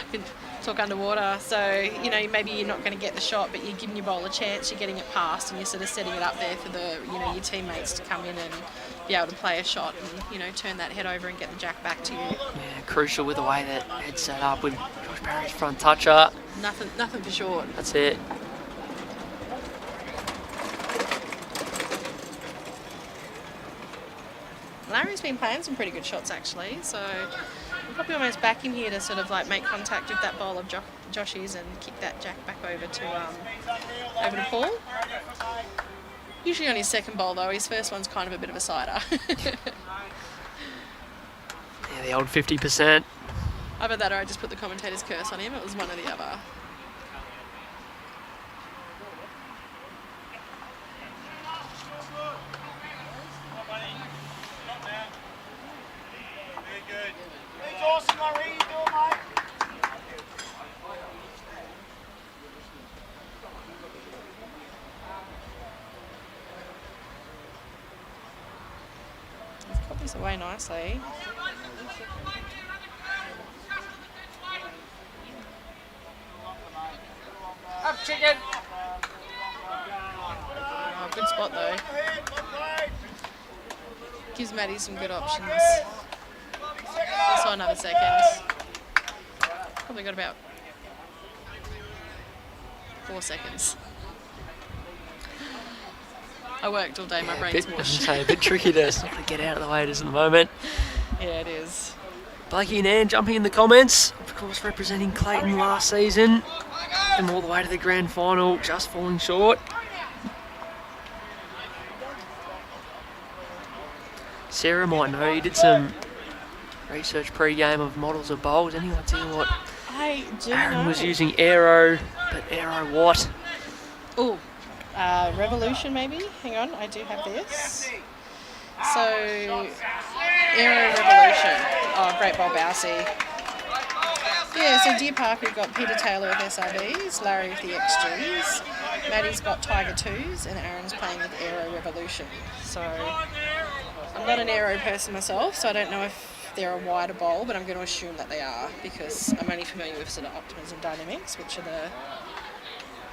Speaker 2: I can talk underwater. So, you know, maybe you're not going to get the shot, but you're giving your bowler a chance, you're getting it past, and you're sort of setting it up there for the, you know, your teammates to come in and be able to play a shot and, you know, turn that head over and get the jack back to you.
Speaker 1: Yeah, crucial with the way that head's set up with Josh Barry's front toucher.
Speaker 2: Nothing for short.
Speaker 1: That's it.
Speaker 2: Larry's been playing some pretty good shots actually, so we'll probably almost back him here to sort of like make contact with that bowl of Josh's and kick that jack back over to Paul. Usually on his second bowl though, his first one's kind of a bit of a sider.
Speaker 1: Yeah, the old 50%.
Speaker 2: Either that or I just put the commentator's curse on him, it was one or the other.
Speaker 5: Awesome, Murray. You doing, mate?
Speaker 2: He's got this away nicely.
Speaker 5: Up, chicken.
Speaker 2: Oh, good spot though. Gives Maddie some good options. Also another second. Probably got about 4 seconds. I worked all day, my brain's mush.
Speaker 1: A bit tricky to sort of get out of the way it is at the moment.
Speaker 2: Yeah, it is.
Speaker 1: Blakey and Ann jumping in the comments, of course representing Clayton last season, and all the way to the grand final, just falling short. Sarah might know, you did some research pre-game of models of bowls. Any idea what
Speaker 2: I do
Speaker 1: Aaron
Speaker 2: know.
Speaker 1: was using? Aero, but Aero what?
Speaker 2: Oh, Revolution maybe? Hang on, I do have this. So, Aero Revolution. Oh, great bowl, Bousey. Yeah, so Deer Park, we've got Peter Taylor with SRBs, Larry with the XGs, Maddie's got Tiger 2s, and Aaron's playing with Aero Revolution. So, I'm not an Aero person myself, so I don't know if they're a wider bowl, but I'm going to assume that they are, because I'm only familiar with sort of Optimas and Dynamics, which are the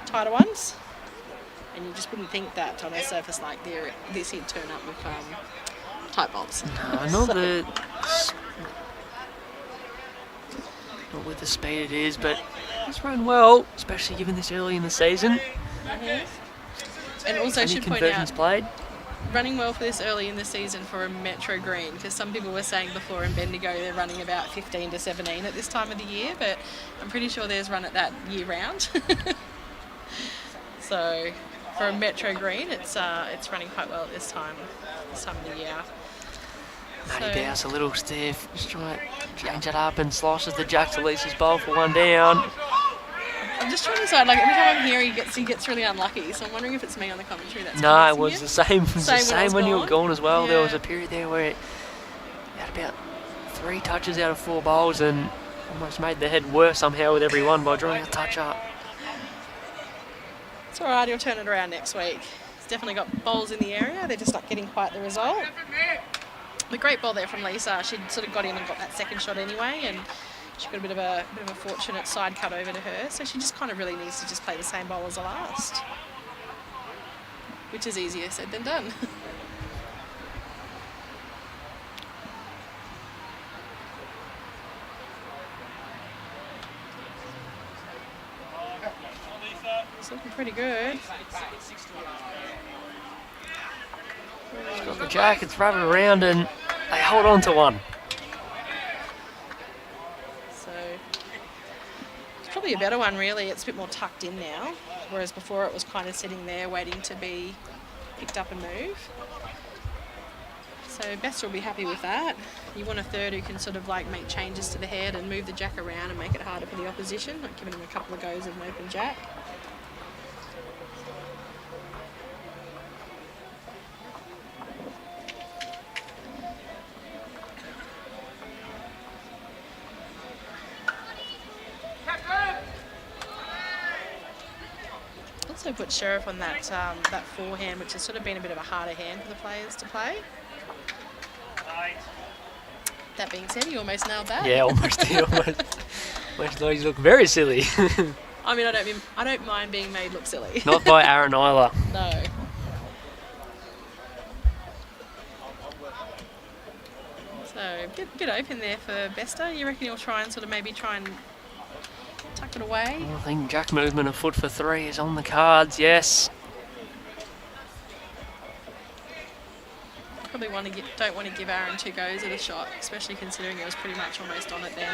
Speaker 2: tighter ones. And you just wouldn't think that on a surface like this he'd turn up with tight bowls.
Speaker 1: No, not not with the speed it is, but it's run well, especially given this early in the season.
Speaker 2: Mm-hmm. And also, I should point
Speaker 1: conversions
Speaker 2: out,
Speaker 1: played.
Speaker 2: running well for this early in the season for a Metro Green, because some people were saying before in Bendigo they're running about 15 to 17 at this time of the year, but I'm pretty sure theirs run at that year round. So for a Metro Green, it's running quite well at this time of the year.
Speaker 1: Matty Bouse a little stiff, just trying to change it up and slices the jack to Lisa's bowl for one down.
Speaker 2: I'm just trying to decide, like every time I'm here he gets really unlucky, so I'm wondering if it's me on the commentary that's
Speaker 1: No, it
Speaker 2: convincing
Speaker 1: was
Speaker 2: you.
Speaker 1: the same. It was the same when you were gone as well.
Speaker 2: Yeah.
Speaker 1: There was a period there where you had about 3 touches out of 4 bowls and almost made the head worse somehow with every one by drawing a touch up.
Speaker 2: It's alright, he'll turn it around next week. He's definitely got bowls in the area, they're just not getting quite the result. The great ball there from Lisa, she sort of got in and got that second shot anyway, and she got a bit of a fortunate side cut over to her, so she just kind of really needs to just play the same bowl as the last, which is easier said than done. It's looking pretty good.
Speaker 1: She's got the jack, it's running around and they hold on to one.
Speaker 2: So it's probably a better one really, it's a bit more tucked in now, whereas before it was kind of sitting there waiting to be picked up and move. So Bester will be happy with that. You want a third who can sort of like make changes to the head and move the jack around and make it harder for the opposition, like giving him a couple of goes of an open jack. Also put Sheriff on that forehand, which has sort of been a bit of a harder hand for the players to play. That being said, you almost nailed that.
Speaker 1: Yeah, almost. Almost thought you look very silly.
Speaker 2: I mean, I don't mind being made look silly.
Speaker 1: Not by Aaron either.
Speaker 2: No. So, good open there for Bester. You reckon he'll try and tuck it away?
Speaker 1: I think jack movement a foot for 3 is on the cards, yes.
Speaker 2: Probably don't want to give Aaron 2 goes at a shot, especially considering he was pretty much almost on it then.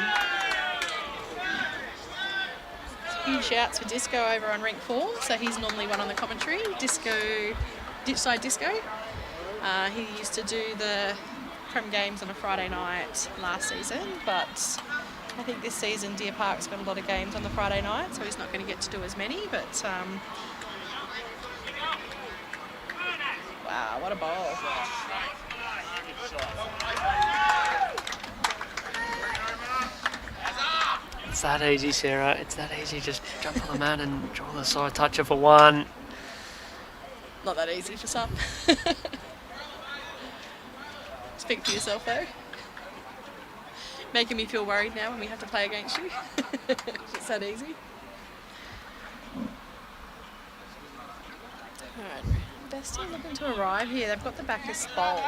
Speaker 2: Huge shouts for Disco over on Rink 4, so he's normally one on the commentary. Ditchside Disco. He used to do the Prem games on a Friday night last season, but I think this season Deer Park's got a lot of games on the Friday night, so he's not going to get to do as many, but wow, what a bowl.
Speaker 1: It's that easy, Sarah. It's that easy. Just jump on the mat and draw the side toucher for 1.
Speaker 2: Not that easy for some. Speak for yourself though. Making me feel worried now when we have to play against you. It's that easy. Alright, Bester looking to arrive here. They've got the Bacchus bowl.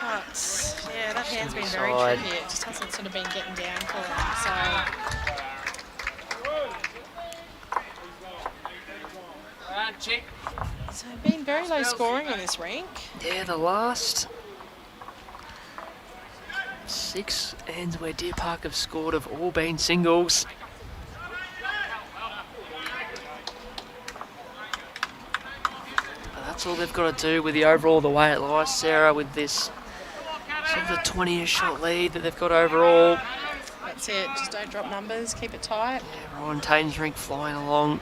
Speaker 2: But yeah, that hand's been very tricky. It just hasn't sort of been getting down for him. So been very low scoring on this rink.
Speaker 1: Yeah, the last 6 ends where Deer Park have scored have all been singles. But that's all they've got to do with the overall, the way it lies, Sarah, with this sort of the 20-ish shot lead that they've got overall.
Speaker 2: That's it, just don't drop numbers, keep it tight.
Speaker 1: Yeah, Ryan Tain's Rink flying along.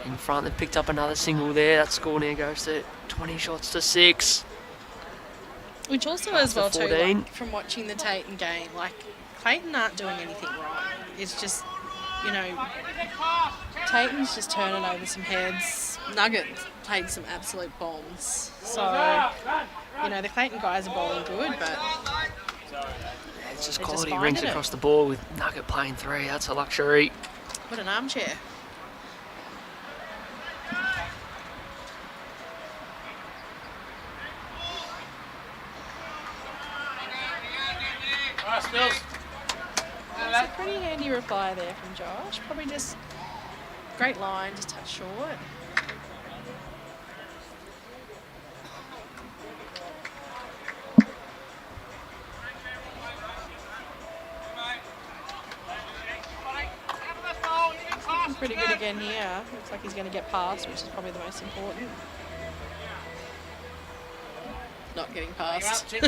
Speaker 1: In front, they've picked up another single there. That score now goes to 20 shots to 6.
Speaker 2: Which also as well too,
Speaker 1: 14.
Speaker 2: like, from watching the Clayton game, like Clayton aren't doing anything wrong. It's just, you know, Clayton's just turning over some heads. Nugget played some absolute bombs. So, you know, the Clayton guys are bowling good, but
Speaker 1: It's just
Speaker 2: they're
Speaker 1: quality
Speaker 2: just
Speaker 1: rings
Speaker 2: finding it.
Speaker 1: across the board with Nugget playing 3. That's a luxury.
Speaker 2: What an armchair. It's a pretty handy reply there from Josh. Probably just great line, just touch short. Pretty good again here. Looks like he's going to get past, which is probably the most important. Not getting past. It's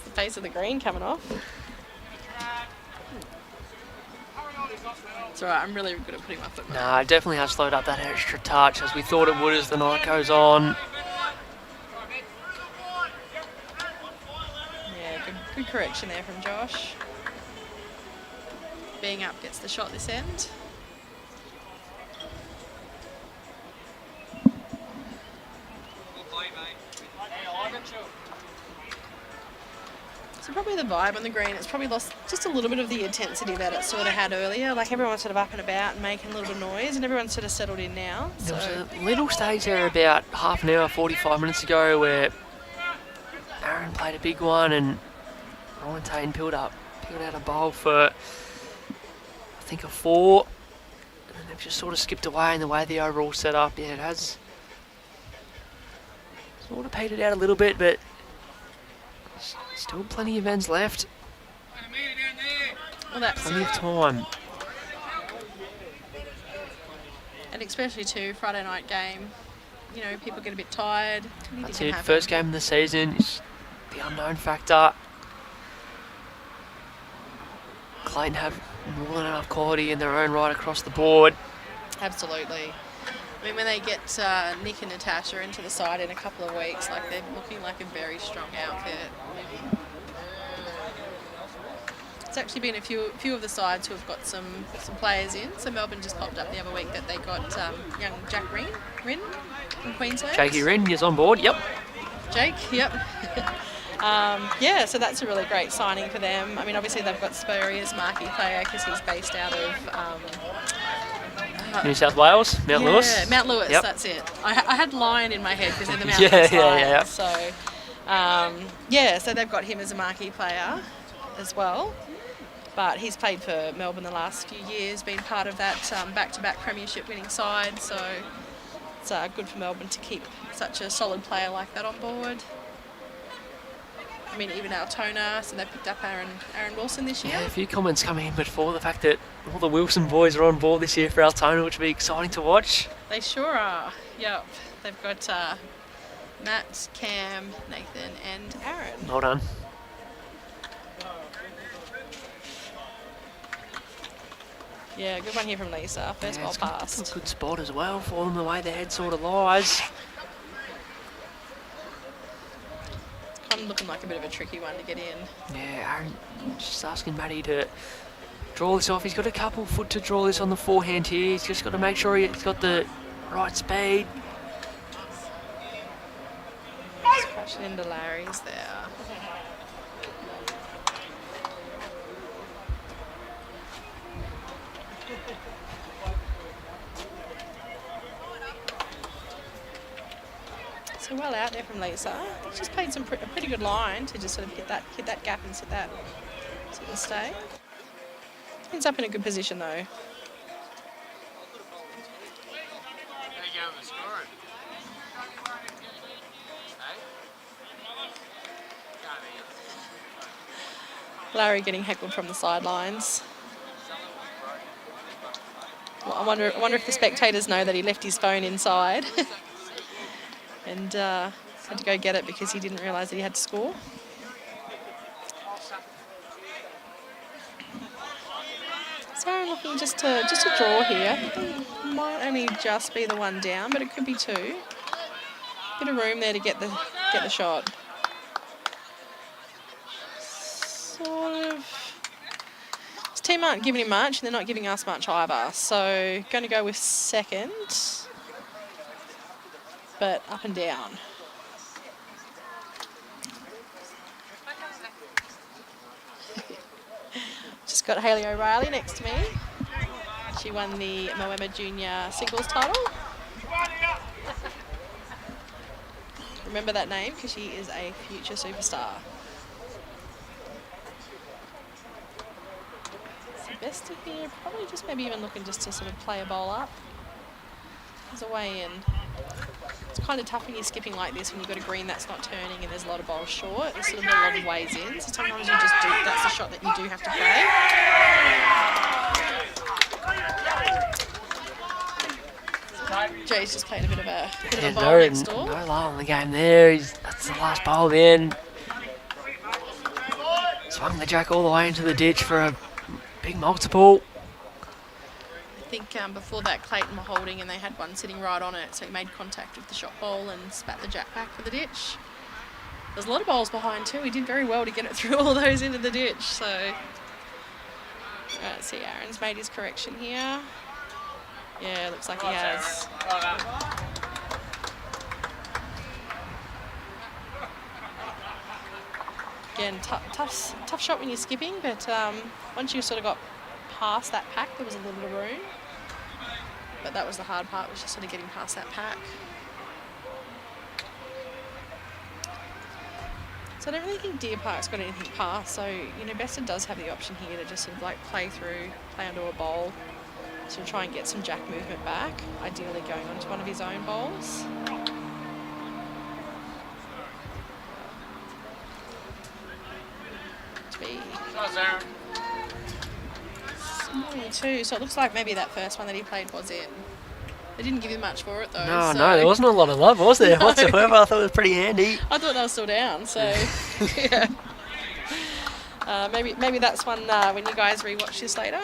Speaker 2: the face of the green coming off. It's alright, I'm really good at putting my foot.
Speaker 1: No, it definitely has slowed up that extra touch as we thought it would as the night goes on.
Speaker 2: Yeah, good correction there from Josh. Being up gets the shot this end. So probably the vibe on the green, it's probably lost just a little bit of the intensity that it sort of had earlier. Like everyone's sort of up and about and making a little bit of noise, and everyone's sort of settled in now.
Speaker 1: There was
Speaker 2: So
Speaker 1: a little stage there about half an hour, 45 minutes ago where Aaron played a big one and Ryan Tain peeled out a bowl for I think a 4, and then they've just sort of skipped away in the way the overall set up. Yeah, it has sort of petered out a little bit, but still plenty of ends left.
Speaker 2: well, that's
Speaker 1: Plenty of time.
Speaker 2: and especially too Friday night game. You know, people get a bit tired. Anything
Speaker 1: That's
Speaker 2: can
Speaker 1: it.
Speaker 2: happen.
Speaker 1: First game of the season is the unknown factor. Clayton have more than enough quality in their own right across the board.
Speaker 2: Absolutely. I mean, when they get Nick and Natasha into the side in a couple of weeks, like they're looking like a very strong outfit. It's actually been a few of the sides who have got some players in. So Melbourne just popped up the other week that they got young Jack Rin from Queensland.
Speaker 1: Jakey Rin is on board, yep.
Speaker 2: Jake, yep. Yeah, so that's a really great signing for them. I mean, obviously they've got Spurrier as marquee player because he's based out of
Speaker 1: New South Wales, Mount Lewis.
Speaker 2: Yeah, Mount Lewis,
Speaker 1: Yep.
Speaker 2: that's it. I had Lion in my head because they're the Mount
Speaker 1: Yeah,
Speaker 2: Lewis
Speaker 1: yeah,
Speaker 2: Lions.
Speaker 1: yeah.
Speaker 2: So, so they've got him as a marquee player as well. But he's played for Melbourne the last few years, been part of that back-to-back premiership winning side. So it's good for Melbourne to keep such a solid player like that on board. I mean, even Altona, so they picked up Aaron Wilson this year.
Speaker 1: Yeah, a few comments coming in before the fact that all the Wilson boys are on board this year for Altona, which will be exciting to watch.
Speaker 2: They sure are. Yep. They've got Matt, Cam, Nathan, and Aaron.
Speaker 1: Well done.
Speaker 2: Yeah, good one here from Lisa. First ball
Speaker 1: it's
Speaker 2: passed.
Speaker 1: a good spot as well for them, the way their head sort of lies.
Speaker 2: It's kind of looking like a bit of a tricky one to get in.
Speaker 1: Yeah, Aaron just asking Matty to draw this off. He's got a couple foot to draw this on the forehand here. He's just got to make sure he's got the right speed.
Speaker 2: Just crashing into Larry's there. So well out there from Lisa. She's played a pretty good line to just sort of hit that gap and sit and stay. Ends up in a good position though. Larry getting heckled from the sidelines. Well, I wonder if the spectators know that he left his phone inside and had to go get it because he didn't realise that he had to score. Sara looking just to draw here. I think it might only just be the one down, but it could be two. Bit of room there to get the shot. Sort of. His team aren't giving him much, and they're not giving us much either. So going to go with second, but up and down. Just got Hayley O'Reilly next to me. She won the Moama Junior singles title. Remember that name because she is a future superstar. So best of here, probably just maybe even looking just to sort of play a bowl up. There's a way in. It's kind of tough when you're skipping like this when you've got a green that's not turning and there's a lot of bowls short. There's sort of a lot of ways in, so sometimes you just do, that's the shot that you do have to play. Jay's just played a bit of a bowl next door.
Speaker 1: No lull in the game there. That's the last bowl then. Swung the jack all the way into the ditch for a big multiple.
Speaker 2: I think before that Clayton were holding and they had one sitting right on it, so he made contact with the shot ball and spat the jack back for the ditch. There's a lot of bowls behind too. He did very well to get it through all those into the ditch. So let's see, Aaron's made his correction here. Yeah, looks like he has. Again, tough shot when you're skipping, but once you sort of got past that pack, there was a little bit of room. But that was the hard part, was just sort of getting past that pack. So I don't really think Deer Park's got anything past. So, Besta does have the option here to just sort of like play onto a bowl. So try and get some jack movement back, ideally going onto one of his own bowls. To be small too, so it looks like maybe that first one that he played was in. They didn't give him much for it though.
Speaker 1: No, there wasn't a lot of love, was there, whatsoever? I thought it was pretty handy.
Speaker 2: I thought they were still down, so yeah. Maybe that's one when you guys rewatch this later.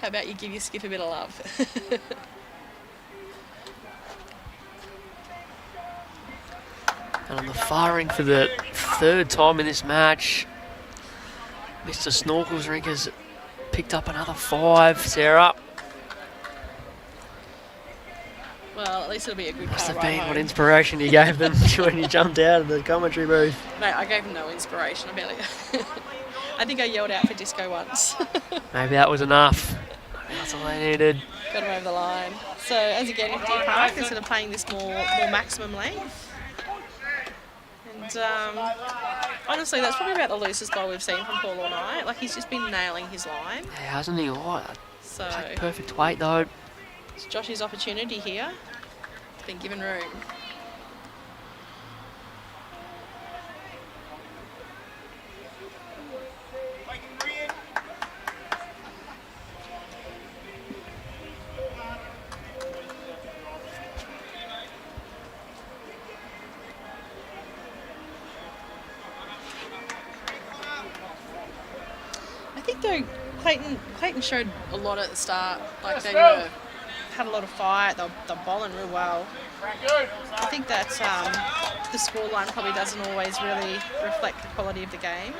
Speaker 2: How about you give your skip a bit of love?
Speaker 1: And on the firing for the third time in this match, Mr. Snorkels Rink has picked up another 5. Sarah.
Speaker 2: Well, least it'll be a good
Speaker 1: Must
Speaker 2: car
Speaker 1: have
Speaker 2: ride
Speaker 1: been
Speaker 2: home.
Speaker 1: what inspiration you gave them when you jumped out of the commentary booth.
Speaker 2: Mate, I gave him no inspiration. I think I yelled out for disco once.
Speaker 1: Maybe that was enough. Maybe that's all they needed.
Speaker 2: Got him over the line. So as again with Deer Park, instead of playing this more maximum length. And honestly, that's probably about the loosest bowl we've seen from Paul all night. Like, he's just been nailing his line.
Speaker 1: Yeah, hasn't he? Oh,
Speaker 2: So
Speaker 1: perfect weight though.
Speaker 2: it's Josh's opportunity here. It's been given room. I think though Clayton showed a lot at the start. Like they had a lot of fight. They're bowling real well. I think that the scoreline probably doesn't always really reflect the quality of the game.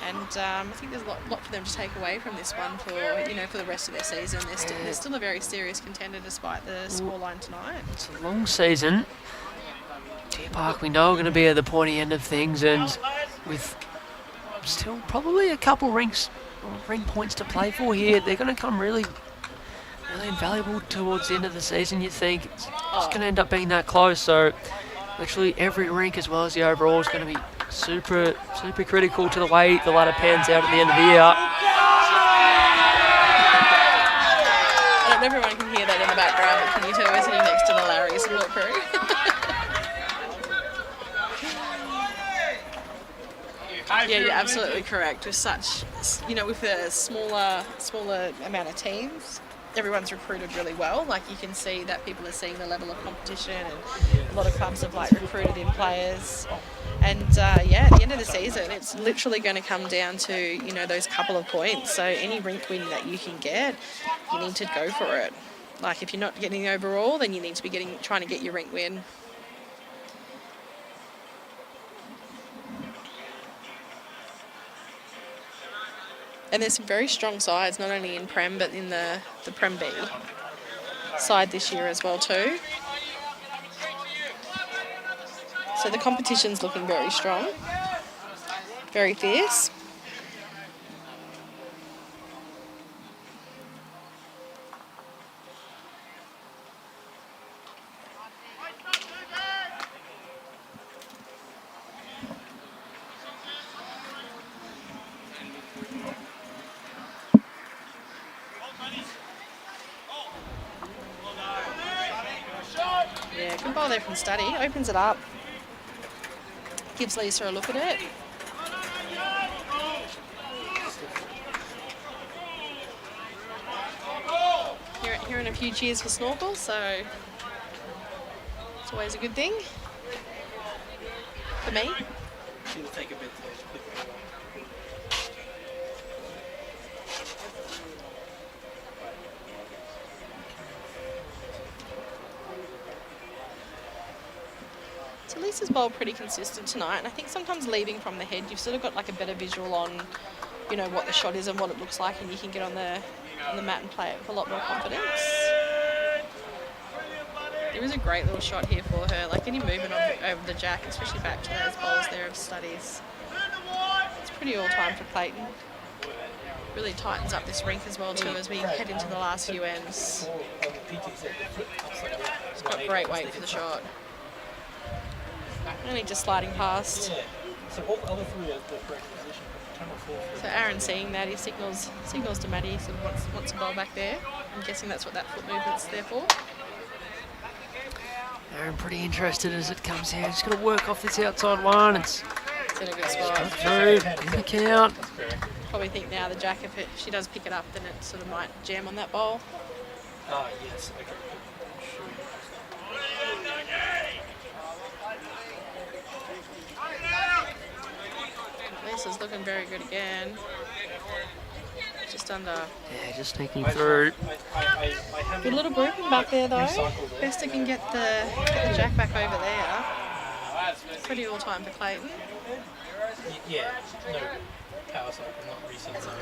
Speaker 2: And I think there's a lot for them to take away from this one for for the rest of their season. They're still a very serious contender despite the scoreline tonight.
Speaker 1: It's a long season. Deer Park, we know, are going to be at the pointy end of things, and with still probably a couple rink points to play for here, they're going to come really invaluable towards the end of the season. You think it's going to end up being that close? So literally every rink as well as the overall is going to be super critical to the way the ladder pans out at the end of the year.
Speaker 2: I don't know if everyone can hear that in the background, but can you tell we're sitting next to the Larry support crew? Yeah, you're absolutely correct. With such, with a smaller amount of teams, everyone's recruited really well. Like, you can see that people are seeing the level of competition, and a lot of clubs have recruited in players. And at the end of the season, it's literally going to come down to those couple of points. So any rink win that you can get, you need to go for it. Like, if you're not getting the overall, then you need to be trying to get your rink win. And there's some very strong sides, not only in Prem, but in the Prem B side this year as well too. So the competition's looking very strong, very fierce. Yeah, good ball there from Studdy. Opens it up. Gives Lisa a look at it. Hearing a few cheers for Snorkel, so it's always a good thing for me.
Speaker 6: She'll take a bit to click it.
Speaker 2: So Lisa's bowled pretty consistent tonight, and I think sometimes leading from the head, you've sort of got a better visual on, what the shot is and what it looks like, and you can get on the mat and play it with a lot more confidence. There is a great little shot here for her, like any movement over the jack, especially back to those bowls there of Studies. It's pretty all time for Clayton. Really tightens up this rink as well too as we head into the last few ends. It's got great weight for the shot. Only just sliding past.
Speaker 6: So all the other three are the correct position.
Speaker 2: So Aaron seeing that, he signals to Maddie, he sort of wants a bowl back there. I'm guessing that's what that foot movement's there for.
Speaker 1: Aaron pretty interested as it comes here. Just got to work off this outside one. It's
Speaker 2: in a good spot.
Speaker 1: Through in the count.
Speaker 2: Probably think now the jack, if she does pick it up, then it sort of might jam on that bowl.
Speaker 6: Yes, okay.
Speaker 2: Lisa's looking very good again. Just under.
Speaker 1: Yeah, just sneaking through.
Speaker 2: Good little grouping back there though. Bester can get the jack back over there. Pretty all time for Clayton.
Speaker 6: Yeah, no power cycle, not recent zone.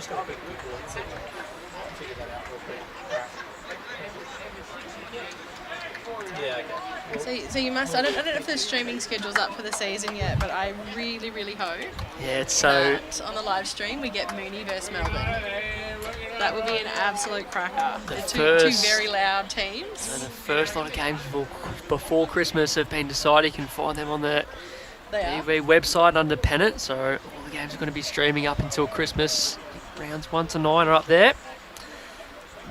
Speaker 6: just got a quick Google and see if I can figure that out real quick. Yeah, okay.
Speaker 2: So you must. I don't know if the streaming schedule's up for the season yet, but I really, really hope
Speaker 1: Yeah, it's so.
Speaker 2: that on the live stream we get Mooney versus Melbourne. That would be an absolute cracker. They're two very loud teams.
Speaker 1: So the first lot of games before Christmas have been decided. You can find them on the BVTV website under Pennant. So all the games are going to be streaming up until Christmas. Rounds 1 to 9 are up there.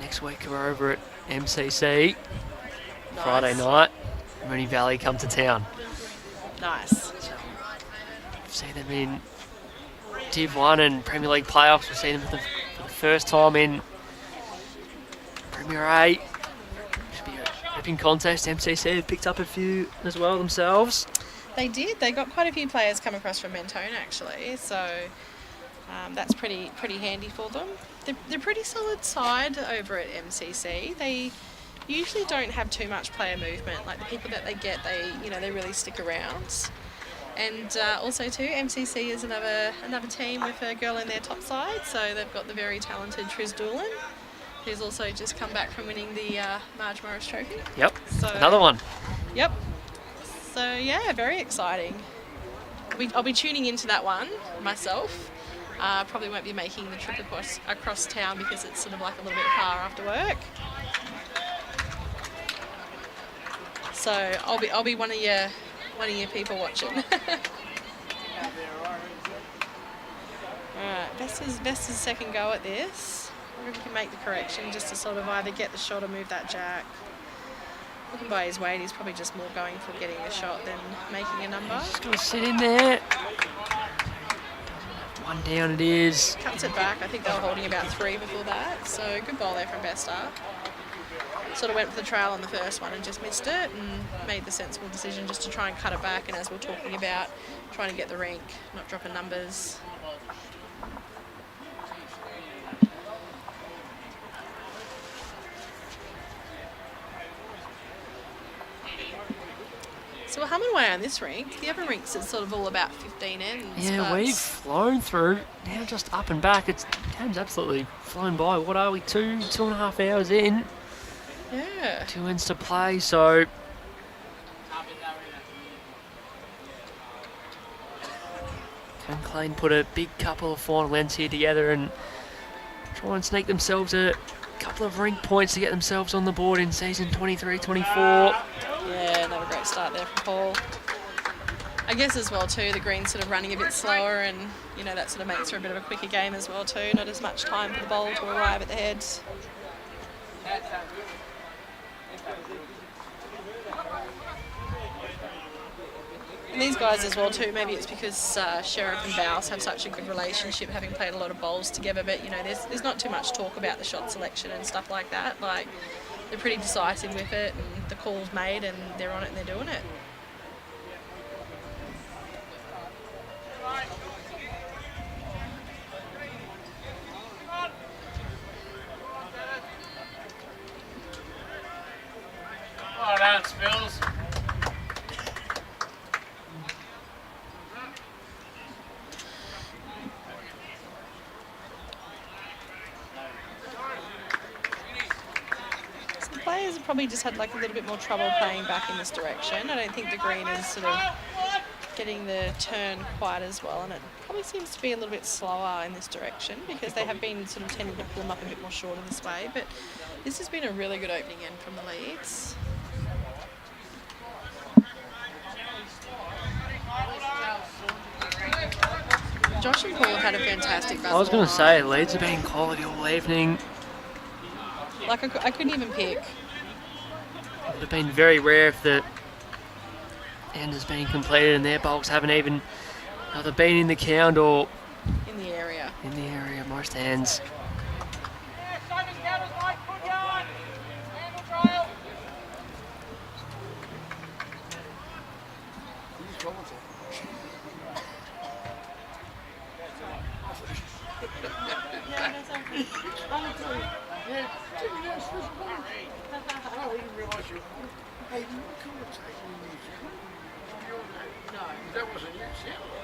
Speaker 1: Next week we're over at MCC.
Speaker 2: Nice.
Speaker 1: Friday night, Mooney Valley come to town.
Speaker 2: Nice.
Speaker 1: So, we've seen them in Div 1 and Premier League playoffs. We've seen them for the first time in Premier A. Should be a ripping contest. MCC have picked up a few as well themselves.
Speaker 2: They did. They got quite a few players come across from Mentone actually, so that's pretty handy for them. They're pretty solid side over at MCC. They usually don't have too much player movement. Like the people that they get, they really stick around. And also too, MCC is another team with a girl in their top side. So they've got the very talented Triz Doolan, who's also just come back from winning the Marge Morris Trophy.
Speaker 1: Yep,
Speaker 2: So,
Speaker 1: another one.
Speaker 2: Yep. So yeah, very exciting. I'll be tuning into that one myself. Probably won't be making the trip across town because it's sort of like a little bit far after work. So I'll be one of your people watching. Alright, Vesta's second go at this. I wonder if he can make the correction just to sort of either get the shot or move that jack. Looking by his weight, he's probably just more going for getting the shot than making a number.
Speaker 1: He's just going to sit in there. One down it is.
Speaker 2: Cuts it back. I think they were holding about 3 before that. So good ball there from Vesta. Sort of went for the trail on the first one and just missed it and made the sensible decision just to try and cut it back, and as we're talking about, trying to get the rink, not dropping numbers. So we're humming away on this rink. The other rinks is sort of all about 15 ends.
Speaker 1: Yeah,
Speaker 2: but
Speaker 1: we've flown through. Now just up and back. The game's absolutely flown by. What are we, 2.5 hours in?
Speaker 2: Yeah.
Speaker 1: 2 ends to play, so can Clayton put a big couple of final ends here together and try and sneak themselves a couple of rink points to get themselves on the board in season 23-24.
Speaker 2: Yeah, another great start there from Paul. I guess as well too, the green's sort of running a bit slower, and that sort of makes for a bit of a quicker game as well too. Not as much time for the ball to arrive at the head. And these guys as well too, maybe it's because Sheriff and Bouse have such a good relationship, having played a lot of bowls together, but there's not too much talk about the shot selection and stuff like that. Like, they're pretty decisive with it, and the call's made and they're on it and they're doing it.
Speaker 5: Well done, Spills.
Speaker 2: Players have probably just had like a little bit more trouble playing back in this direction. I don't think the green is sort of getting the turn quite as well, and it probably seems to be a little bit slower in this direction because they have been sort of tending to pull them up a bit more shorter this way. But this has been a really good opening end from the leads. Josh and Paul have had a fantastic battle.
Speaker 1: I was going to say, Leeds have been quality all evening.
Speaker 2: Like, I couldn't even pick.
Speaker 1: It would have been very rare if the end has been completed and their bowls haven't even either been in the count or
Speaker 2: In the area.
Speaker 1: in the area, most hands.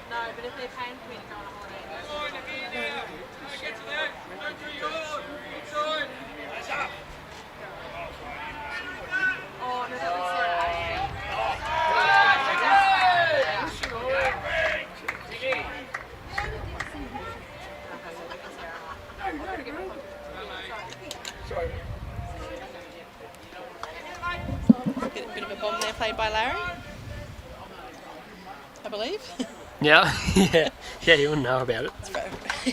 Speaker 2: No, but if they're paying for me to go on a holiday, Bit of a bomb there played by Larry, I believe.
Speaker 1: Yeah, yeah, you wouldn't know about it.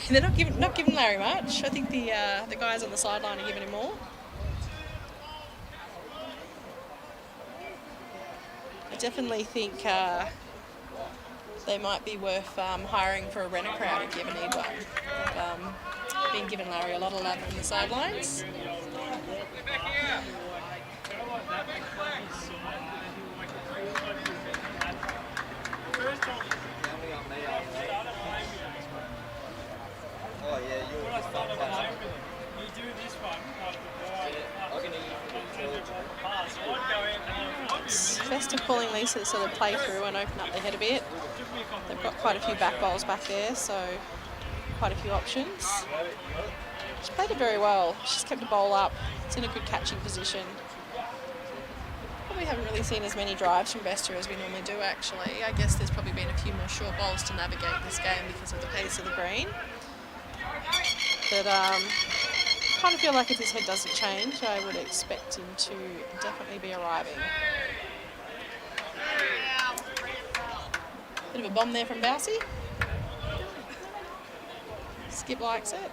Speaker 2: They're not giving Larry much. I think the guys on the sideline are giving him more. I definitely think they might be worth hiring for a renter crowd if you ever need one. Been giving Larry a lot of love on the sidelines. Best of calling Lisa to sort of play through and open up their head a bit. They've got quite a few back bowls back there, so quite a few options. She's played it very well. She's kept the bowl up. It's in a good catching position. Probably haven't really seen as many drives from Bester as we normally do, actually. I guess there's probably been a few more short bowls to navigate this game because of the pace of the green. But kind of feel like if his head doesn't change, I would expect him to definitely be arriving. Bit of a bomb there from Bousey. Skip likes it.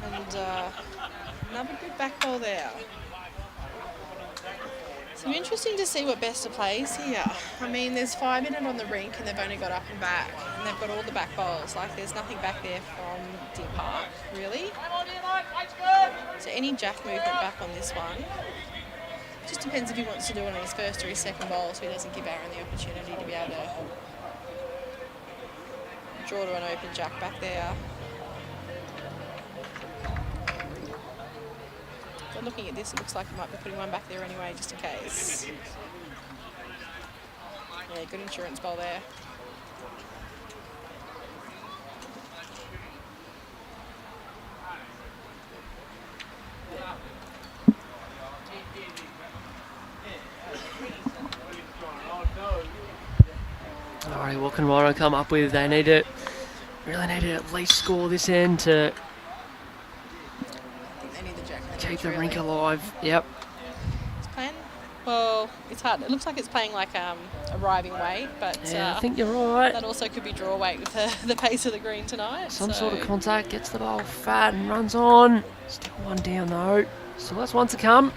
Speaker 2: And another good back ball there. So interesting to see what Bester plays here. I mean, there's 5 minutes on the rink and they've only got up and back. And they've got all the back bowls. Like, there's nothing back there from Deer Park, really. So any jack movement back on this one. Just depends if he wants to do it on his first or his second bowl, so he doesn't give Aaron the opportunity to be able to draw to an open jack back there. But looking at this, it looks like he might be putting one back there anyway, just in case. Yeah, good insurance bowl there.
Speaker 1: Alrighty, what can Rhino come up with? They need to really need to at least score this end to keep the rink alive. Yep.
Speaker 2: It's playing, well, it's hard. It looks like it's playing like arriving weight, but
Speaker 1: yeah, I think you're right.
Speaker 2: That also could be draw weight with the pace of the green tonight.
Speaker 1: Some sort of contact, gets the ball fat and runs on. Still one down though. Still has one to come.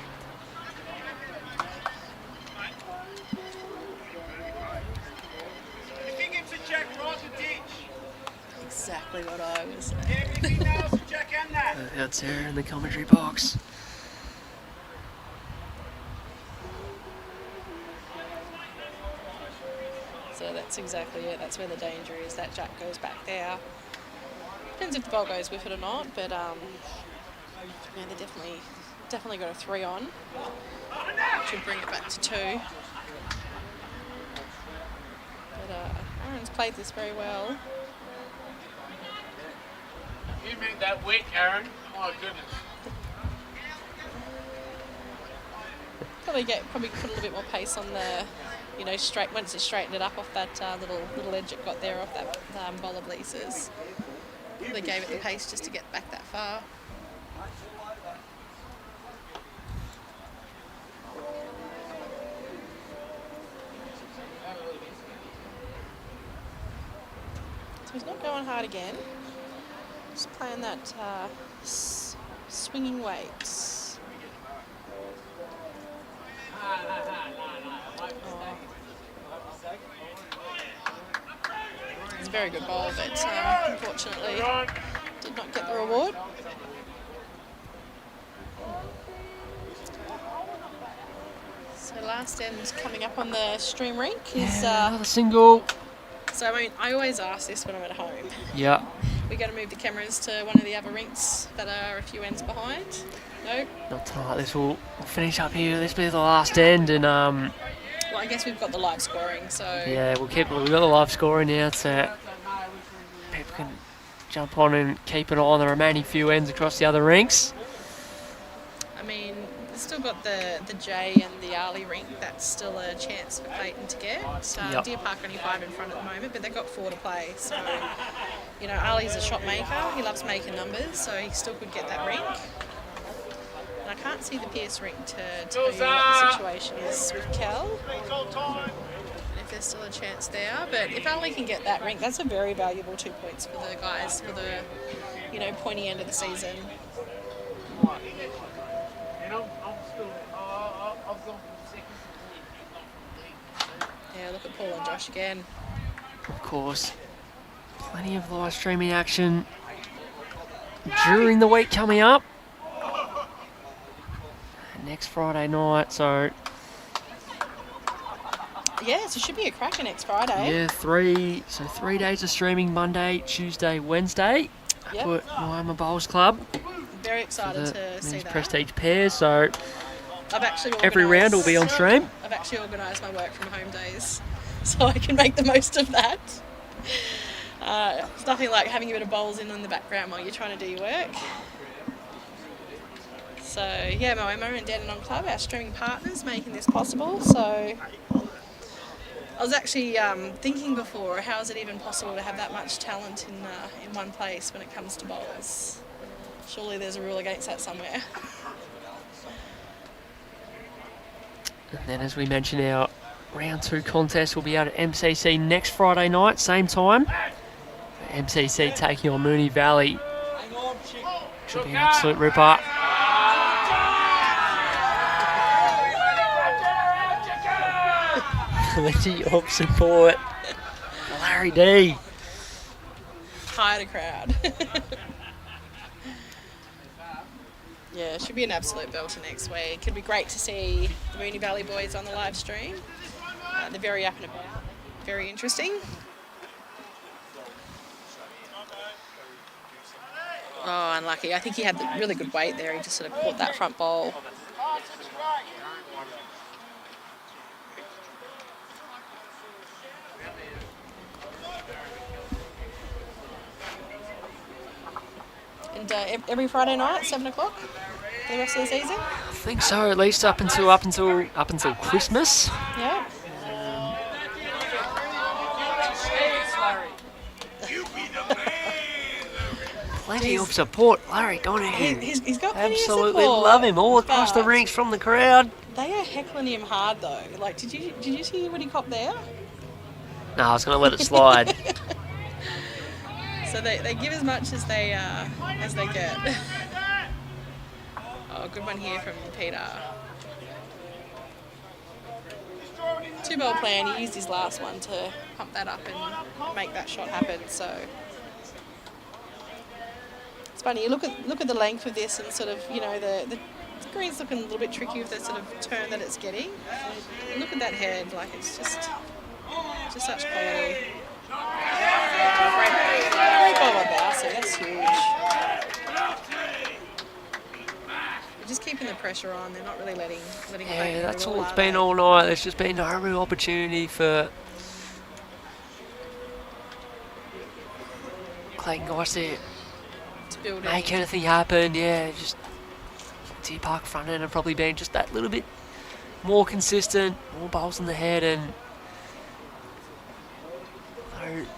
Speaker 2: Exactly what I was saying.
Speaker 1: That's Sara in the commentary box.
Speaker 2: So that's exactly it. That's where the danger is. That jack goes back there. Depends if the ball goes with it or not, but yeah, they definitely got a 3 on, which would bring it back to 2. But Aaron's played this very well.
Speaker 5: You make that weak, Aaron. My goodness.
Speaker 2: Probably put a little bit more pace on the, straight once it straightened it up off that little edge it got there off that bowl of Lisa's. Probably gave it the pace just to get back that far. So he's not going hard again. Just playing that swinging weights. It's a very good bowl, but unfortunately did not get the reward. So last end coming up on the stream rink is
Speaker 1: another single.
Speaker 2: So, I mean, I always ask this when I'm at home.
Speaker 1: Yeah.
Speaker 2: We're going to move the cameras to one of the other rinks that are a few ends behind. Nope.
Speaker 1: Not tonight. This will finish up here. This will be the last end, and
Speaker 2: Well, I guess we've got the live scoring, so...
Speaker 1: yeah, we've got the live scoring now, so people can jump on and keep an eye on the remaining few ends across the other rinks.
Speaker 2: I mean, we've still got the J and the Arley rink. That's still a chance for Clayton to get. So
Speaker 1: Yep.
Speaker 2: Deer Park only 5 in front at the moment, but they've got 4 to play. So, you know, Arley's a shot maker. He loves making numbers, so he still could get that rink. And I can't see the Pierce rink to tell you what the situation is with Kel. If there's still a chance there. But if Arley can get that rink, that's a very valuable 2 points for the guys for the, you know, pointy end of the season. Yeah, look at Paul and Josh again.
Speaker 1: Of course, plenty of live streaming action during the week coming up. Next Friday night, so
Speaker 2: Yeah, so it should be a cracker next Friday.
Speaker 1: yeah, 3 days of streaming: Monday, Tuesday, Wednesday.
Speaker 2: Yep.
Speaker 1: Up at Moama Bowls Club.
Speaker 2: Very excited
Speaker 1: for the
Speaker 2: to see
Speaker 1: men's
Speaker 2: that.
Speaker 1: prestige pairs. So
Speaker 2: I've actually
Speaker 1: every round will be on stream.
Speaker 2: I've actually organised my work from home days, so I can make the most of that. It's nothing like having a bit of bowls in the background while you're trying to do your work. So yeah, Moama and Dandenong Club, our streaming partners, making this possible. So I was actually thinking before, how is it even possible to have that much talent in one place when it comes to bowls? Surely there's a rule against that somewhere.
Speaker 1: And then, as we mentioned, our round 2 contest will be out at MCC next Friday night, same time. MCC taking on Moonee Valley. Should be an absolute ripper. Plenty of support. Larry D.
Speaker 2: Hired a crowd. Yeah, it should be an absolute belter next week. It'd be great to see the Moonee Valley boys on the live stream. They're very up and about, very interesting. Oh, unlucky. I think he had the really good weight there. He just sort of caught that front bowl. And every Friday night, 7 o'clock for the rest of the season.
Speaker 1: I think so, at least up until Christmas.
Speaker 2: Yeah.
Speaker 1: Plenty of support. Larry Donahue.
Speaker 2: He's got plenty
Speaker 1: Absolutely
Speaker 2: of support,
Speaker 1: love him all across the
Speaker 2: but
Speaker 1: rinks from the crowd.
Speaker 2: They are heckling him hard though. Like, did you see what he copped there?
Speaker 1: No, I was going to let it slide.
Speaker 2: So they give as much as they get. Oh, good one here from Peter. 2-bowl plan. He used his last one to pump that up and make that shot happen. So it's funny. You look at the length of this and sort of, you know, the green's looking a little bit tricky with the sort of turn that it's getting. And look at that head. Like, it's just such quality. Great ball by Bousey, that's huge. They're just keeping the pressure on, they're not really letting
Speaker 1: Yeah, that's all it's been all night. There's just been no real opportunity for Clayton guys to make anything happen. Yeah, just Deer Park front end have probably been just that little bit more consistent, more bowls in the head, and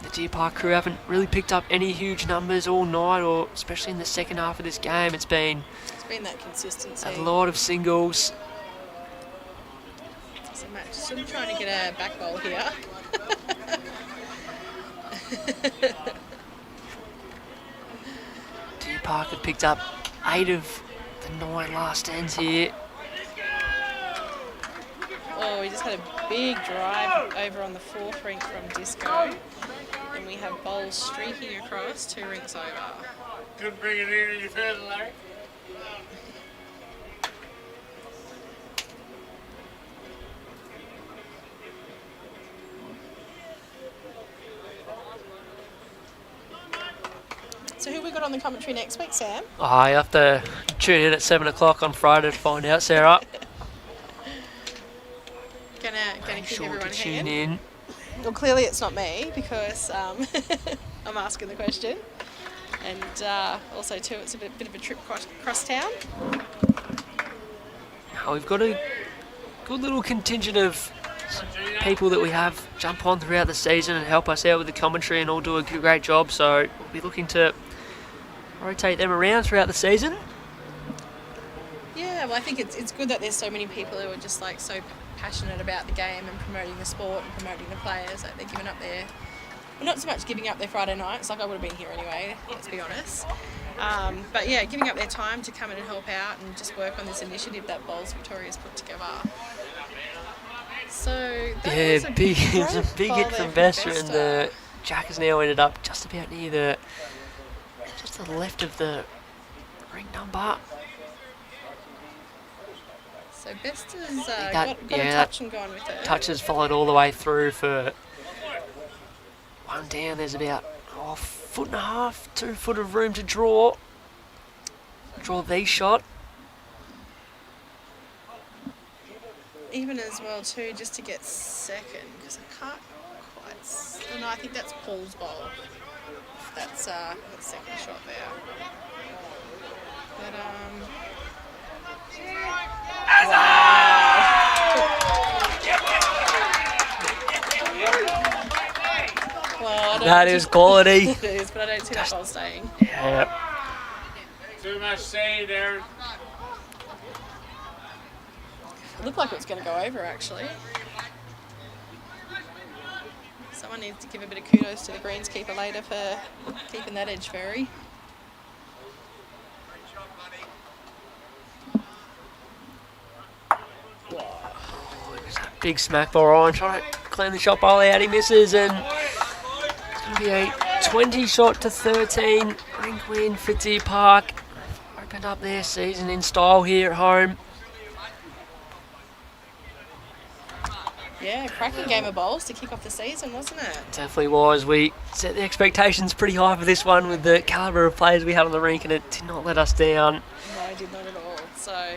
Speaker 1: the Deer Park crew haven't really picked up any huge numbers all night, or especially in the second half of this game. It's been
Speaker 2: that consistency.
Speaker 1: A lot of singles.
Speaker 2: So Matt sort of trying to get a back bowl here.
Speaker 1: Deer Park have picked up 8 of the 9 last ends here.
Speaker 2: Oh, we just had a big drive over on the 4th rink from Disco. And we have bowls streaking across 2 rinks over.
Speaker 5: Couldn't bring it in any further, Larry.
Speaker 2: So who we got on the commentary next week, Sam?
Speaker 1: Oh, you have to tune in at 7 o'clock on Friday to find out, Sarah.
Speaker 2: Gonna
Speaker 1: Make
Speaker 2: keep
Speaker 1: sure
Speaker 2: everyone
Speaker 1: to tune
Speaker 2: hanging.
Speaker 1: in.
Speaker 2: Well, clearly it's not me because I'm asking the question. And also, too, it's a bit of a trip cross town.
Speaker 1: Now, we've got a good little contingent of people that we have jump on throughout the season and help us out with the commentary and all do a great job. So we'll be looking to rotate them around throughout the season.
Speaker 2: Yeah, well, I think it's good that there's so many people who are just like so passionate about the game and promoting the sport and promoting the players. Like they're giving up their, well, not so much giving up their Friday nights, like I would have been here anyway, let's be honest. But yeah, giving up their time to come in and help out and just work on this initiative that Bowls Victoria's put together. So that was a
Speaker 1: big,
Speaker 2: great
Speaker 1: it's a big
Speaker 2: goal
Speaker 1: hit
Speaker 2: there
Speaker 1: from
Speaker 2: from
Speaker 1: Vesta, and
Speaker 2: Vesta.
Speaker 1: the Jack has now ended up just about near just to the left of the ring number.
Speaker 2: So Vesta's
Speaker 1: that-
Speaker 2: got
Speaker 1: yeah,
Speaker 2: a
Speaker 1: that
Speaker 2: touch and gone with it.
Speaker 1: Touch has followed all the way through for one down. There's about a foot and a half, 2 foot of room to draw the shot.
Speaker 2: Even as well too, just to get second, because I can't quite. No, I think that's Paul's bowl. That's the second shot there. But well, I don't
Speaker 1: That is quality.
Speaker 2: it is, but I don't see that ball staying.
Speaker 1: Yeah.
Speaker 5: Too much say there.
Speaker 2: It looked like it was going to go over, actually. Someone needs to give a bit of kudos to the greenskeeper later for keeping that edge very.
Speaker 1: Big smack ball on, trying to clean the shot ball out. He misses, and it's going to be a 20 shot to 13. Rink win for Deer Park. Opened up their season in style here at home.
Speaker 2: Yeah, cracking game of bowls to kick off the season, wasn't it?
Speaker 1: Definitely was. We set the expectations pretty high for this one with the calibre of players we had on the rink, and it did not let us down.
Speaker 2: No, I did not at all. So,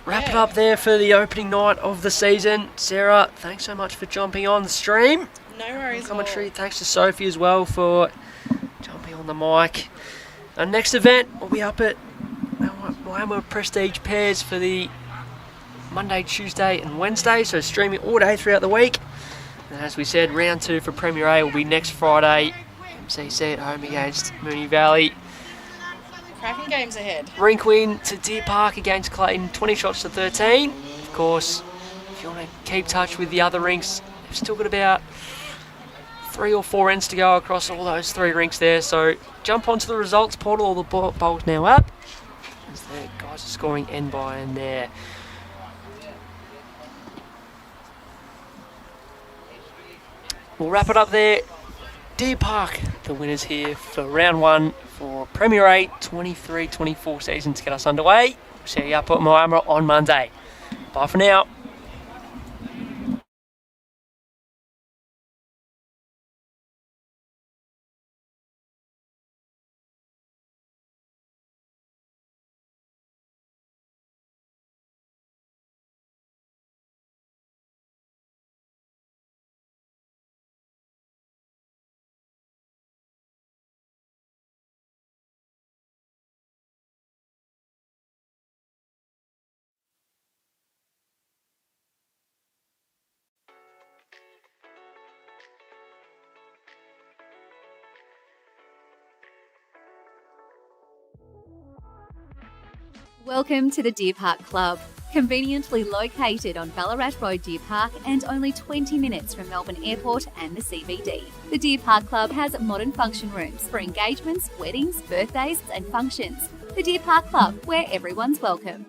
Speaker 1: Wrap it
Speaker 2: yeah.
Speaker 1: up there for the opening night of the season. Sarah, thanks so much for jumping on the stream.
Speaker 2: No worries.
Speaker 1: Commentary. Thanks to Sophie as well for jumping on the mic. Our next event will be up at Moama Prestige Pairs for the Monday, Tuesday and Wednesday, so streaming all day throughout the week. And as we said, round 2 for Premier A will be next Friday. MCC at home against Moonee Valley.
Speaker 2: Cracking games ahead.
Speaker 1: Rink win to Deer Park against Clayton, 20 shots to 13. Of course, if you want to keep touch with the other rinks, they've still got about 3 or 4 ends to go across all those 3 rinks there. So jump onto the results portal, all the bowls now up. As the guys are scoring end by end there. We'll wrap it up there. Deer Park, the winners here for round 1 for Premier 8 23-24 season to get us underway. We'll see you up at Moama on Monday. Bye for now.
Speaker 7: Welcome to the Deer Park Club. Conveniently located on Ballarat Road, Deer Park, and only 20 minutes from Melbourne Airport and the CBD. The Deer Park Club has modern function rooms for engagements, weddings, birthdays and functions. The Deer Park Club, where everyone's welcome.